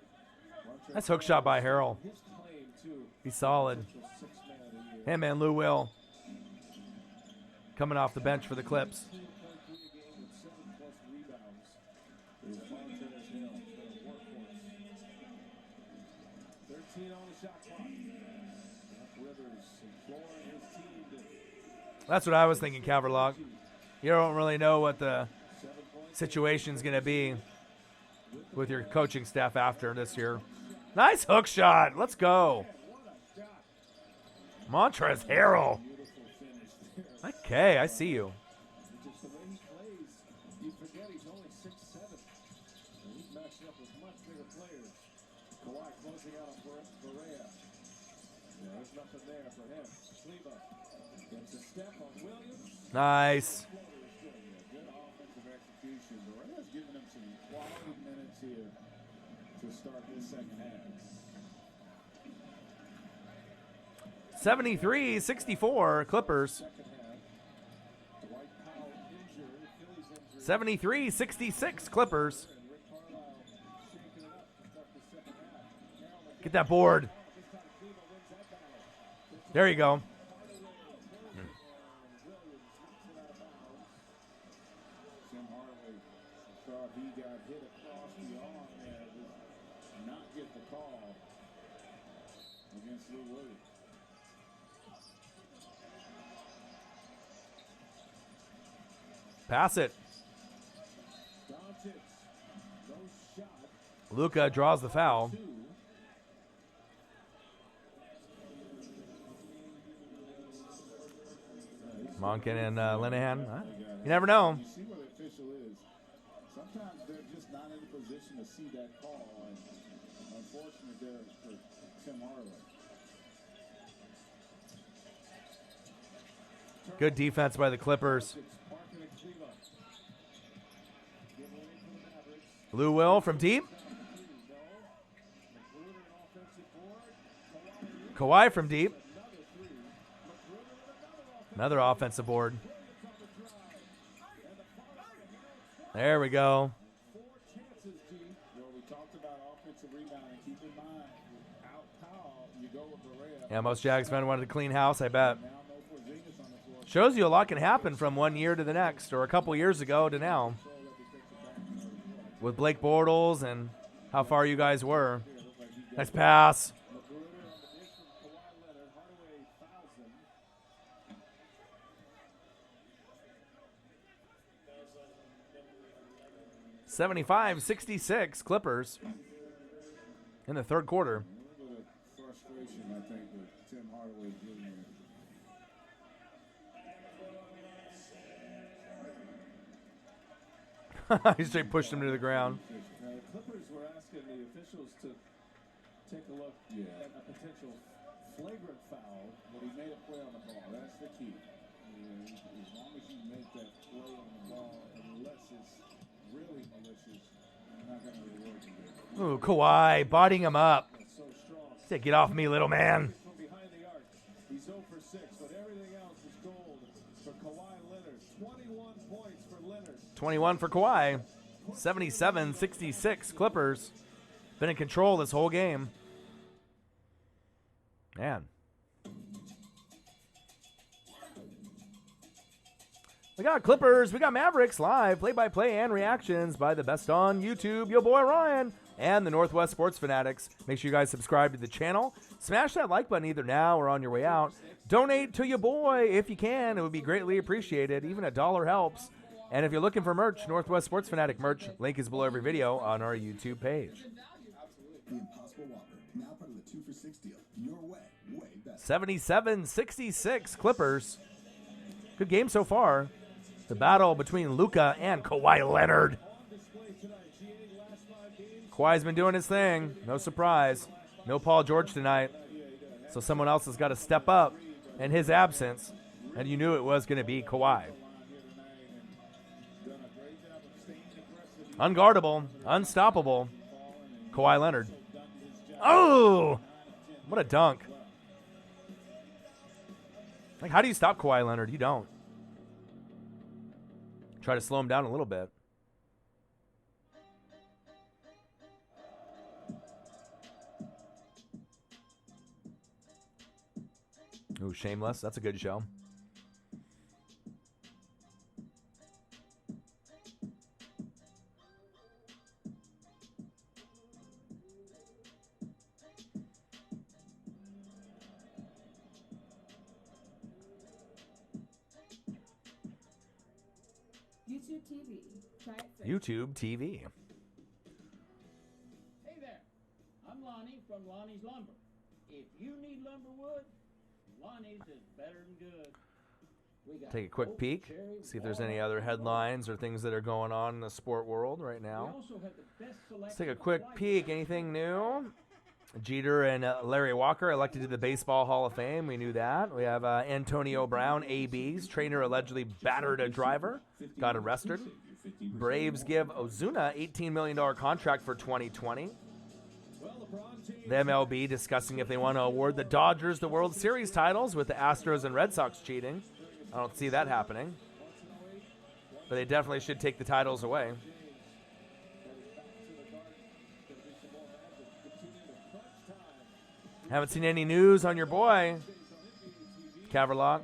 Montrezl Nice hook shot by Harrell. His claim, too. He's solid. Potential Sixth Man of the Year. Hey, man, Lou Will. Coming off the bench for the Clips. 2.3 a game with 7+ rebounds. Is Montrezl Harrell, their workhorse. 13 on the shot clock. Doc Rivers imploring his team to That's what I was thinking, Caverlock. You don't really know what the situation's going to be with your coaching staff after this year. Nice hook shot. Let's go. Montrezl Harrell. Okay, I see you. just the way he plays. You forget he's only 6'7". And he's matching up with much bigger players. Kawhi closing out on Barea. There's nothing there for him. Cleva gets a step on Williams. Nice. Good offensive execution. Barea's giving him some quality minutes here to start this second half. 73-64 Clippers. Second half. Dwight Powell injured. Achilles injury. 73-66 Clippers. And Rick Carlisle shaking it up to start the second half. Get that board. This time Cleva wins that battle. There you go. Tim Hardaway thought he got hit across the arm there. Did not get the call against Lou Williams. Pass it. Doncic. No shot. Luka draws the foul. Two. Monken and Linehan. Huh? You never know. You see where the official is. Sometimes they're just not in a position to see that call, and unfortunately there for Tim Hardaway. Good defense by the Clippers. Parker and Cleva. Give away for the Mavericks. Lou Will from deep. No. Magruder an offensive board. Kawhi from deep. Another three. Magruder with Another another offensive offensive board. on the drive. And the follow. There we go. 4 chances, G. Well, we talked about offensive rebounding. Keep in mind, without Powell, you go with Barea. Yeah, most Jags fans wanted to clean house, I bet. Now no Porzingis on the floor. Shows you a lot can happen from 1 year to the next, or a couple years ago to now. With Blake Bortles and how far you guys were. Nice pass. 75-66 Clippers in the third quarter. A little bit of frustration, I think, with Tim Hardaway Jr. He straight pushed him to the ground. The Clippers were asking the officials to take a look at a potential flagrant foul. But he made a play on the ball. That's the key. As long as you make that play on the ball, unless it's really malicious, you're not going to reward you. Ooh, Kawhi bodying him up. So strong. Say, get off me, little man. From behind the arc. He's 0 for 6, but everything else is gold for Kawhi Leonard. 21 points for Leonard. 21 for Kawhi. 77-66 Clippers. Been in control this whole game. Man. We got Clippers, we got Mavericks live, play-by-play and reactions by the best on YouTube, your boy Ryan, and the Northwest Sports Fanatics. Make sure you guys subscribe to the channel. Smash that like button either now or on your way out. Donate to your boy if you can. It would be greatly appreciated. Even $1 helps. And if you're looking for merch, Northwest Sports Fanatic merch, link is below every video on our YouTube page. The Impossible Whopper, now part of the 2 for $6 deal. Your way, way better. 77-66 Clippers. Good game so far. The battle between Luka and Kawhi Leonard. Kawhi's been doing his thing. No surprise. No Paul George tonight. So someone else has got to step up in his absence. And you knew it was going to be Kawhi. Unguardable. Unstoppable. Kawhi Leonard. Oh! What a dunk. Like, how do you stop Kawhi Leonard? You don't. Try to slow him down a little bit. Ooh, Shameless. That's a good show. YouTube TV. Try it first. YouTube TV. Hey there, I'm Lonnie from Lonnie's Lumber. If you need lumber wood, Lonnie's is better than good. We got Take a quick oak, peek. cherry, See if there's walnut, any other headlines or things that are going on in the sport world right We now. also have the best Let's selection take a of quick white peek. Anything new? Jeter and Larry Walker elected to the Baseball Hall of Fame. We knew that. We have Antonio Brown, AB's trainer allegedly battered a driver, got arrested. Braves give Ozuna $18 million contract for 2020. The MLB discussing if they want to award the Dodgers the World Series titles with the Astros and Red Sox cheating. I don't see that happening. But they definitely should take the titles away. Haven't seen any news on your boy, Caverlock.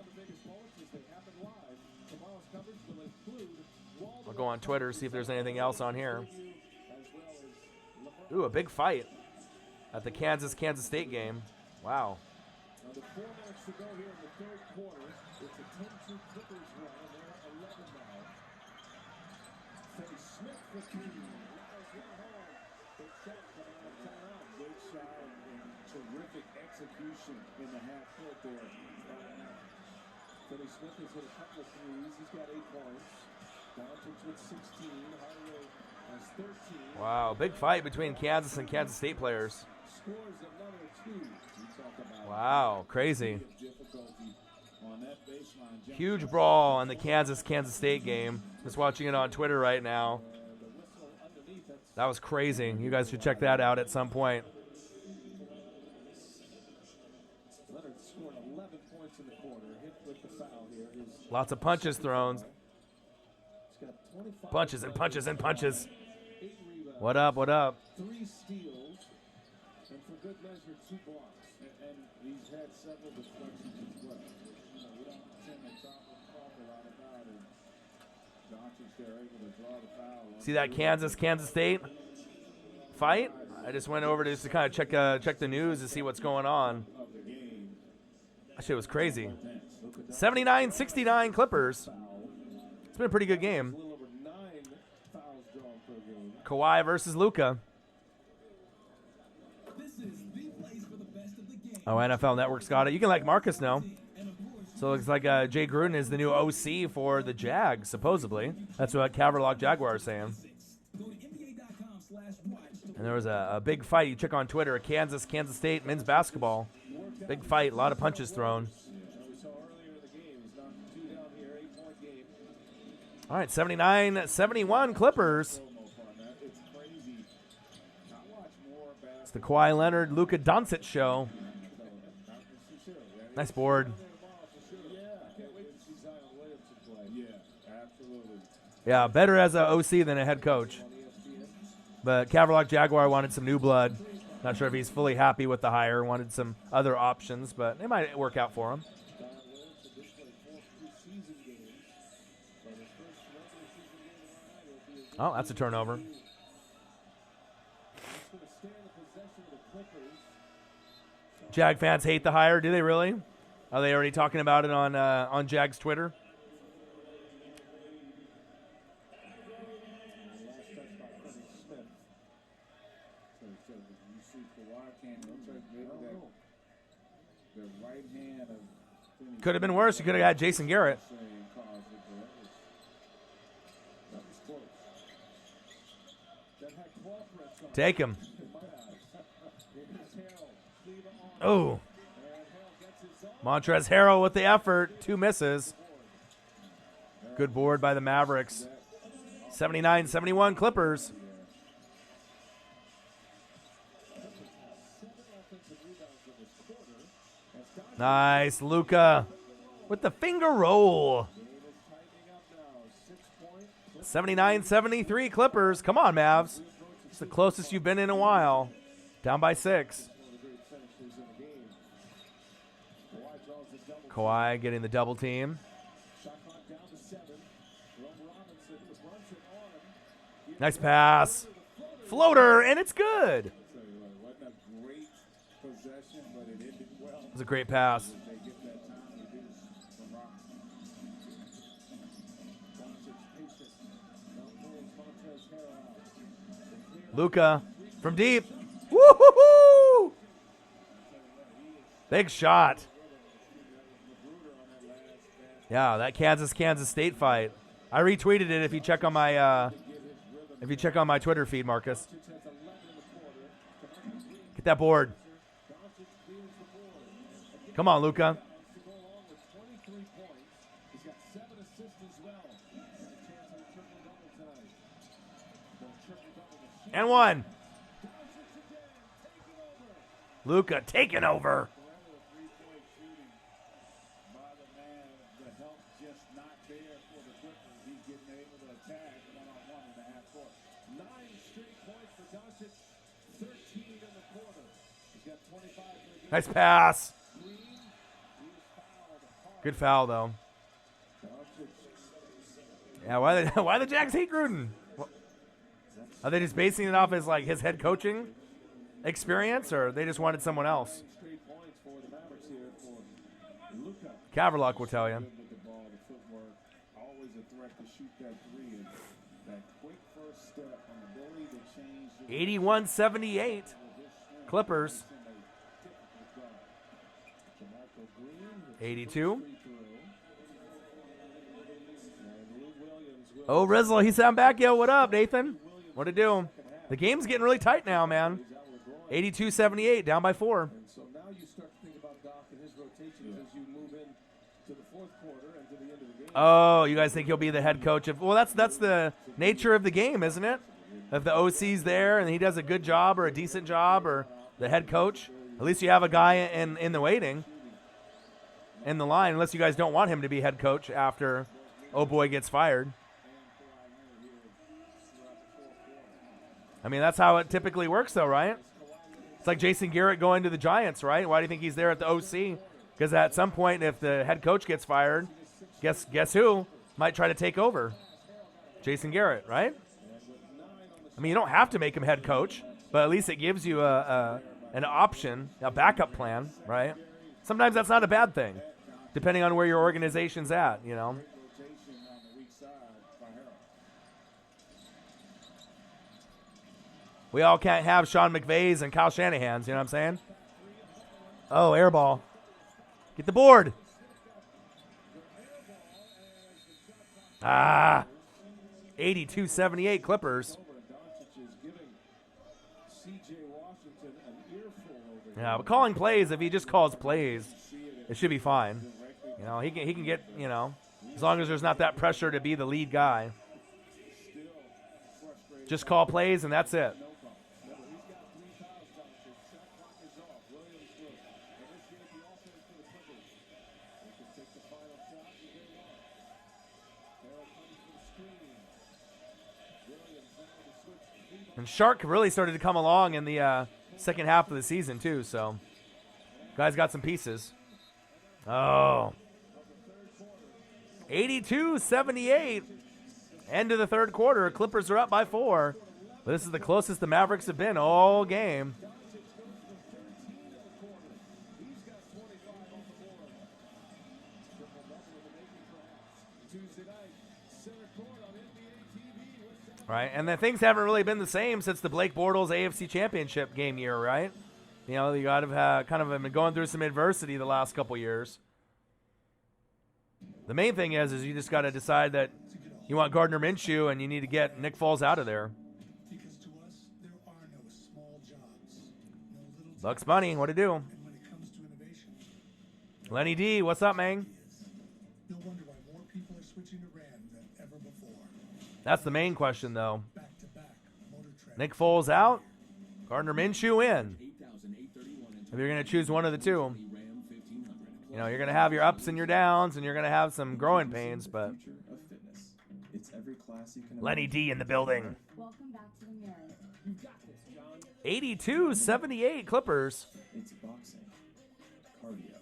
I'll go on Twitter, see if there's anything else on here. Ooh, a big fight at the Kansas State game. Wow. Now, the 4 minutes to go here in the third quarter. It's a 10-2 Clippers run, and they're at 11 now. Finney Smith for 3. Lyles went home. Big shot coming out of timeout. Big shot and terrific execution in the half court there. Finney Smith has hit a couple of threes. He's got 8 points. Doncic with 16. Hardaway has 13. Wow, big fight between Kansas and Kansas State players. Scores another 2. We talk about Wow, crazy. Difficulty on that baseline. Huge brawl in the Kansas State game. Just watching it on Twitter right now. the whistle underneath. That's That was crazy. You guys should check that out at some point. Leonard scored 11 points in the quarter. Hit with the foul here. His Lots of punches thrown. He's got 25 Punches and punches and punches. 8 rebounds. What up, what up? 3 steals. And for good measure, 2 blocks. And he's had several deflections as well. You know, we don't tend to talk a lot about it. Doncic there able to draw the foul. See that Kansas State fight? I just went over just to kind of check the news to see what's going on. Of the game. That shit was crazy. 79-69 Clippers. It's been a pretty good game. A little over 9 fouls drawn per game. Kawhi versus Luka. Oh, NFL Network's got it. You can let Marcus know. So it looks like Jay Gruden is the new OC for the Jags, supposedly. That's what Caverlock Jaguar is saying. And there was a big fight. You check on Twitter, Kansas State men's basketball. Big fight, a lot of punches thrown. All right, 79-71 Clippers. It's the Kawhi Leonard, Luka Doncic show. Nice board. Yeah, better as an OC than a head coach. But Caverlock Jaguar wanted some new blood. Not sure if he's fully happy with the hire. Wanted some other options, but it might work out for him. Oh, that's a turnover. Jag fans hate the hire. Do they really? Are they already talking about it on Jag's Twitter? Could have been worse. You could have had Jason Garrett. Take him. Oh. Montrezl Harrell with the effort. 2 misses. Good board by the Mavericks. 79-71 Clippers. Nice. Luka with the finger roll. 79-73 Clippers. Come on, Mavs. It's the closest you've been in a while. Down by 6. Kawhi getting the double team. Nice pass. Floater, and it's good. It was a great pass. Luka from deep. Woo-hoo-hoo! Big shot. Yeah, that Kansas State fight. I retweeted it if you check on my Twitter feed, Marcus. Get that board. Come on, Luka. And 1. Luka taking over. Nice pass. Good foul, though. Yeah, why the Jags hate Gruden? Are they just basing it off as like his head coaching experience, or they just wanted someone else? Caverlock will tell you. 81-78 Clippers. 82. Oh, Rizzle, he said I'm back. Yo, what up, Nathan? What to do? The game's getting really tight now, man. 82-78, down by 4. So now you start to think about Doc and his rotations as you move into the fourth quarter and to the end of the game. Oh, you guys think he'll be the head coach of? Well, that's the nature of the game, isn't it? If the OC's there and he does a good job or a decent job, or the head coach, at least you have a guy in the waiting, in the line, unless you guys don't want him to be head coach after oh boy gets fired. I mean, that's how it typically works, though, right? It's like Jason Garrett going to the Giants, right? Why do you think he's there at the OC? Because at some point, if the head coach gets fired, guess who might try to take over? Jason Garrett, right? I mean, you don't have to make him head coach, but at least it gives you an option, a backup plan, right? Sometimes that's not a bad thing, depending on where your organization's at, you know? We all can't have Sean McVays and Kyle Shanahan's, you know what I'm saying? Oh, air ball. Get the board. Ah. 82-78 Clippers. Yeah, but calling plays, if he just calls plays, it should be fine. You know, he can get, you know, as long as there's not that pressure to be the lead guy. Just call plays and that's it. And Shark really started to come along in the second half of the season, too. So, guys got some pieces. Oh. 82-78. End of the third quarter. Clippers are up by 4. But this is the closest the Mavericks have been all game. Right, and then things haven't really been the same since the Blake Bortles AFC Championship game year, right? You know, you got to have kind of been going through some adversity the last couple years. The main thing is you just got to decide that you want Gardner Minshew and you need to get Nick Foles out of there. Because to us, there are no small jobs, no little Bucks Bunny, what to do? And when it comes to innovation, Lenny D, what's up, man? no wonder why more people are switching to Ram than ever before. That's the main question, though. Back-to-back motor trend. Nick Foles out, Gardner Minshew in. If you're going to choose one of the two, you know, you're going to have your ups and your downs, and you're going to have some growing pains, but It's every class you can Lenny D in the building. Welcome back to the mirror. 82-78 Clippers. It's boxing, cardio.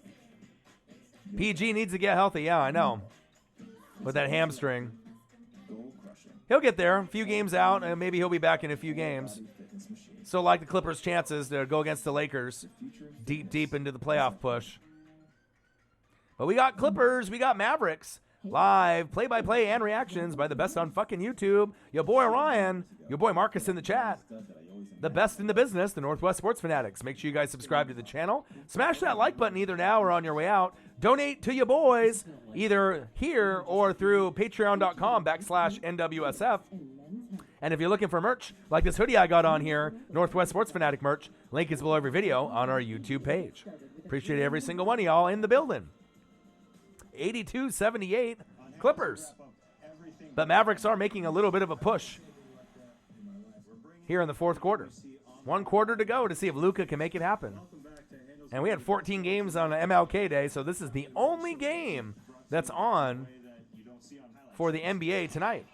PG needs to get healthy, yeah, I know. With that hamstring. Goal crushing. He'll get there. A few games out, and maybe he'll be back in a few games. Fitness machine. Still like the Clippers' chances to go against the Lakers deep into the playoff push. But we got Clippers, we got Mavericks. Live play-by-play and reactions by the best on fucking YouTube. Your boy Ryan, your boy Marcus in the chat. The best in the business, the Northwest Sports Fanatics. Make sure you guys subscribe to the channel. Smash that like button either now or on your way out. Donate to your boys either here or through patreon.com/NWSF. And if you're looking for merch, like this hoodie I got on here, Northwest Sports Fanatic merch, link is below every video on our YouTube page. Appreciate every single one of y'all in the building. 82-78 Clippers. But Mavericks are making a little bit of a push here in the fourth quarter. 1 quarter to go to see if Luka can make it happen. And we had 14 games on MLK Day, so this is the only game that's on for the NBA tonight.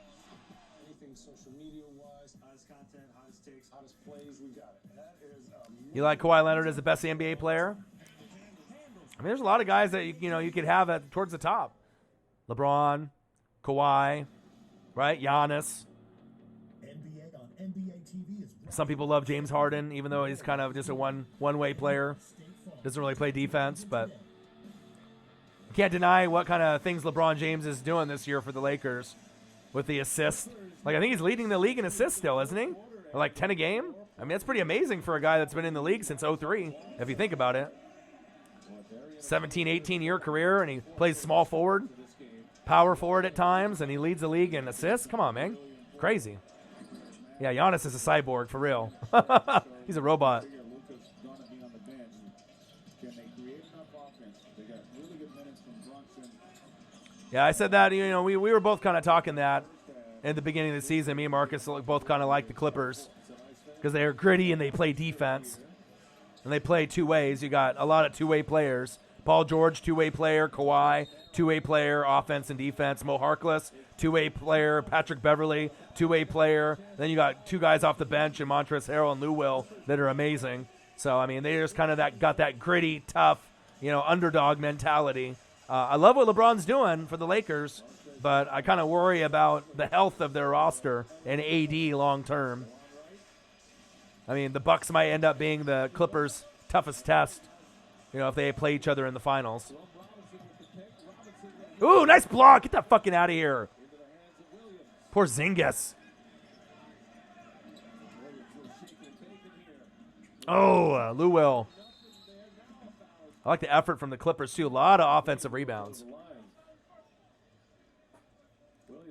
Anything social media-wise, hottest content, hottest takes, hottest plays, we got it. That is You like Kawhi Leonard as the best NBA player? I mean, there's a lot of guys that you could have towards the top. LeBron, Kawhi, right? Giannis. NBA on NBA TV is Some people love James Harden, even though he's kind of just a one-way player. Doesn't really play defense, but you can't deny what kind of things LeBron James is doing this year for the Lakers with the assists. Like, I think he's leading the league in assists still, isn't he? Or like 10 a game? I mean, that's pretty amazing for a guy that's been in the league since 03, if you think about it. 17, 18-year career, and he plays small forward, power forward at times, and he leads the league in assists. Come on, man. Crazy. Yeah, Giannis is a cyborg, for real. He's a robot. Yeah, I said that, we were both kind of talking that in the beginning of the season. Me and Marcus both kind of like the Clippers because they're gritty and they play defense. And they play two ways. You got a lot of two-way players. Paul George, two-way player. Kawhi, two-way player, offense and defense. Mo Harkless, two-way player. Patrick Beverley, two-way player. Then you got two guys off the bench in Montrezl Harrell and Lou Will that are amazing. So, I mean, they just kind of got that gritty, tough, underdog mentality. I love what LeBron's doing for the Lakers, but I kind of worry about the health of their roster and AD long term. I mean, the Bucks might end up being the Clippers' toughest test, if they play each other in the finals. Ooh, nice block. Get that fucking out of here. Poor Zingas. Oh, Lou Will. I like the effort from the Clippers, too. A lot of offensive rebounds.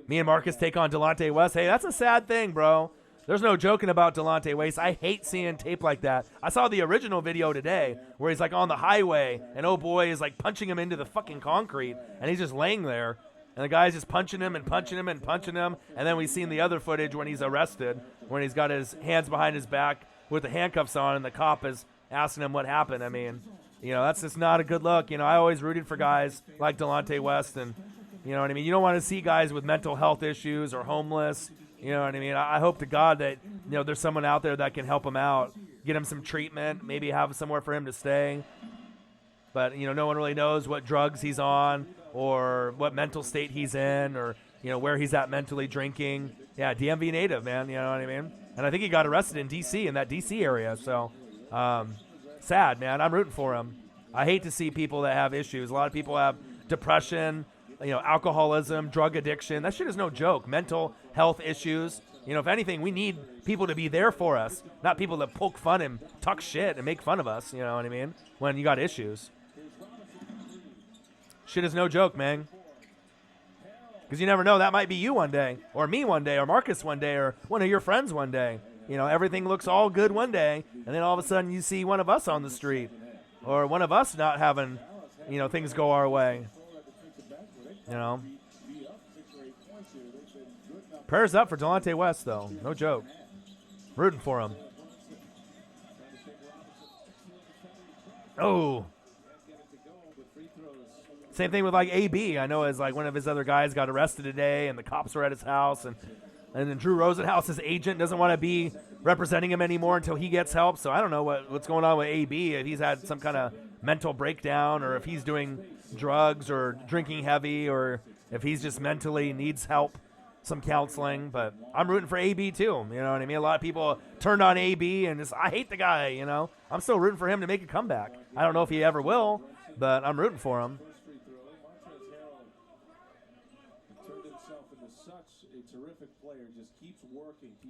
Me and Marcus take on Delonte West. Hey, that's a sad thing, bro. There's no joking about Delonte West. I hate seeing tape like that. I saw the original video today where he's like on the highway and oh boy is like punching him into the fucking concrete and he's just laying there and the guy's just punching him and punching him and punching him. And then we've seen the other footage when he's arrested, when he's got his hands behind his back with the handcuffs on and the cop is asking him what happened. I mean, you know, that's just not a good look. You know, I always rooted for guys like Delonte West and, you know what I mean? You don't want to see guys with mental health issues or homeless. You know what I mean? I hope to God that, you know, there's someone out there that can help him out, get him some treatment, maybe have somewhere for him to stay. But, you know, no one really knows what drugs he's on or what mental state he's in or, you know, where he's at mentally drinking. Yeah, DMV native, man. You know what I mean? And I think he got arrested in D.C., in that D.C. area. So, sad, man. I'm rooting for him. I hate to see people that have issues. A lot of people have depression, you know, alcoholism, drug addiction. That shit is no joke. Mental health issues. You know, if anything, we need people to be there for us, not people that poke fun and talk shit and make fun of us. You know what I mean? When you got issues. Shit is no joke, man. Because you never know. That might be you one day, or me one day, or Marcus one day, or one of your friends one day. You know, everything looks all good one day, and then all of a sudden you see one of us on the street, or one of us not having, you know, things go our way. You know, prayers up for Delonte West, though. No joke. Rooting for him. Oh. Same thing with, like, AB. I know as, like, one of his other guys got arrested today, and the cops were at his house, and then Drew Rosenhaus's agent doesn't want to be representing him anymore until he gets help. So I don't know what's going on with AB, if he's had some kind of mental breakdown or if he's doing drugs or drinking heavy or if he's just mentally needs help, some counseling. But I'm rooting for AB too. You know what I mean? A lot of people turned on AB and just, I hate the guy, you know. I'm still rooting for him to make a comeback. I don't know if he ever will, but I'm rooting for him.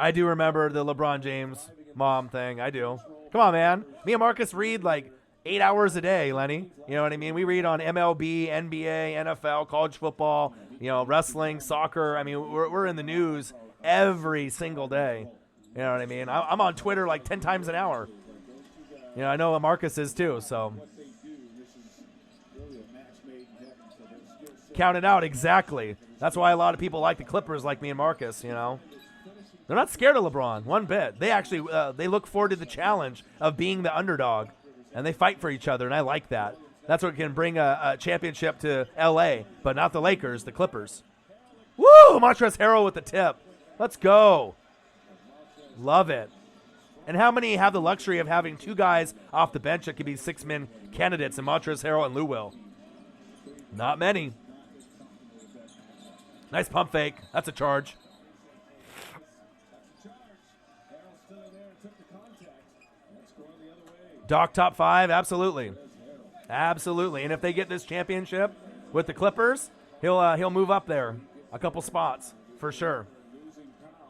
I do remember the LeBron James mom thing. I do. Come on, man. Me and Marcus read like 8 hours a day, Lenny. You know what I mean? We read on MLB, NBA, NFL, college football, you know, wrestling, soccer. I mean, we're in the news every single day. You know what I mean? I'm on Twitter like 10 times an hour. You know, I know Marcus is too, so. Count it out, exactly. That's why a lot of people like the Clippers like me and Marcus, you know. They're not scared of LeBron one bit. They actually they look forward to the challenge of being the underdog, and they fight for each other, and I like that. That's what can bring a championship to L.A., but not the Lakers, the Clippers. Woo! Montrezl Harrell with the tip. Let's go. Love it. And how many have the luxury of having two guys off the bench that could be six-man candidates in Montrezl Harrell and Lou Will? Not many. Nice pump fake. That's a charge. Doc top five, absolutely. Absolutely. And if they get this championship with the Clippers, he'll move up there a couple spots for sure.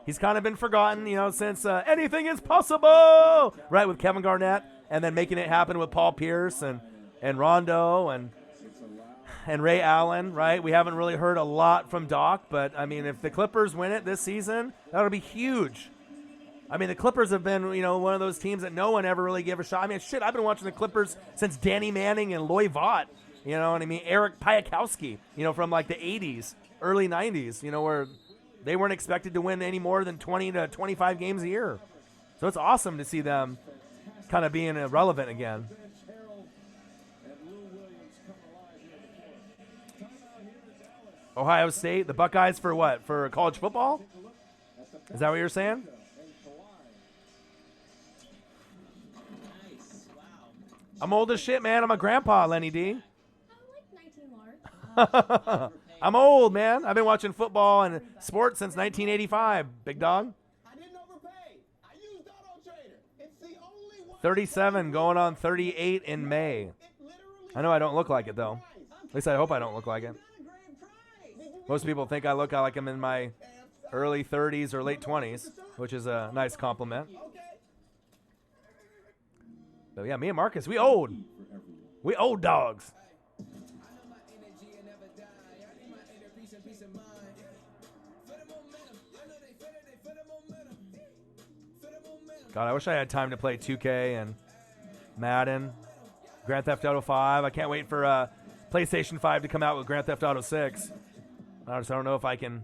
He's kind of been forgotten, you know, since anything is possible, right, with Kevin Garnett, and then making it happen with Paul Pierce and Rondo and Ray Allen, right? We haven't really heard a lot from Doc, but, I mean, if the Clippers win it this season, that'll be huge. I mean, the Clippers have been, you know, one of those teams that no one ever really gave a shot. I mean, shit, I've been watching the Clippers since Danny Manning and Loy Vaught, you know what I mean? Eric Piakowski, you know, from like the 80s, early 90s, you know, where they weren't expected to win any more than 20 to 25 games a year. So it's awesome to see them kind of being relevant again. Ohio State, the Buckeyes for what? For college football? Is that what you're saying? I'm old as shit, man. I'm a grandpa, Lenny D. I'm old, man. I've been watching football and sports since 1985, big dog. I didn't overpay. I used Auto Trader. It's the only one. 37, going on 38 in May. I know I don't look like it, though. At least I hope I don't look like it. Most people think I look like I'm in my early 30s or late 20s, which is a nice compliment. But yeah, me and Marcus, we old. We old dogs. God, I wish I had time to play 2K and Madden, Grand Theft Auto 5. I can't wait for PlayStation 5 to come out with Grand Theft Auto 6. I don't know if I can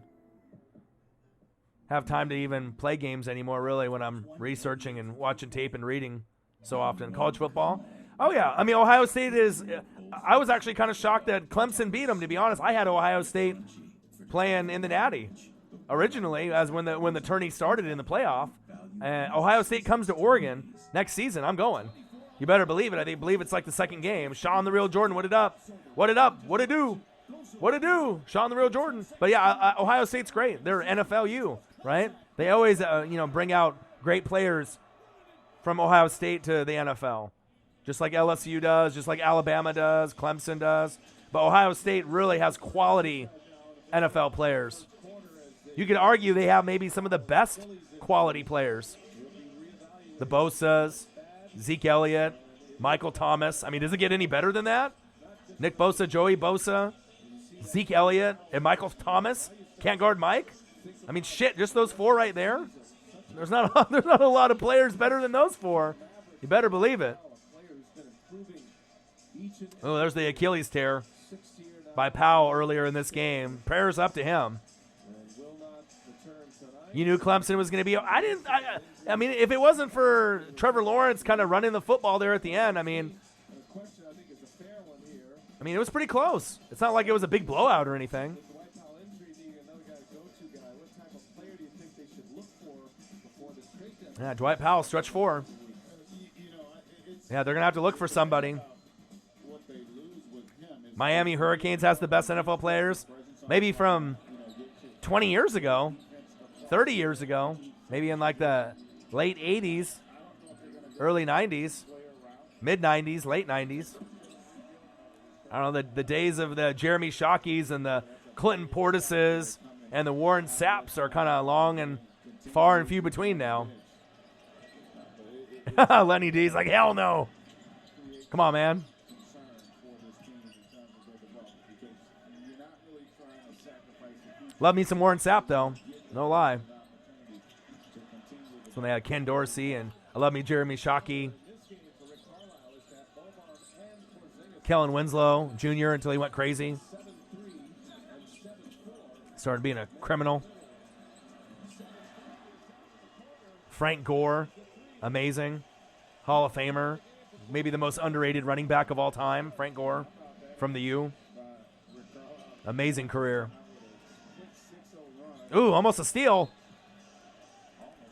have time to even play games anymore, really, when I'm researching and watching tape and reading so often. College football. Oh, yeah. I mean, Ohio State is – I was actually kind of shocked that Clemson beat them, to be honest. I had Ohio State playing in the Natty originally as when the tourney started in the playoff. And Ohio State comes to Oregon next season. I'm going. You better believe it. I believe it's like the second game. Sean the Real Jordan, what it up? What it up? What it do? What it do? Sean the Real Jordan. But, yeah, Ohio State's great. They're NFLU, right? They always, bring out great players from Ohio State to the NFL, just like LSU does, just like Alabama does, Clemson does. But Ohio State really has quality NFL players. You could argue they have maybe some of the best quality players. The Bosas, Zeke Elliott, Michael Thomas. I mean, does it get any better than that? Nick Bosa, Joey Bosa, Zeke Elliott, and Michael Thomas can't guard Mike? I mean, shit, just those four right there? There's not a lot of players better than those four. You better believe it. Oh, there's the Achilles tear by Powell earlier in this game. Prayers up to him. You knew Clemson was going to be. I mean, if it wasn't for Trevor Lawrence kind of running the football there at the end, I mean, it was pretty close. It's not like it was a big blowout or anything. Yeah, Dwight Powell, stretch 4. Yeah, they're going to have to look for somebody. Miami Hurricanes has the best NFL players, maybe from 20 years ago, 30 years ago, maybe in like the late 80s, early 90s, mid-90s, late 90s. I don't know, the days of the Jeremy Shockeys and the Clinton Portises and the Warren Sapps are kind of long and far and few between now. Lenny D's like, hell no. Come on, man. Love me some Warren Sapp, though. No lie. That's when they had Ken Dorsey, and I love me Jeremy Shockey. Kellen Winslow Jr. until he went crazy. Started being a criminal. Frank Gore, amazing. Hall of Famer. Maybe the most underrated running back of all time, Frank Gore from the U. Amazing career. Ooh, almost a steal.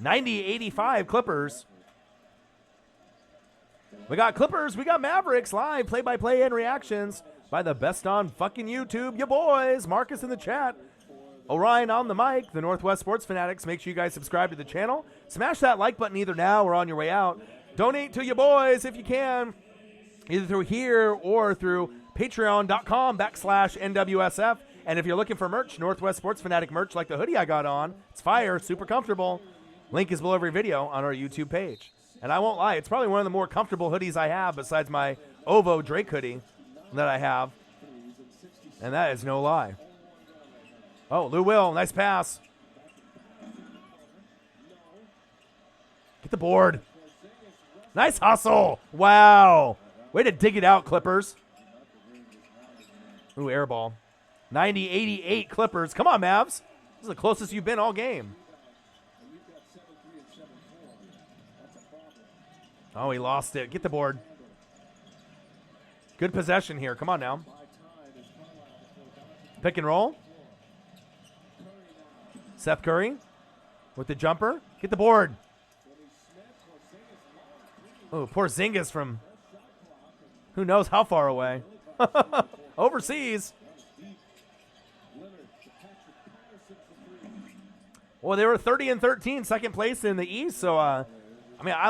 90-85 Clippers. We got Clippers, we got Mavericks live, play-by-play and reactions by the best on fucking YouTube, ya boys. Marcus in the chat. Orion on the mic, the Northwest Sports Fanatics. Make sure you guys subscribe to the channel. Smash that like button either now or on your way out. Donate to you boys if you can, either through here or through patreon.com/NWSF. And if you're looking for merch, Northwest Sports Fanatic merch like the hoodie I got on, it's fire, super comfortable. Link is below every video on our YouTube page. And I won't lie, it's probably one of the more comfortable hoodies I have besides my Ovo Drake hoodie that I have. And that is no lie. Oh, Lou Will, nice pass. Get the board. Nice hustle. Wow. Way to dig it out, Clippers. Ooh, air ball. 90-88 Clippers. Come on, Mavs. This is the closest you've been all game. Oh, he lost it. Get the board. Good possession here. Come on now. Pick and roll. Seth Curry with the jumper. Get the board. Oh, Porzingis from who knows how far away. Overseas. Well, they were 30-13, second place in the East. So, I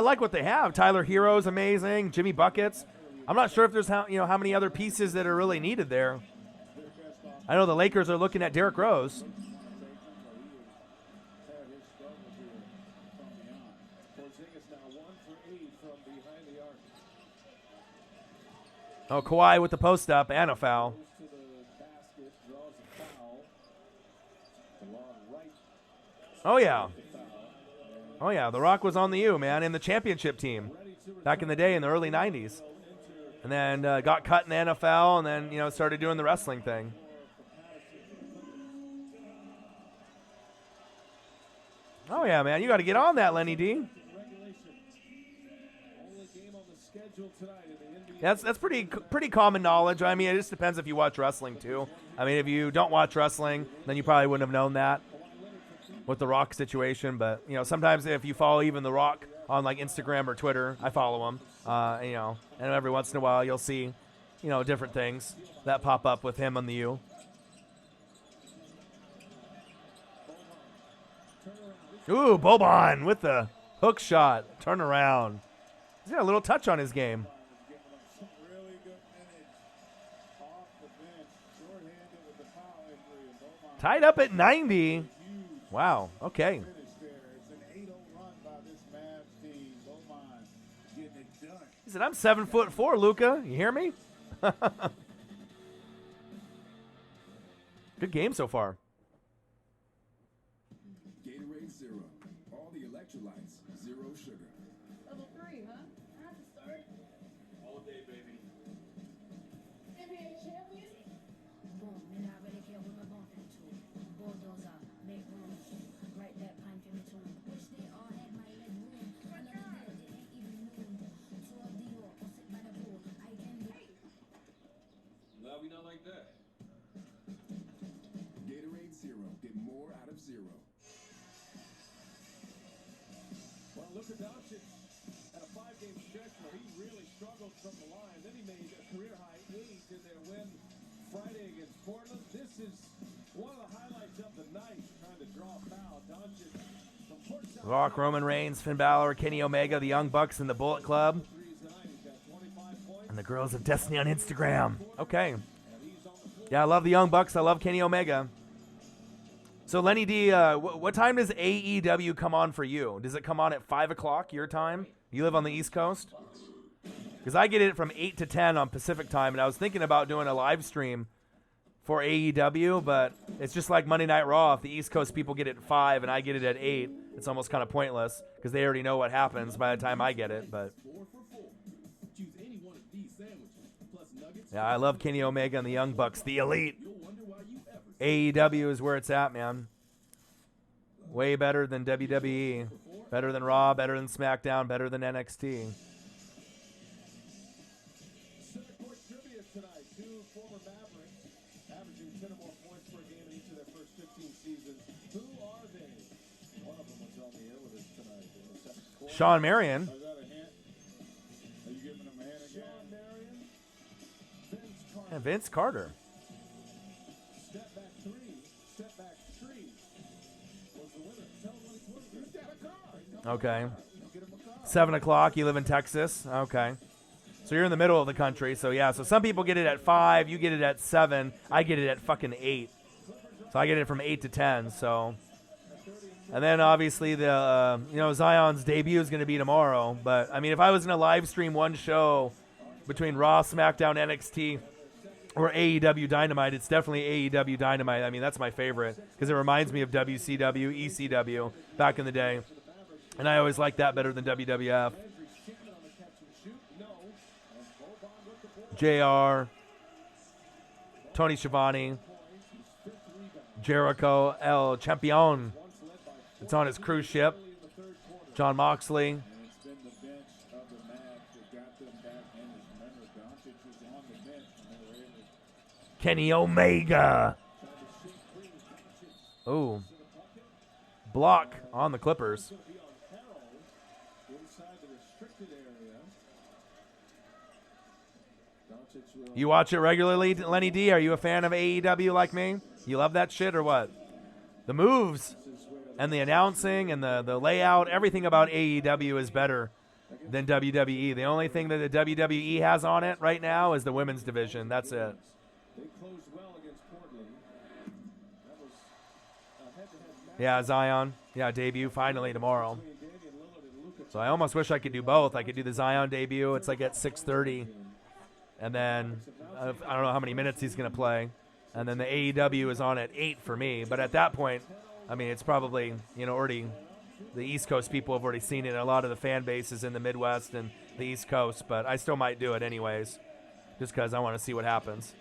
like what they have. Tyler Hero's amazing. Jimmy Buckets. I'm not sure if there's how many other pieces that are really needed there. I know the Lakers are looking at Derrick Rose. Oh, Kawhi with the post up and a foul. Goes to the basket, draws a foul. The long right Oh, yeah. foul. Oh, yeah. The Rock was on the U, man, in the championship team back in the day in the early 90s. And then got cut in the NFL and then, you know, started doing the wrestling thing. Oh, yeah, man. You got to get on that, Lenny D. Only game on the schedule tonight in the NBA. That's pretty common knowledge. I mean, it just depends if you watch wrestling, too. I mean, if you don't watch wrestling, then you probably wouldn't have known that with the Rock situation. But, you know, sometimes if you follow even the Rock on, like, Instagram or Twitter, I follow him, you know, and every once in a while you'll see, you know, different things that pop up with him on the U. Ooh, Boban with the hook shot. Turn around. He's got a little touch on his game. Really good minutes off the bench. Short-handed with the foul injury, and Boban Tied up at 90. Wow, okay. finished there. It's an 8-0 run by this Mavs team. Boban getting it done. He said, I'm 7'4", Luka. You hear me? Good game so far. Gatorade Zero. All the electrolytes, zero sugar. Level 3, huh? I have to start. All day, baby. NBA champion? Boom, me not really care what my bump into. Bulldozer, make room. Right that pine for me too. Wish they all had my leg room. Another girl, they ain't even noon. To a deal, or sit by the pool. I can be. Glad we not like that. Gatorade Zero. Get more out of zero. Well, Luka Doncic had a 5-game stretch where he really struggled from the line. Then he made a career-high 8 in their win Friday against Portland. This is one of the highlights of the night, trying to draw a foul. Doncic from court side. Rock, Roman Reigns, Finn Balor, Kenny Omega, the Young Bucks, and the Bullet Club. Threes tonight. He's got 25 points. And the Girls of Destiny on Instagram. Okay. Yeah, I love the Young Bucks. I love Kenny Omega. So, Lenny D, what time does AEW come on for you? Does it come on at 5 o'clock your time? You live on the East Coast? Because I get it from 8 to 10 on Pacific time, and I was thinking about doing a live stream for AEW, but it's just like Monday Night Raw. If the East Coast people get it at 5 and I get it at 8, it's almost kind of pointless because they already know what happens by the time I get it. But 4 for 4. Choose any one of these sandwiches. Plus nuggets. yeah, I love Kenny Omega and the Young Bucks, the Elite. You'll wonder why you ever AEW is where it's at, man. Way better than WWE. Better than Raw, better than SmackDown, better than NXT. Center court trivia tonight. 2 former Mavericks averaging 10 or more points per game in each of their first 15 seasons. Who are they? One of them was on the air with us tonight in the second quarter. Sean Marion. Is that a hint? Are you giving him a hint again? Sean Marion, Vince Carter. And Vince Carter. Step back 3. Step back 3 was the winner. Tell him what he's winning. He's got a car. Okay. Get him a car. 7 o'clock, you live in Texas. Okay. So you're in the middle of the country. So, yeah. So some people get it at 5. You get it at 7. I get it at fucking 8. So I get it from 8 to 10. So. And then, obviously, the Zion's debut is going to be tomorrow. But, I mean, if I was going to live stream one show between Raw, SmackDown, NXT, or AEW Dynamite, it's definitely AEW Dynamite. I mean, that's my favorite because it reminds me of WCW, ECW back in the day. And I always like that better than WWF. JR, Tony Schiavone, Jericho, El Champion. It's on his cruise ship. John Moxley. And it's been the bench of the Mavs that got them back in. Remember, Doncic was on the bench when they were able to Kenny Omega. Ooh. Block on the Clippers. Going to be on Harrell inside the restricted area. Doncic will You watch it regularly, Lenny D? Are you a fan of AEW like me? You love that shit or what? The moves and the announcing and the layout, everything about AEW is better than WWE. The only thing that the WWE has on it right now is the women's division. That's it. They closed well against Portland. That was a head-to-head match Yeah, Zion. Yeah, debut finally tomorrow. between Damian Lillard and Luka. So I almost wish I could do both. I could do the Zion debut. It's like at 6:30. and then I don't know how many minutes he's going to play. And then the AEW is on at 8 for me. But at that point, I mean, it's probably, already the East Coast people have already seen it. A lot of the fan base is in the Midwest and the East Coast. But I still might do it anyways, just because I want to see what happens.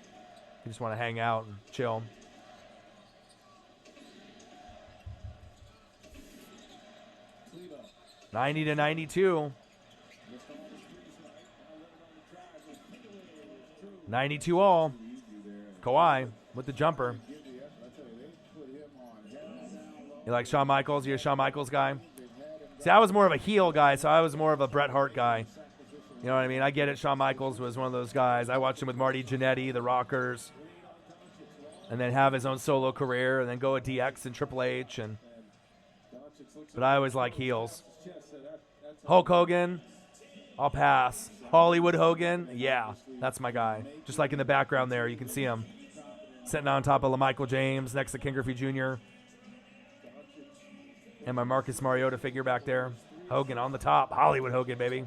I just want to hang out and chill. Cleva. 90-92. 92 all. Kawhi with the jumper. You like Shawn Michaels? You a Shawn Michaels guy? See, I was more of a heel guy, so I was more of a Bret Hart guy. You know what I mean? I get it. Shawn Michaels was one of those guys. I watched him with Marty Jannetty, the Rockers, and then have his own solo career, and then go with DX and Triple H. But I always like heels. Hulk Hogan, I'll pass. Hollywood Hogan, yeah, that's my guy. Just like in the background there, you can see him sitting on top of LaMichael James next to King Griffey Jr. And my Marcus Mariota figure back there. Hogan on the top. Hollywood Hogan, baby.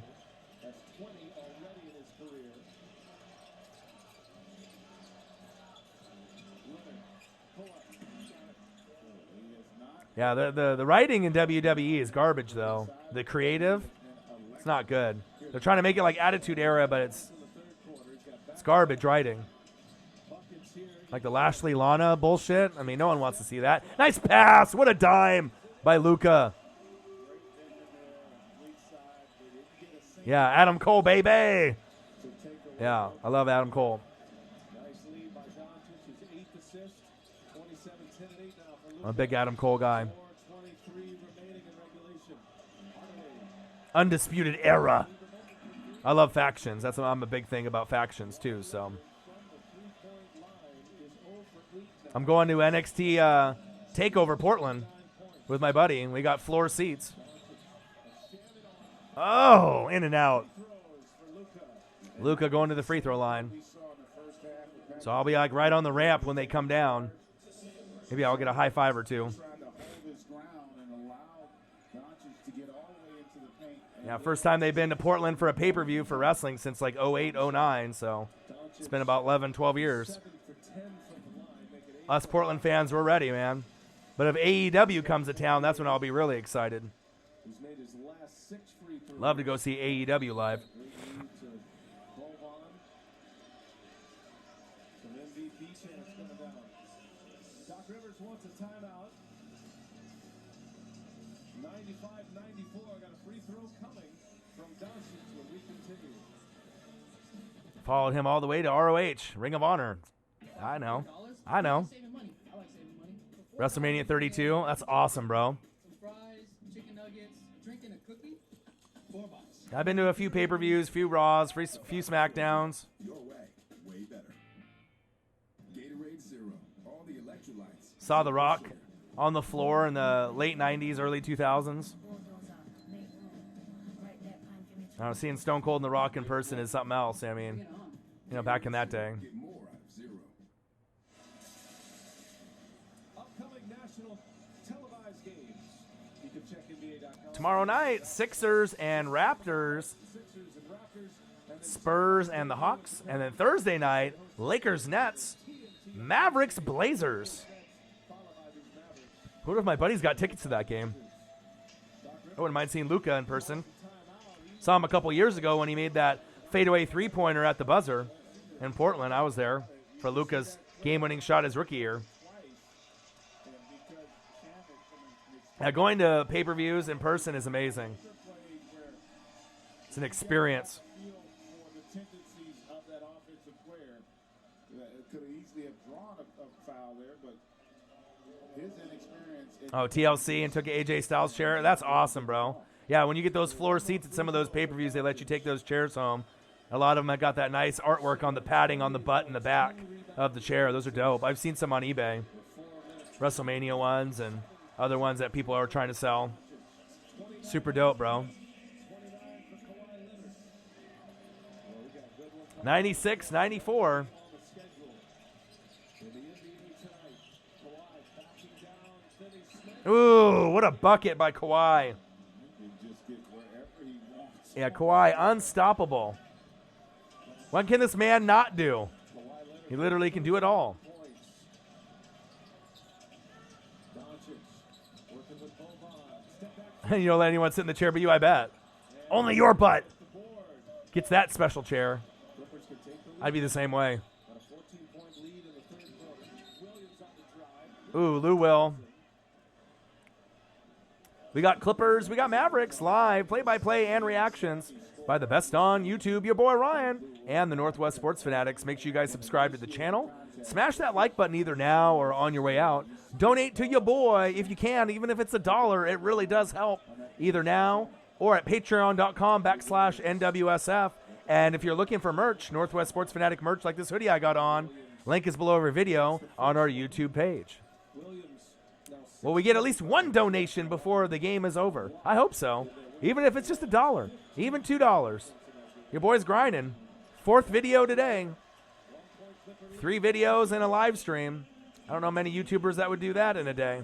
Yeah, the writing in WWE is garbage, though. The creative, it's not good. They're trying to make it like Attitude Era, but it's garbage writing. Like the Lashley Lana bullshit. I mean, no one wants to see that. Nice pass. What a dime by Luka. Yeah, Adam Cole, baby. Yeah, I love Adam Cole. I'm a big Adam Cole guy. Undisputed Era. I love factions. That's what I'm a big thing about factions too. So I'm going to NXT Takeover Portland with my buddy, and we got floor seats. Oh, in and out. Luka going to the free throw line. So I'll be like right on the ramp when they come down. Maybe I'll get a high five or two. Yeah, first time they've been to Portland for a pay-per-view for wrestling since like 08, 09, so it's been about 11, 12 years. Us Portland fans, we're ready, man. But if AEW comes to town, that's when I'll be really excited. Love to go see AEW live. Doc Rivers wants a timeout. 95-94. Got a free throw coming from Doncic when we continue. Followed him all the way to ROH, Ring of Honor. I know. WrestleMania 32. That's awesome, bro. Fries, chicken nuggets, drinking a cookie, $4. I've been to a few pay-per-views, few Raws, few SmackDowns. Your way better. Gatorade Zero, all the electrolytes. Saw The Rock on the floor in the late 90s, early 2000s. I don't know, seeing Stone Cold and The Rock in person is something else. I mean, back in that day. Get more out of Zero. Upcoming national televised games. You can check NBA.com. Tomorrow night, Sixers and Raptors. Spurs and the Hawks. And then Thursday night, Lakers Nets. Mavericks Blazers. What if my buddies got tickets to that game? I wouldn't mind seeing Luka in person. Saw him a couple years ago when he made that fadeaway three-pointer at the buzzer in Portland. I was there for Luka's game-winning shot his rookie year. Going to pay-per-views in person is amazing. It's an experience. Oh, TLC and took an AJ Styles chair. That's awesome, bro. Yeah, when you get those floor seats at some of those pay-per-views, they let you take those chairs home. A lot of them have got that nice artwork on the padding on the butt and the back of the chair. Those are dope. I've seen some on eBay. WrestleMania ones and other ones that people are trying to sell. Super dope, bro. 96, 94. Ooh, what a bucket by Kawhi. Yeah, Kawhi, unstoppable. What can this man not do? He literally can do it all. You don't let anyone sit in the chair but you, I bet. Only your butt gets that special chair. I'd be the same way. Ooh, Lou will. We got Clippers, we got Mavericks live, play-by-play and reactions by the best on YouTube, your boy Ryan, and the Northwest Sports Fanatics. Make sure you guys subscribe to the channel. Smash that like button either now or on your way out. Donate to your boy if you can, even if it's $1. It really does help, either now or at patreon.com/NWSF. And if you're looking for merch, Northwest Sports Fanatic merch like this hoodie I got on, link is below every video on our YouTube page. Will we get at least one donation before the game is over? I hope so. Even if it's just $1, even $2. Your boy's grinding. 4th video today. 3 videos and a live stream. I don't know many YouTubers that would do that in a day.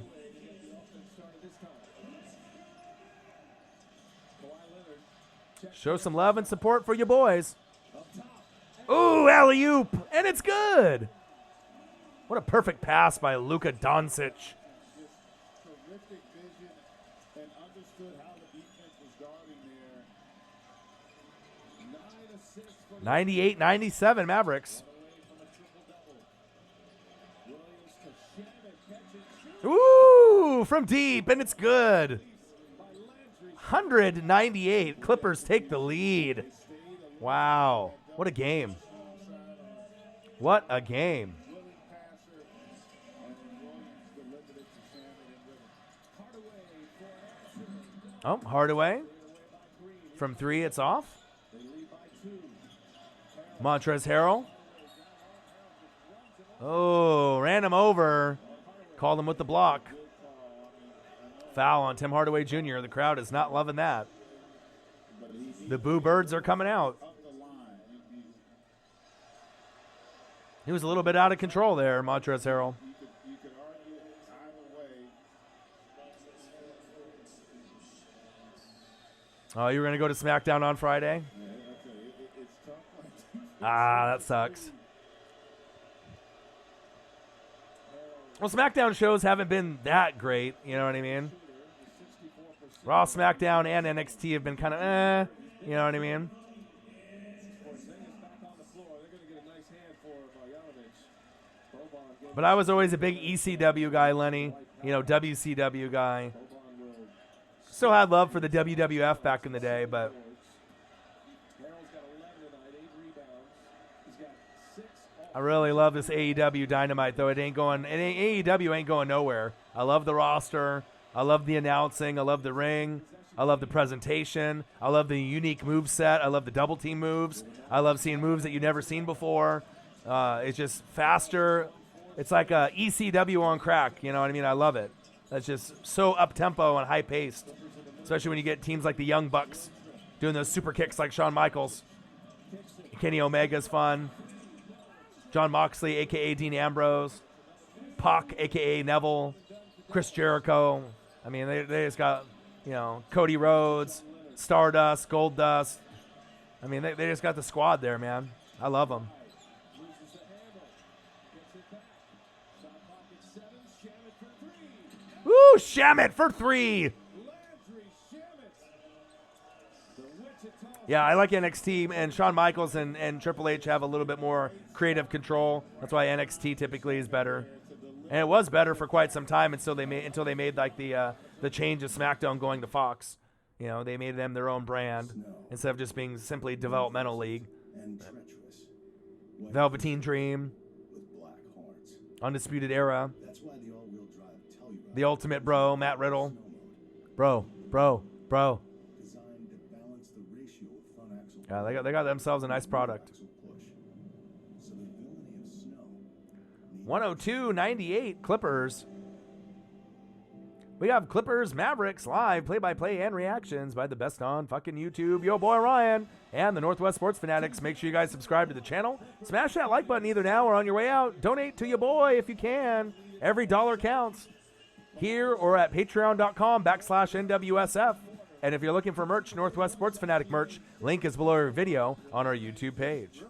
Show some love and support for your boys. Ooh, alley-oop, and it's good. What a perfect pass by Luka Doncic. Terrific vision and understood how the defense was guarding there. 9 assists for 98-97 Mavericks. Ooh, from deep, and it's good. 198. Clippers take the lead. Wow. What a game. What a game. Oh, Hardaway. From 3, it's off. Montrezl Harrell. Oh, ran him over. Called him with the block. Foul on Tim Hardaway Jr. The crowd is not loving that. The Boo Birds are coming out. He was a little bit out of control there, Montrezl Harrell. Oh, you were going to go to SmackDown on Friday? Ah, that sucks. Well, SmackDown shows haven't been that great, you know what I mean? Raw, SmackDown, and NXT have been kind of you know what I mean? But I was always a big ECW guy, Lenny. You know, WCW guy. Still had love for the WWF back in the day, but I really love this AEW Dynamite, though. AEW ain't going nowhere. I love the roster. I love the announcing. I love the ring. I love the presentation. I love the unique move set. I love the double team moves. I love seeing moves that you've never seen before. It's just faster. It's like a ECW on crack. You know what I mean? I love it. That's just so up-tempo and high-paced, especially when you get teams like the Young Bucks doing those super kicks like Shawn Michaels. Kenny Omega's fun. John Moxley, a.k.a. Dean Ambrose. Pac, a.k.a. Neville. Chris Jericho. I mean, they just got, you know, Cody Rhodes, Stardust, Goldust. I mean, they just got the squad there, man. I love them. Woo, Shamit for 3. Yeah, I like NXT, and Shawn Michaels and Triple H have a little bit more creative control. That's why NXT typically is better. And it was better for quite some time until they made like the change of SmackDown going to Fox. You know, they made them their own brand instead of just being simply developmental league. Velveteen Dream, Undisputed Era, The Ultimate Bro, Matt Riddle. Bro. Yeah, they got themselves a nice product. 102-98 Clippers. We have Clippers Mavericks live play-by-play and reactions by the best on fucking YouTube, yo boy Ryan, and the Northwest Sports Fanatics. Make sure you guys subscribe to the channel. Smash that like button either now or on your way out. Donate to your boy if you can. Every dollar counts. Here or at patreon.com/NWSF. And if you're looking for merch, Northwest Sports Fanatic merch, link is below our video on our YouTube page.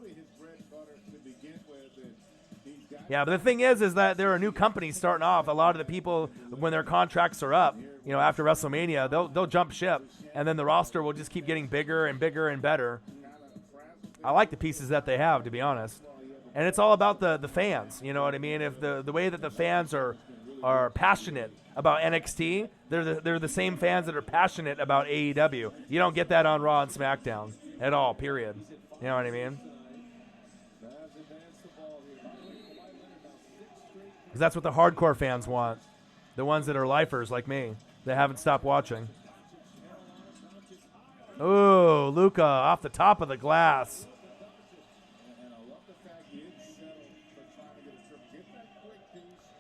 Yeah, but the thing is that there are new companies starting off. A lot of the people, when their contracts are up, after WrestleMania, they'll jump ship, and then the roster will just keep getting bigger and bigger and better. I like the pieces that they have, to be honest. And it's all about the fans, you know what I mean? If the way that the fans are passionate about NXT, they're the same fans that are passionate about AEW. You don't get that on Raw and SmackDown at all, period. You know what I mean? Because that's what the hardcore fans want. The ones that are lifers like me. They haven't stopped watching. Ooh, Luca off the top of the glass.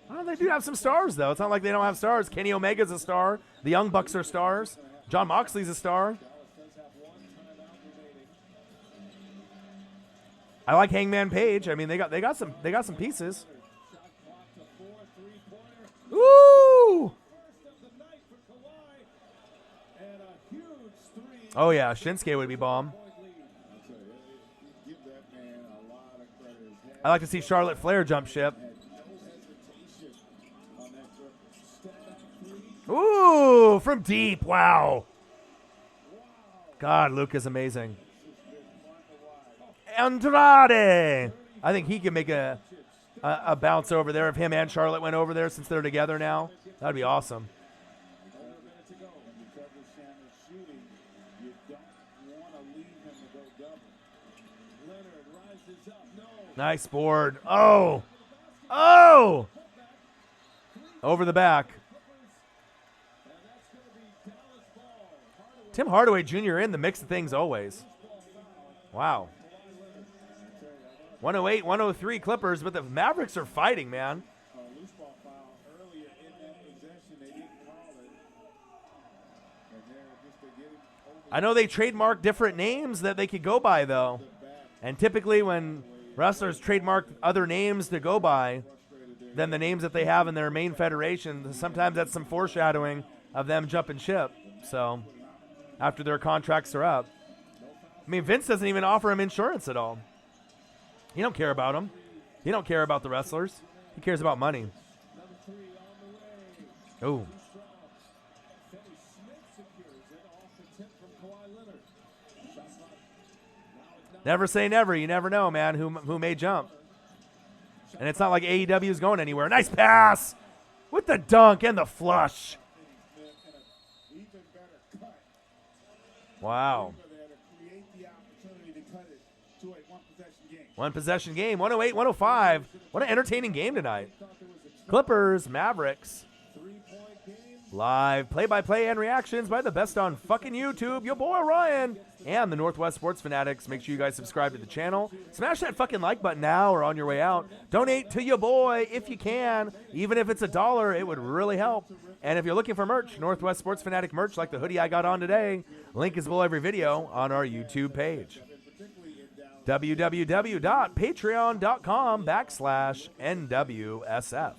Well, they do have some stars, though. It's not like they don't have stars. Kenny Omega's a star. The Young Bucks are stars. John Moxley's a star. I like Hangman Page. I mean, they got some pieces. Woo! Oh yeah, Shinsuke would be bomb. I like to see Charlotte Flair jump ship. Ooh, from deep. Wow. God, Luke is amazing. Andrade. I think he could make a bounce over there if him and Charlotte went over there since they're together now. That'd be awesome. Nice board. Oh. Oh. Over the back. Tim Hardaway Jr. in the mix of things always. Wow. 108, 103 Clippers, but the Mavericks are fighting, man. I know they trademark different names that they could go by, though. And typically when wrestlers trademark other names to go by than the names that they have in their main federation, sometimes that's some foreshadowing of them jumping ship. So, after their contracts are up. I mean, Vince doesn't even offer him insurance at all. He don't care about them. He don't care about the wrestlers. He cares about money. Oh. Never say never. You never know, man, who may jump. And it's not like AEW is going anywhere. Nice pass with the dunk and the flush. Wow. One possession game, 108, 105. What an entertaining game tonight. Clippers, Mavericks. Live play-by-play and reactions by the best on fucking YouTube, your boy Ryan, and the Northwest Sports Fanatics. Make sure you guys subscribe to the channel. Smash that fucking like button now or on your way out. Donate to your boy if you can. Even if it's $1, it would really help. And if you're looking for merch, Northwest Sports Fanatic merch like the hoodie I got on today, link is below every video on our YouTube page. www.patreon.com/NWSF.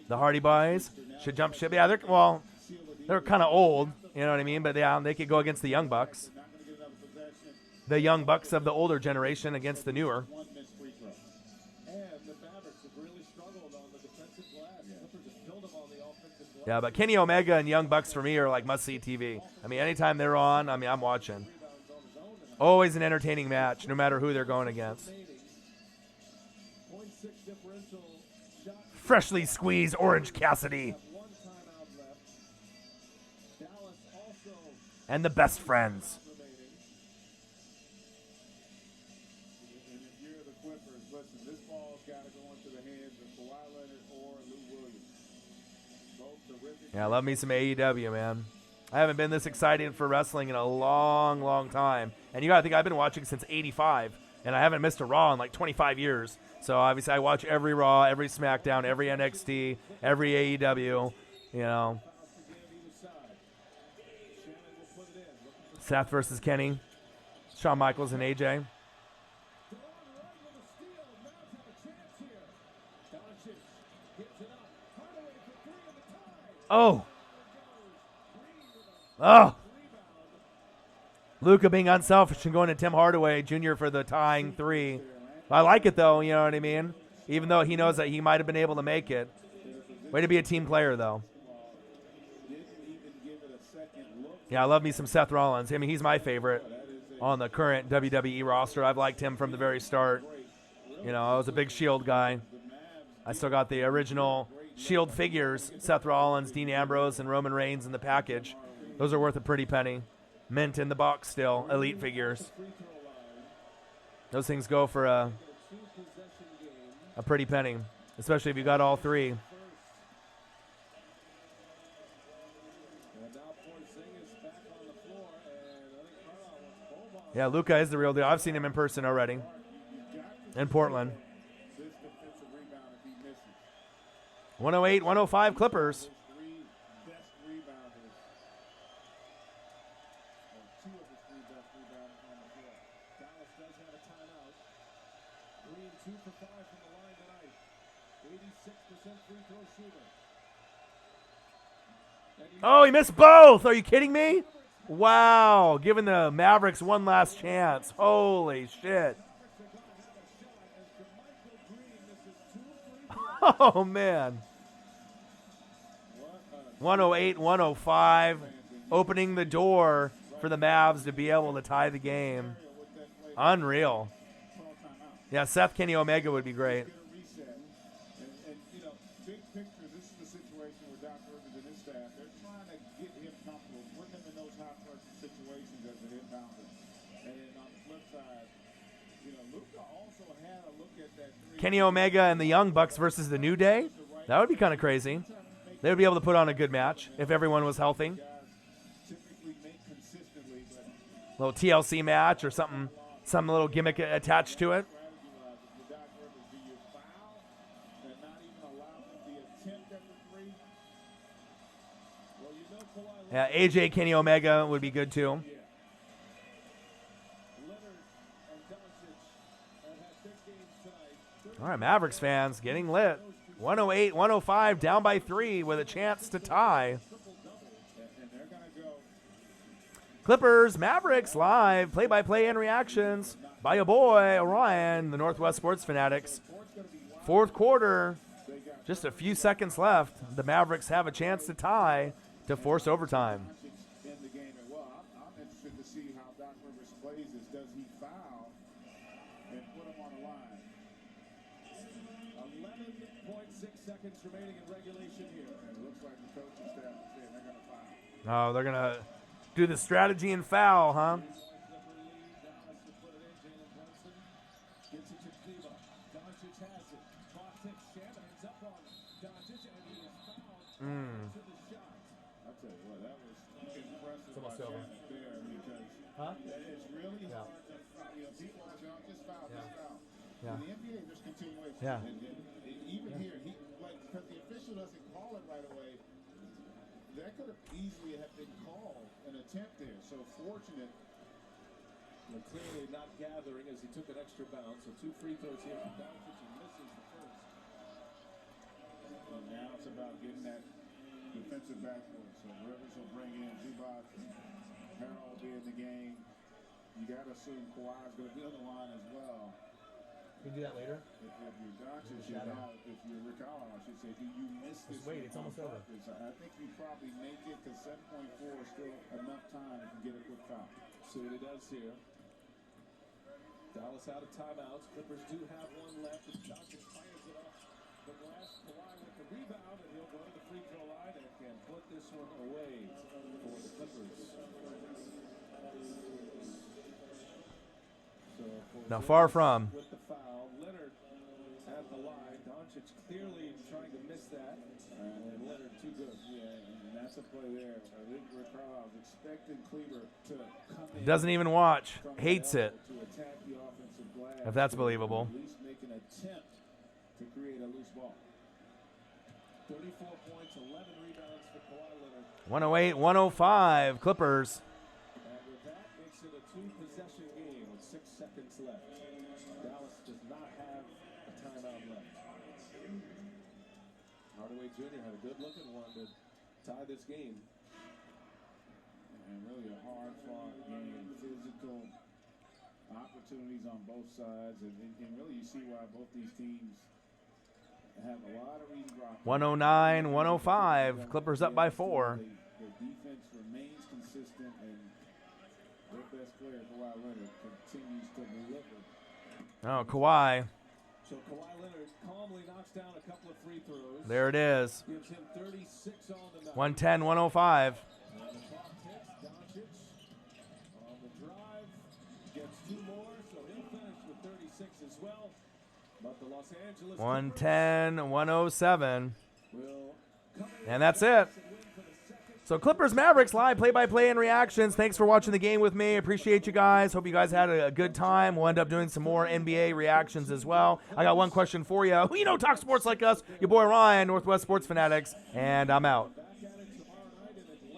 The Hardy Boys should jump ship. Yeah, they're kind of old, you know what I mean? But yeah, they could go against the Young Bucks. The Young Bucks of the older generation against the newer. Yeah, but Kenny Omega and Young Bucks for me are like must-see TV. I mean, anytime they're on, I mean, I'm watching. Always an entertaining match, no matter who they're going against. Freshly squeezed Orange Cassidy. And the Best Friends. And if you're the Clippers, listen, this ball's got to go into the hands of Kawhi Leonard or Lou Williams. Both terrific. Yeah, I love me some AEW, man. I haven't been this excited for wrestling in a long, long time. And you got to think I've been watching since '85, and I haven't missed a Raw in like 25 years. So obviously I watch every Raw, every SmackDown, every NXT, every AEW, you know. Seth versus Kenny. Shawn Michaels and AJ. Oh. Oh. Luca being unselfish and going to Tim Hardaway Jr. for the tying 3. I like it, though, you know what I mean? Even though he knows that he might have been able to make it. Way to be a team player, though. Yeah, I love me some Seth Rollins. I mean, he's my favorite on the current WWE roster. I've liked him from the very start. You know, I was a big Shield guy. I still got the original Shield figures, Seth Rollins, Dean Ambrose, and Roman Reigns in the package. Those are worth a pretty penny. Mint in the box still, Elite figures. Those things go for a pretty penny, especially if you got all three. Yeah, Luka is the real deal. I've seen him in person already in Portland. 108, 105 Clippers. Oh, he missed both. Are you kidding me? Wow. Giving the Mavericks one last chance. Holy shit. Oh, man. 108, 105. Opening the door for the Mavs to be able to tie the game. Unreal. Yeah, Seth Kenny Omega would be great. Kenny Omega and the Young Bucks versus the New Day. That would be kind of crazy. They would be able to put on a good match if everyone was healthy. Little TLC match or something, some little gimmick attached to it. Yeah, AJ Kenny Omega would be good too. All right, Mavericks fans getting lit. 108, 105, down by 3 with a chance to tie. Clippers, Mavericks live, play-by-play and reactions by your boy, Orion, the Northwest Sports Fanatics. Fourth quarter, just a few seconds left. The Mavericks have a chance to tie to force overtime. Remaining in regulation here. And it looks like the coaching staff is saying they're going to Oh, foul. they're going to do the strategy and foul, huh? I'll tell you what, that was impressive. It's almost over. There because Huh? it's really hard to foul. You know, people are saying, just foul, just foul. Yeah. In the NBA, there's continuation. Yeah. And even here, because the official doesn't call it right away, that could have easily have been called an attempt there. So fortunate. And clearly not gathering as he took an extra bounce. So 2 free throws here from Doncic. He misses the first. And now it's about getting that defensive backboard. So Rivers will bring in Zubac. Harrell will be in the game. You got to assume Kawhi's going to be on the line as well. Can you do that later? If you're Doncic, if you're Rick Allen, I should say, do you miss this? Just wait, it's almost over. I think you probably make it because 7.4 is still enough time if you get a quick foul. See what he does here. Dallas out of timeouts. Clippers do have one left. And Doncic fires it off the glass. Kawhi with the rebound, and he'll go to the free throw line and can put this one away for the Clippers. So Now far from. with the foul, Leonard at the line. Doncic clearly trying to miss that, and Leonard too good. Yeah, and that's a play there. I think Rick Carlisle was expecting Cleaver to come in. Doesn't even watch. Hates it. To attack the offensive glass. If that's believable. At least make an attempt to create a loose ball. 34 points, 11 rebounds for Kawhi Leonard. 108, 105 Clippers. And with that, makes it a 2-possession game with 6 seconds left. Dallas does not have a timeout left. Hardaway Jr. had a good-looking one to tie this game. And really a hard-fought game, physical. opportunities on both sides, and really you see why both these teams have a lot of reason for optimism. 109, 105. Clippers up by 4. The defense remains consistent, and their best player, Kawhi Leonard, continues to deliver. Oh, Kawhi. So Kawhi Leonard calmly knocks down a couple of free throws. There it is. Gives him 36 on the night. 110, 105. And the clock ticks. Doncic on the drive gets 2 more, so he'll finish with 36 as well. But the Los Angeles 110, 107. will come in And that's it. So Clippers Mavericks live play-by-play and reactions. Thanks for watching the game with me. Appreciate you guys. Hope you guys had a good time. We'll end up doing some more NBA reactions as well. I got one question for you. Who talks sports like us? Your boy Ryan, Northwest Sports Fanatics, and I'm out.